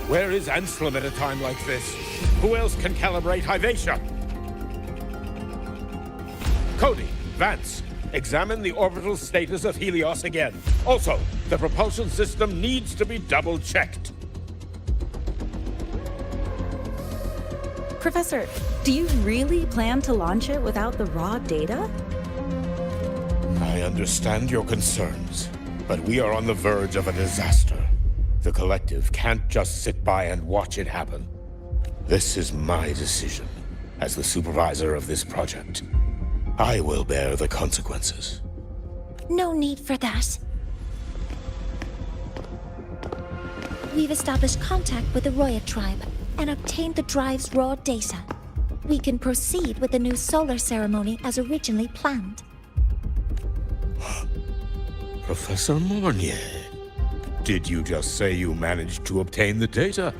Where is Anselm at a time like this? Who else can calibrate Hyvatia? Cody, Vance, examine the orbital status of Helios again. Also, the propulsion system needs to be double-checked. Professor, do you really plan to launch it without the raw data? I understand your concerns, but we are on the verge of a disaster. The Collective can't just sit by and watch it happen. This is my decision. As the supervisor of this project, I will bear the consequences. No need for that. We've established contact with the Roya tribe and obtained the drive's raw data. We can proceed with the new solar ceremony as originally planned. Professor Mornye, did you just say you managed to obtain the data?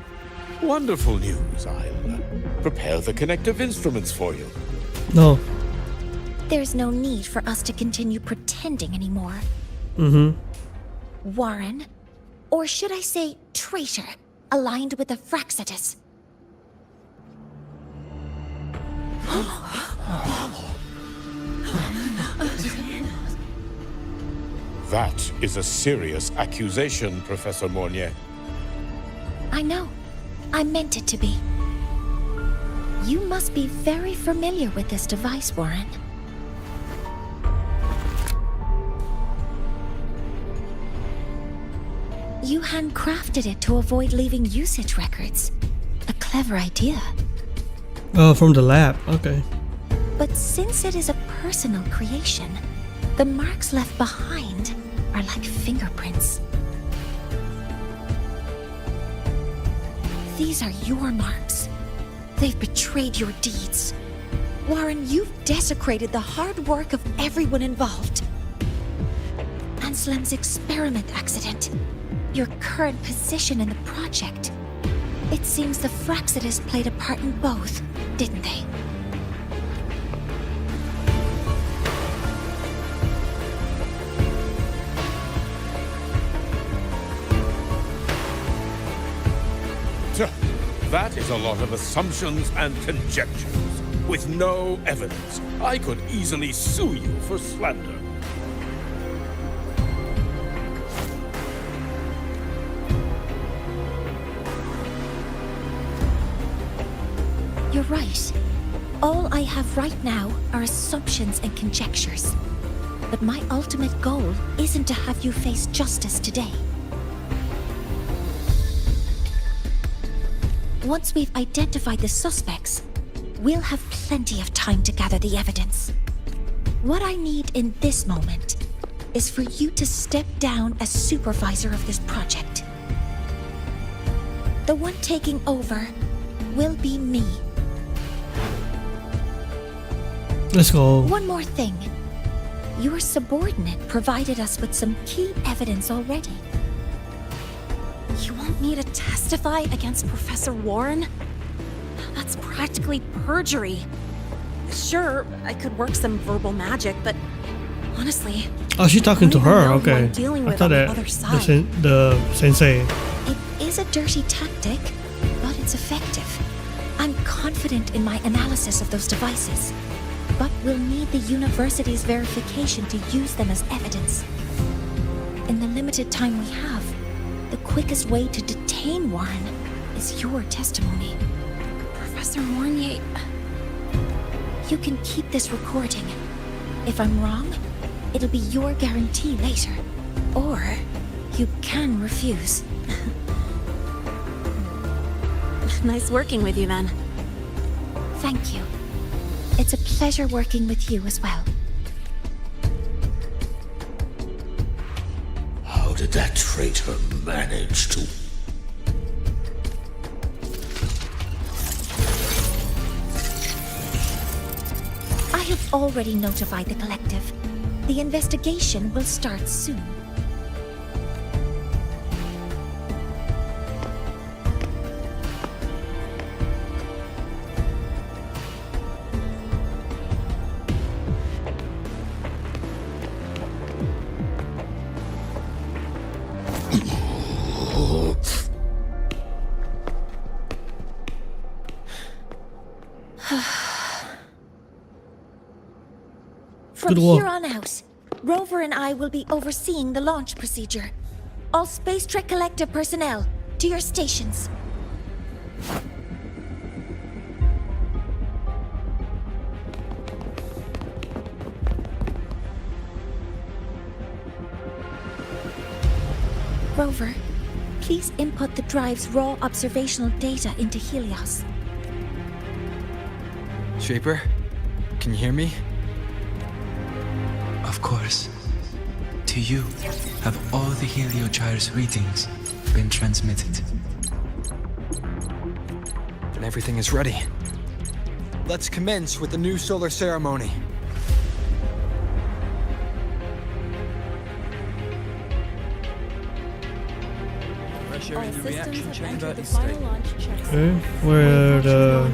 Wonderful news. I'll prepare the connective instruments for you. No. There's no need for us to continue pretending anymore. Warren, or should I say traitor, aligned with the Fraxitus. That is a serious accusation, Professor Mornye. I know. I meant it to be. You must be very familiar with this device, Warren. You handcrafted it to avoid leaving usage records. A clever idea. Oh, from the lab. Okay. But since it is a personal creation, the marks left behind are like fingerprints. These are your marks. They've betrayed your deeds. Warren, you've desecrated the hard work of everyone involved. Anselm's experiment accident, your current position in the project. It seems the Fraxitus played a part in both, didn't they? That is a lot of assumptions and conjectures, with no evidence. I could easily sue you for slander. You're right. All I have right now are assumptions and conjectures. But my ultimate goal isn't to have you face justice today. Once we've identified the suspects, we'll have plenty of time to gather the evidence. What I need in this moment is for you to step down as supervisor of this project. The one taking over will be me. Let's go. One more thing. Your subordinate provided us with some key evidence already. You want me to testify against Professor Warren? That's practically perjury. Sure, I could work some verbal magic, but honestly... Oh, she's talking to her. Okay. Dealing I with thought on the that other side. the sensei. It is a dirty tactic, but it's effective. I'm confident in my analysis of those devices, but we'll need the university's verification to use them as evidence. In the limited time we have, the quickest way to detain Warren is your testimony. Professor Mornye... You can keep this recording. If I'm wrong, it'll be your guarantee later. Or you can refuse. Nice working with you then. Thank you. It's a pleasure working with you as well. How did that traitor manage to... I have already notified the collective. The investigation will start soon. From here on out, Rover and I will be overseeing the launch procedure. All Space Trek Collective personnel, to your stations. Rover, please input the drive's raw observational data into Helios. Shaper, can you hear me? Of course. To you, have all the Heliogyre's readings been transmitted? Then everything is ready. Let's commence with the new solar ceremony. Pressure in the reaction chamber The is final stable. launch checks. Okay, where are the...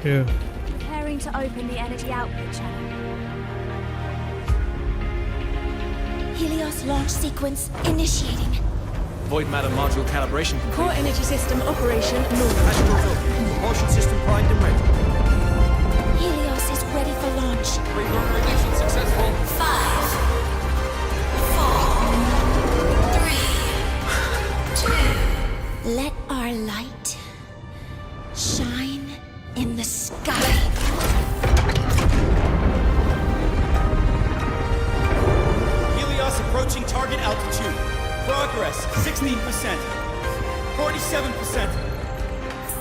Here. Preparing to open the energy output channel. Helios launch sequence initiating. Void matter module calibration. Core energy system operation normal. Propulsion system primed and ready. Helios is ready for launch. Reprogrammation successful. 5, 4, 3, 2. Let our light shine in the sky. Helios approaching target altitude. Progress 16%. 47%.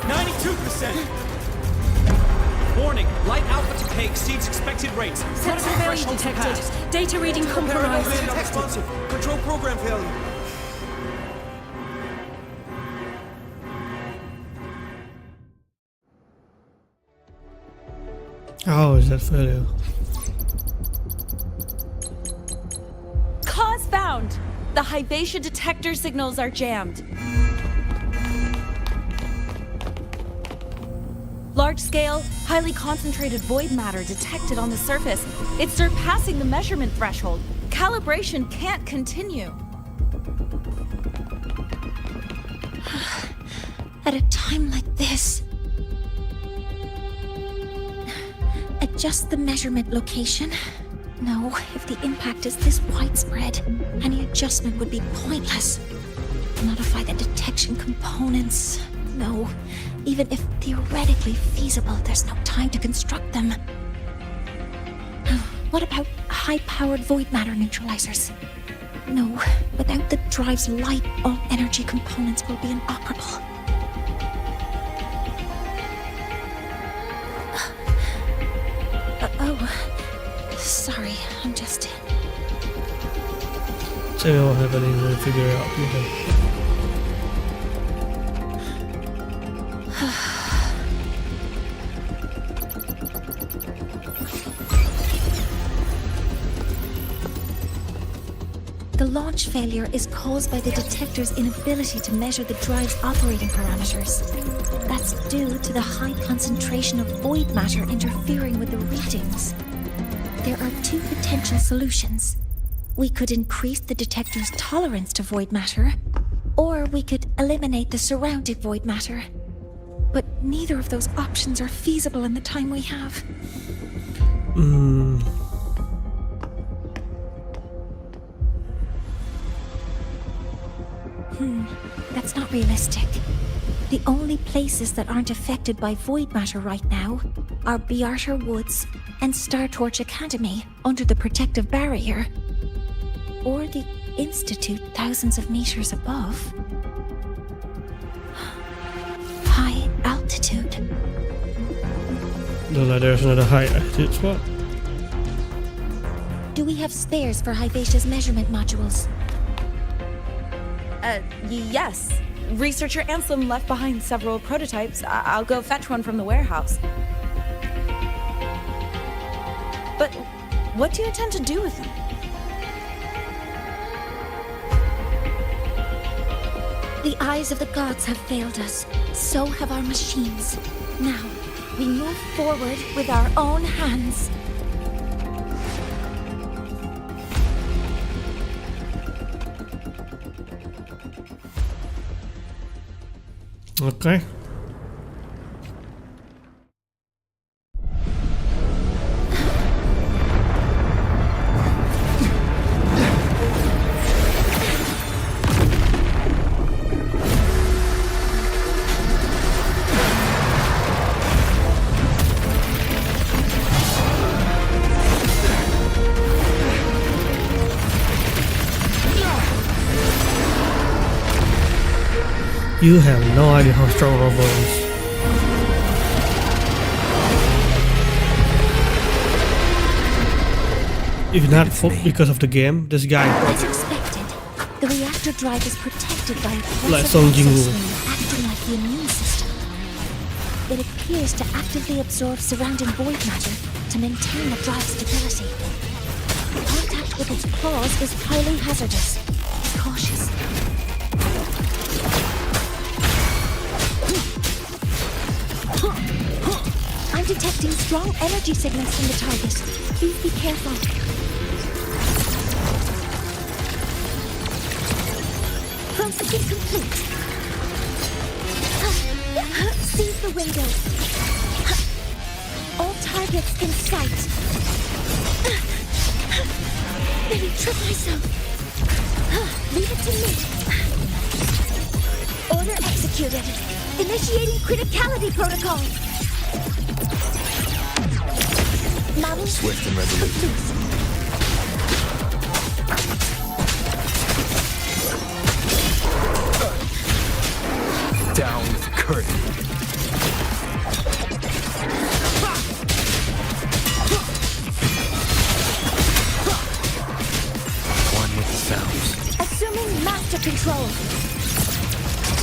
92%. Warning, light alpha decay exceeds expected rates. Sensor failure detected. Data reading compromised. Unresponsive. Control program failure. Oh, is that failure? Cause found! The Hypatia detector signals are jammed. Large-scale, highly concentrated void matter detected on the surface. It's surpassing the measurement threshold. Calibration can't continue. At a time like this, adjust the measurement location. No, if the impact is this widespread, any adjustment would be pointless. Modify the detection components. No, even if theoretically feasible, there's no time to construct them. What about high-powered void matter neutralizers? No, without the drive's light, all energy components will be inoperable. Sorry, I'm just... So we don't have anything to figure out, okay. The launch failure is caused by the detector's inability to measure the drive's operating parameters. That's due to the high concentration of void matter interfering with the readings. There are two potential solutions. We could increase the detector's tolerance to void matter, or we could eliminate the surrounding void matter. But neither of those options are feasible in the time we have. That's not realistic. The only places that aren't affected by void matter right now are Bearter Woods and Star Torch Academy under the protective barrier, or the Institute thousands of meters above. altitude. Looks like there's another high altitude spot. Do we have spares for Hyvatia's measurement modules? Yes. Researcher Anselm left behind several prototypes. I'll go fetch one from the warehouse. But what do you intend to do with them? The eyes of the gods have failed us. So have our machines. Now, we move forward with our own hands. Okay. You have no idea how strong Robo is. If not because of the game, this guy. As expected, the reactor drive is protected by a Like pressure Song Jin-woo. acting like the immune system. It appears to actively absorb surrounding void matter to maintain the drive stability. Contact with its claws is highly hazardous. Be cautious. I'm detecting strong energy signals from the target. Please be careful. Processing complete. Seize the window. All targets in sight. Let me trip myself. Leave it to me. Order executed. Initiating criticality protocol. Model Swift and resolute. Down with the curtain. One with the sounds. Assuming master control.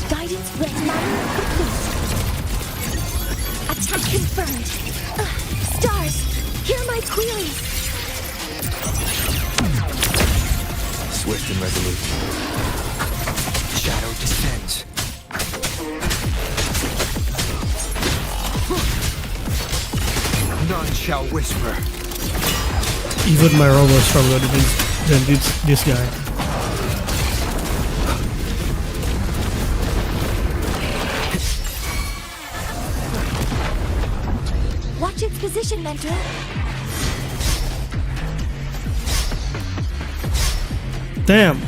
Guidance red model complete. Attack confirmed. Stars, hear my queries. Swift and resolute. Shadow descends. None shall whisper. Even my Robo is stronger than this guy. Watch its position, Mentor. Damn.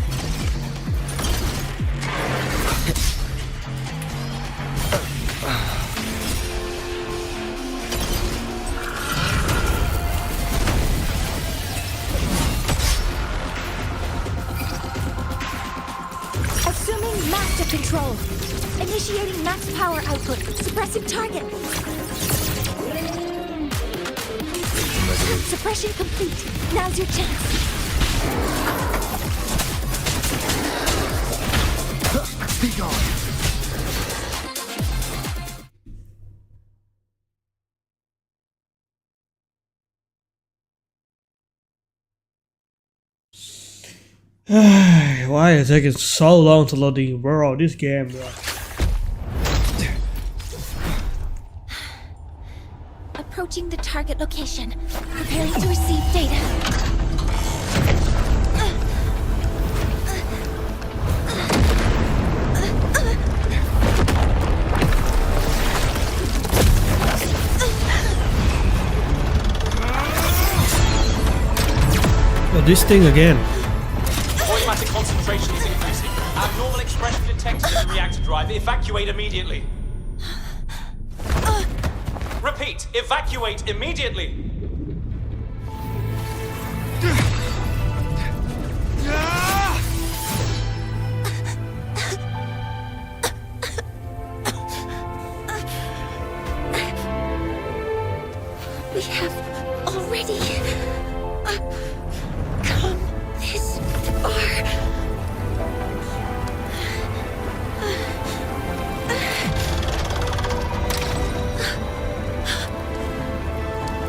Assuming master control. Initiating max power output. Suppressing target. Suppression complete. Now's your chance. Be gone. Why is it taking so long to load the world? This game, bro. Approaching the target location. Preparing to receive data. Oh, this thing again. Void matter concentration is increasing. Abnormal expression detected in the reactor drive. Evacuate immediately. Repeat, evacuate immediately. We have already come this far.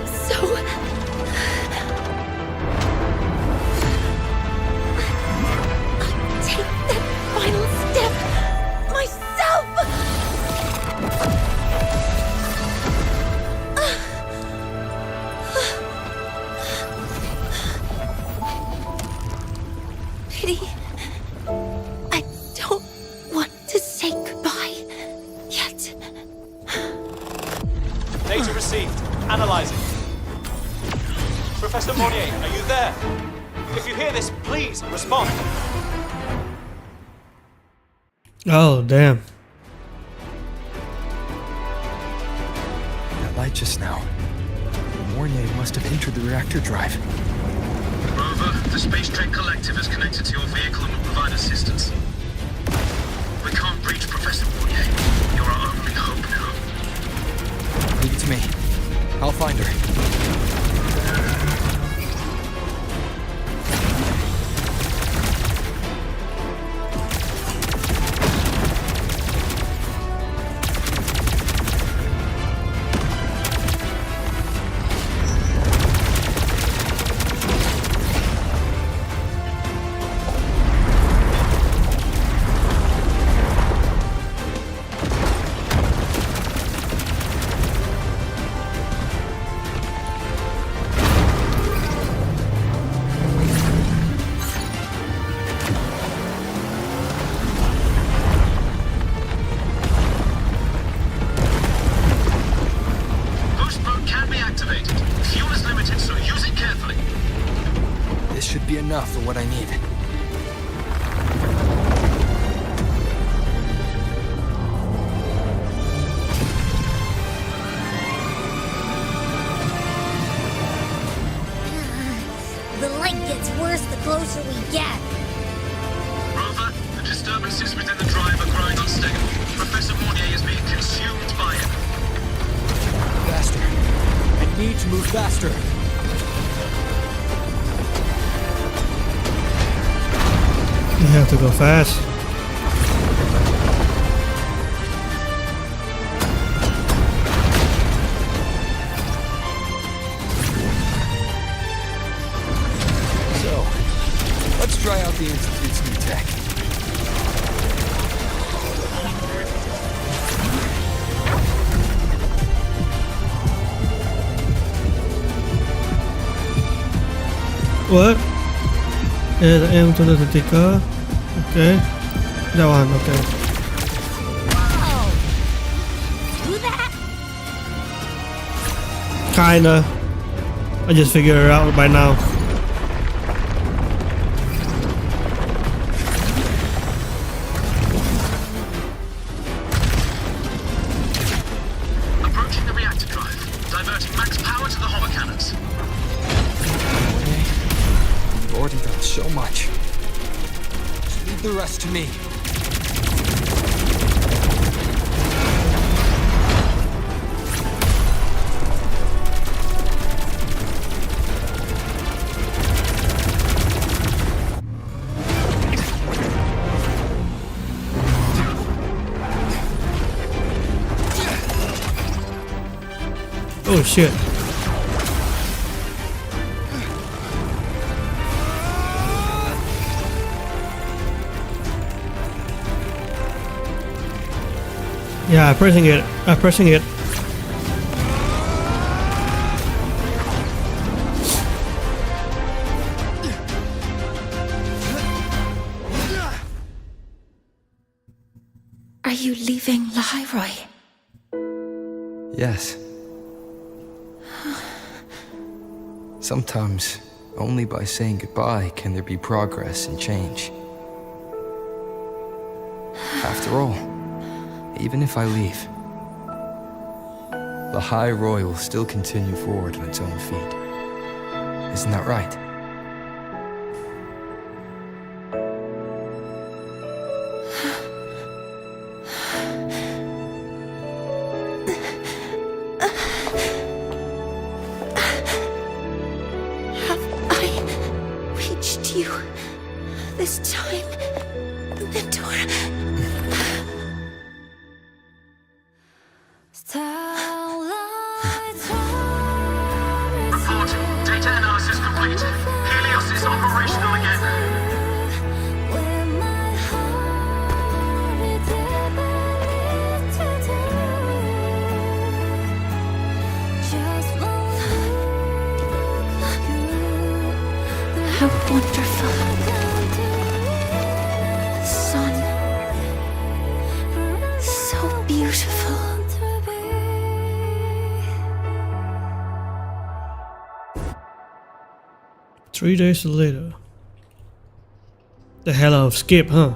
So I'll take that final step myself. Pity. I don't want to say goodbye yet. Data received. Analyzing. Professor Mornye, are you there? If you hear this, please respond. Oh, damn. That light just now. Mornye must have entered the reactor drive. Rover, the Space Trek Collective is connected to your vehicle and will provide assistance. We can't reach Professor Mornye. You're our only hope now. Leave it to me. I'll find her. Enough for what I need. The light gets worse the closer we get. Rover, the disturbances within the drive are growing unstable. Professor Mornye is being consumed by it. Faster. I need to move faster. You have to go fast. So, let's try out the Institute's new tech. What? Yeah, the M to the ticker. Okay. That one, okay. Whoa! Do that? Kinda. I just figured it out by now. Approaching the reactor drive, diverting max power to the hover cannons. You've already done so much. Just leave the rest to me. Oh shit. Yeah, I'm pressing it. I'm pressing it. Are you leaving Lahairoi? Yes. Sometimes, only by saying goodbye can there be progress and change. After all, even if I leave, Lahairoi will still continue forward on its own feet. Isn't that right? it's you. This time, Mentor. Report. Data analysis complete. Helios is operational again. How wonderful. The sun. So beautiful. 3 days later. The hell of skip, huh?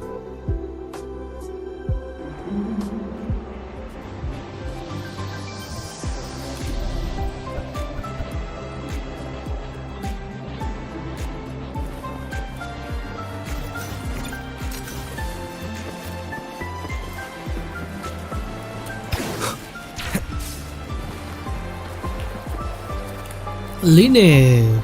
Line.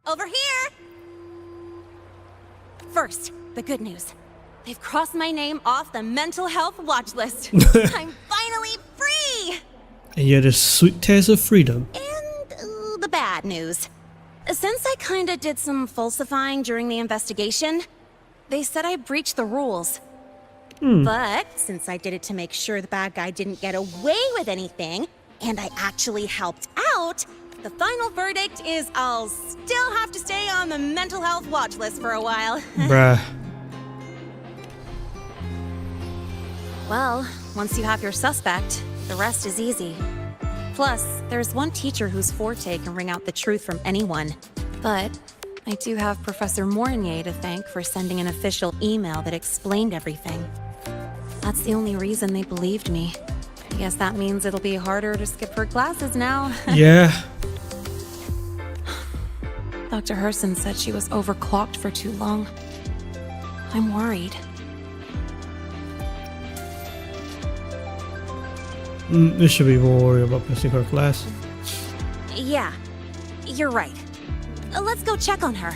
Over here! First, the good news. They've crossed my name off the mental health watch list. I'm finally free! And yet a sweet taste of freedom. And the bad news. Since I kinda did some falsifying during the investigation, they said I breached the rules. But since I did it to make sure the bad guy didn't get away with anything, and I actually helped out, the final verdict is I'll still have to stay on the mental health watch list for a while. Bruh. Well, once you have your suspect, the rest is easy. Plus, there's one teacher whose forte can wring out the truth from anyone. But I do have Professor Mornye to thank for sending an official email that explained everything. That's the only reason they believed me. I guess that means it'll be harder to skip her classes now. Yeah. Dr. Herson said she was overclocked for too long. I'm worried. This should be more worried about missing her class. Yeah, you're right. Let's go check on her.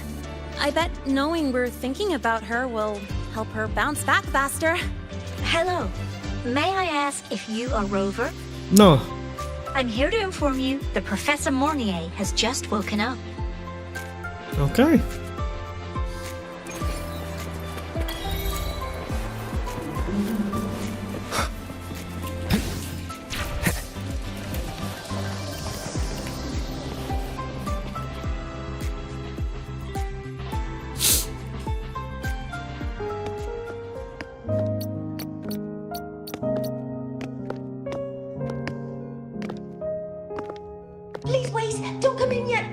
I bet knowing we're thinking about her will help her bounce back faster. Hello. May I ask if you are Rover? No. I'm here to inform you that Professor Mornye has just woken up. Okay. Please wait! Don't come in yet!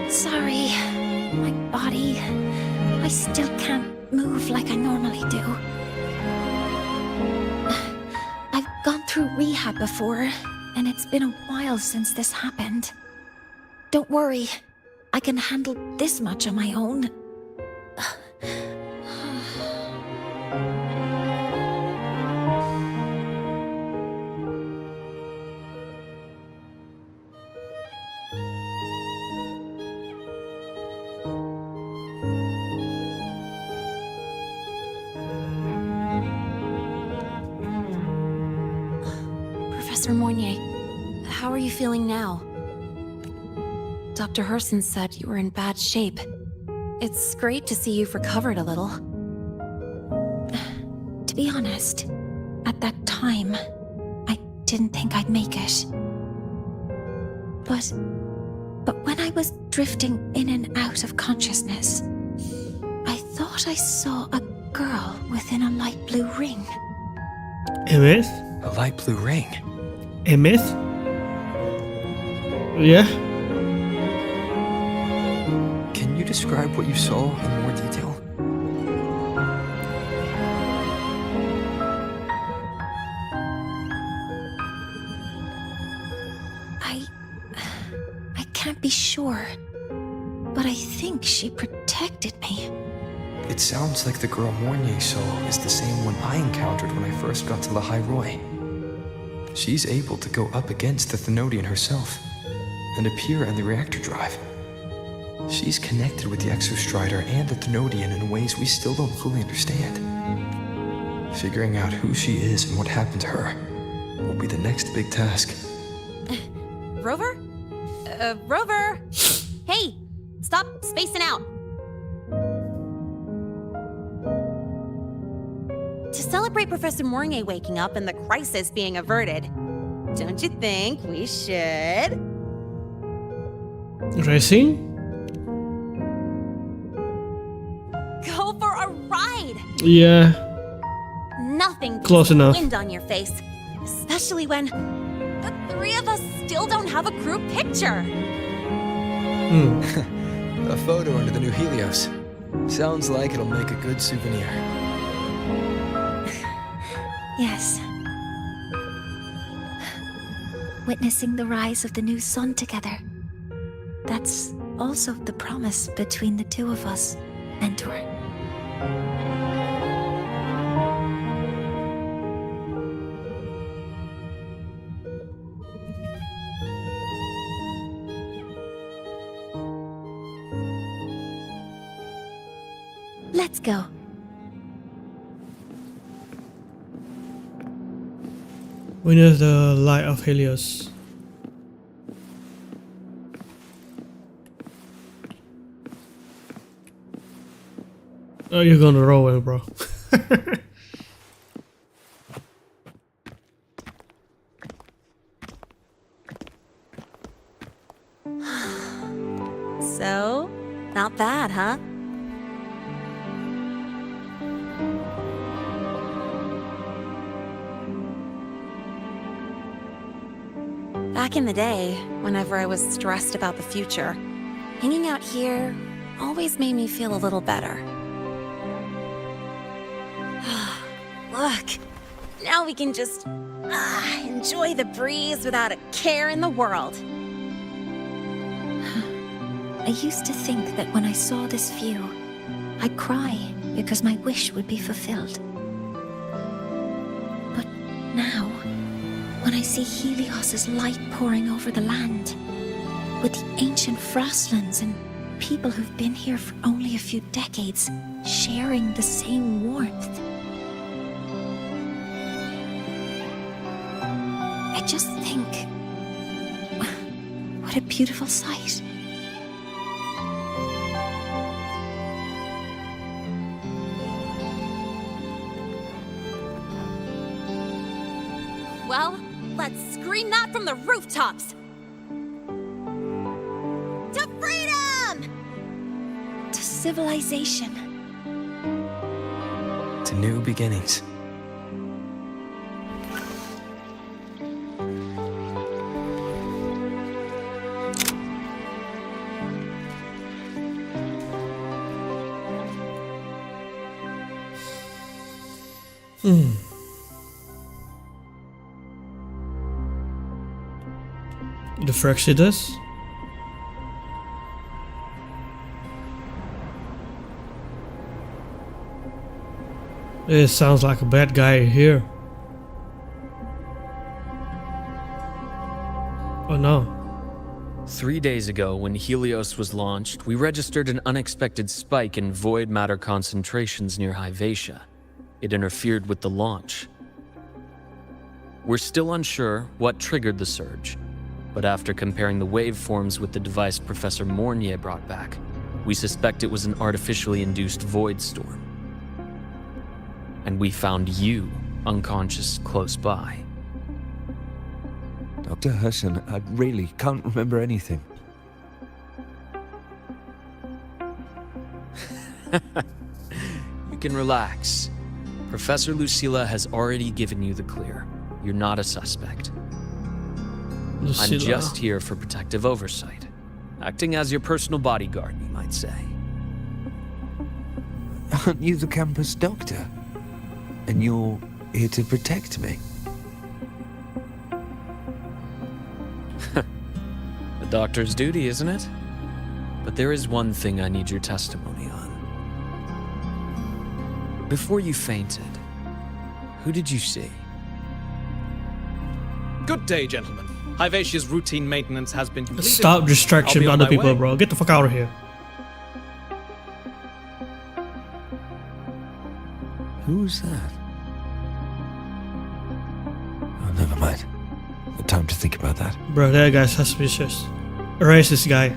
Sorry. My body. I still can't move like I normally do. I've gone through rehab before, and it's been a while since this happened. Don't worry. I can handle this much on my own. Professor Mornye, how are you feeling now? Dr. Herson said you were in bad shape. It's great to see you've recovered a little. To be honest, at that time, I didn't think I'd make it. But when I was drifting in and out of consciousness, I thought I saw a girl within a light blue ring. A myth? A light blue ring? A myth? Yeah. Can you describe what you saw in more detail? can't be sure, but I think she protected me. It sounds like the girl Mornye saw is the same one I encountered when I first got to the High Roy. She's able to go up against the Thenodian herself and appear in the reactor drive. She's connected with the Exostrider and the Thenodian in ways we still don't fully understand. Figuring out who she is and what happened to her will be the next big task. Rover? Rover! Hey! Stop spacing out! To celebrate Professor Mornye waking up and the crisis being averted, don't you think we should... Racing? go for a ride? Yeah. Nothing beats Close enough. wind on your face, especially when the three of us still don't have a group picture. A photo under the new Helios. Sounds like it'll make a good souvenir. Yes. Witnessing the rise of the new sun together. That's also the promise between the two of us, Mentor. Let's go. We need the light of Helios. Oh, you're gonna roll it, bro. So, not bad, huh? Back in the day, whenever I was stressed about the future, hanging out here always made me feel a little better. Look, now we can just enjoy the breeze without a care in the world. I used to think that when I saw this view, I'd cry because my wish would be fulfilled. But now, when I see Helios's light pouring over the land, with the ancient frostlands and people who've been here for only a few decades sharing the same warmth, I just think, what a beautiful sight. Well, let's scream that from the rooftops! To freedom! To civilization. To new beginnings. The frick she does? It sounds like a bad guy here. Oh no. 3 days ago, when Helios was launched, we registered an unexpected spike in void matter concentrations near Hyvatia. It interfered with the launch. We're still unsure what triggered the surge, but after comparing the waveforms with the device Professor Mornye brought back, we suspect it was an artificially induced void storm. And we found you unconscious close by. Dr. Herson, I really can't remember anything. You can relax. Professor Lucilla has already given you the clear. You're not a suspect. Lucilla. I'm just here for protective oversight. Acting as your personal bodyguard, you might say. Aren't you the campus doctor? And you're here to protect me? doctor's duty, isn't it? But there is one thing I need your testimony on. Before you fainted, who did you see? Good day, gentlemen. Hivatia's routine maintenance has been completed. Stop distraction I'll be on other my people, way. bro. Get the fuck out of here. Who's that? Oh, never mind. No time to think about that. Bro, that guy's suspicious. Erase this guy.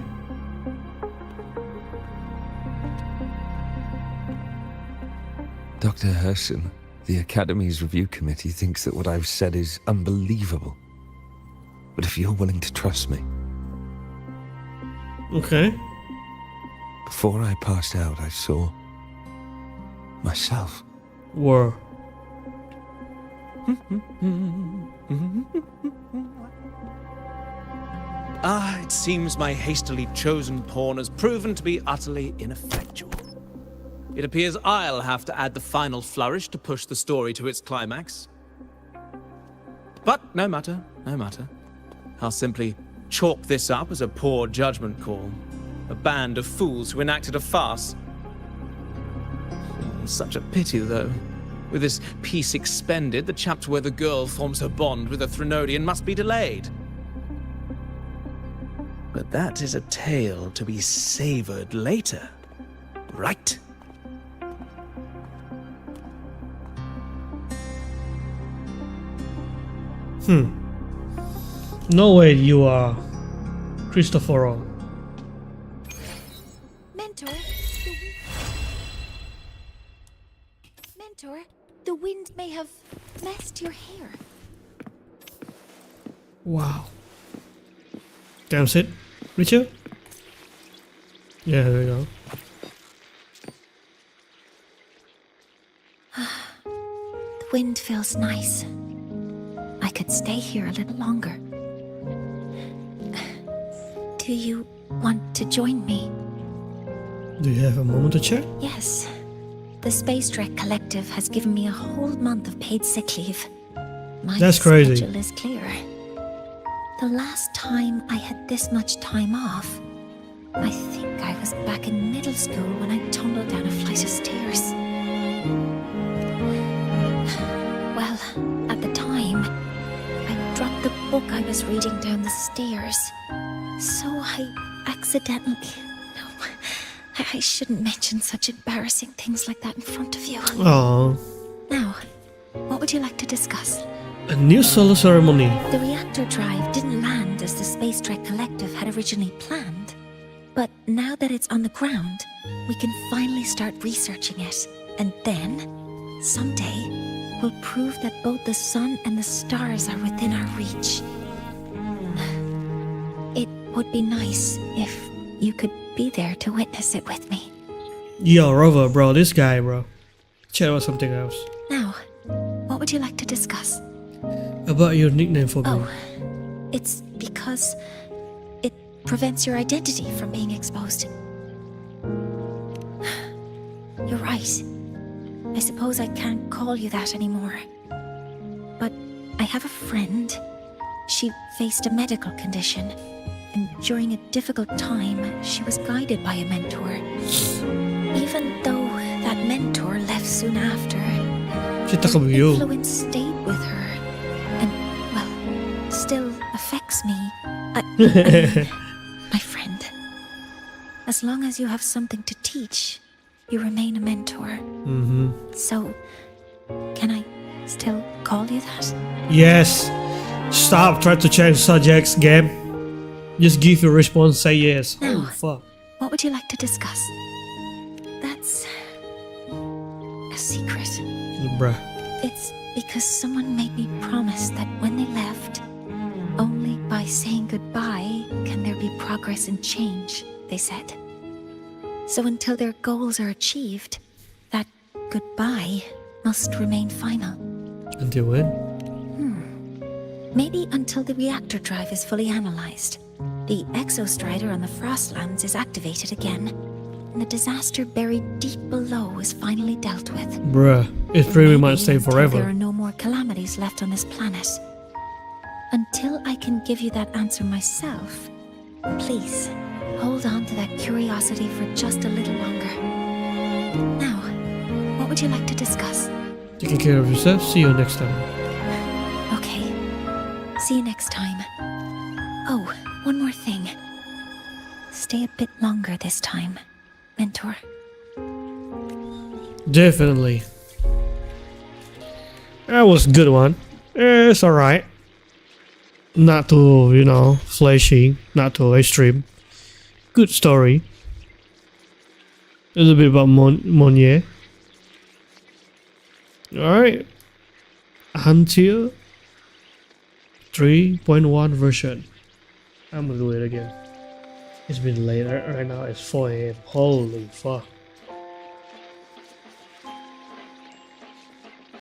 Dr. Herson, the Academy's review committee thinks that what I've said is unbelievable. But if you're willing to trust me... Okay. Before I passed out, I saw... myself. Whoa. It seems my hastily chosen pawn has proven to be utterly ineffectual. It appears I'll have to add the final flourish to push the story to its climax. But no matter, no matter. I'll simply chalk this up as a poor judgment call. A band of fools who enacted a farce. Such a pity, though. With this piece expended, the chapter where the girl forms her bond with a Threnodian must be delayed. But that is a tale to be savored later, right? No way you are Cristoforo. Mentor, the wind may have messed your hair. Wow. Damn it. Richard? Yeah, there we go. The wind feels nice. I could stay here a little longer. Do you want to join me? Do you have a moment to chat? Yes. The Space Trek Collective has given me a whole month of paid sick leave. My That's crazy. schedule is clear. The last time I had this much time off, I think I was back in middle school when I tumbled down a flight of stairs. Well, at the time, I dropped the book I was reading down the stairs. So I accidentally... No, I shouldn't mention such embarrassing things like that in front of you. Aww. Now, what would you like to discuss? A new solar ceremony. The reactor drive didn't land as the Space Trek Collective had originally planned. But now that it's on the ground, we can finally start researching it. And then, someday, we'll prove that both the sun and the stars are within our reach. It would be nice if you could be there to witness it with me. Yo, Rover, bro, this guy, bro. Chat about something else. Now, what would you like to discuss? About your nickname for me. Oh, it's because it prevents your identity from being exposed. You're right. I suppose I can't call you that anymore. But I have a friend. She faced a medical condition, and during a difficult time, she was guided by a mentor. Even though that mentor left soon after, the influence stayed with her. Still affects me. My friend. As long as you have something to teach, you remain a mentor. So, can I still call you that? Yes. Stop trying to change subjects, game. Just give your response, say yes. Now, Oh, fuck. What would you like to discuss? That's a secret. Bruh. It's because someone made me promise that when they left, only by saying goodbye can there be progress and change, they said. So until their goals are achieved, that goodbye must remain final. Until when? Maybe until the reactor drive is fully analyzed. The exostrider on the Frostlands is activated again, and the disaster buried deep below is finally dealt with. Bruh, it pretty much stay Until forever. there are no more calamities left on this planet. Until I can give you that answer myself, Please, hold on to that curiosity for just a little longer. Now, what would you like to discuss? Taking care of yourself. See you next time. Okay. See you next time. Oh, one more thing. Stay a bit longer this time, Mentor. Definitely. That was a good one. It's alright. Not too, you know, flashy. Not too extreme. Good story. A little bit about Mornye. Alright. Until 3.1 version. I'm gonna do it again. It's been late. Right now it's 4 AM. Holy fuck.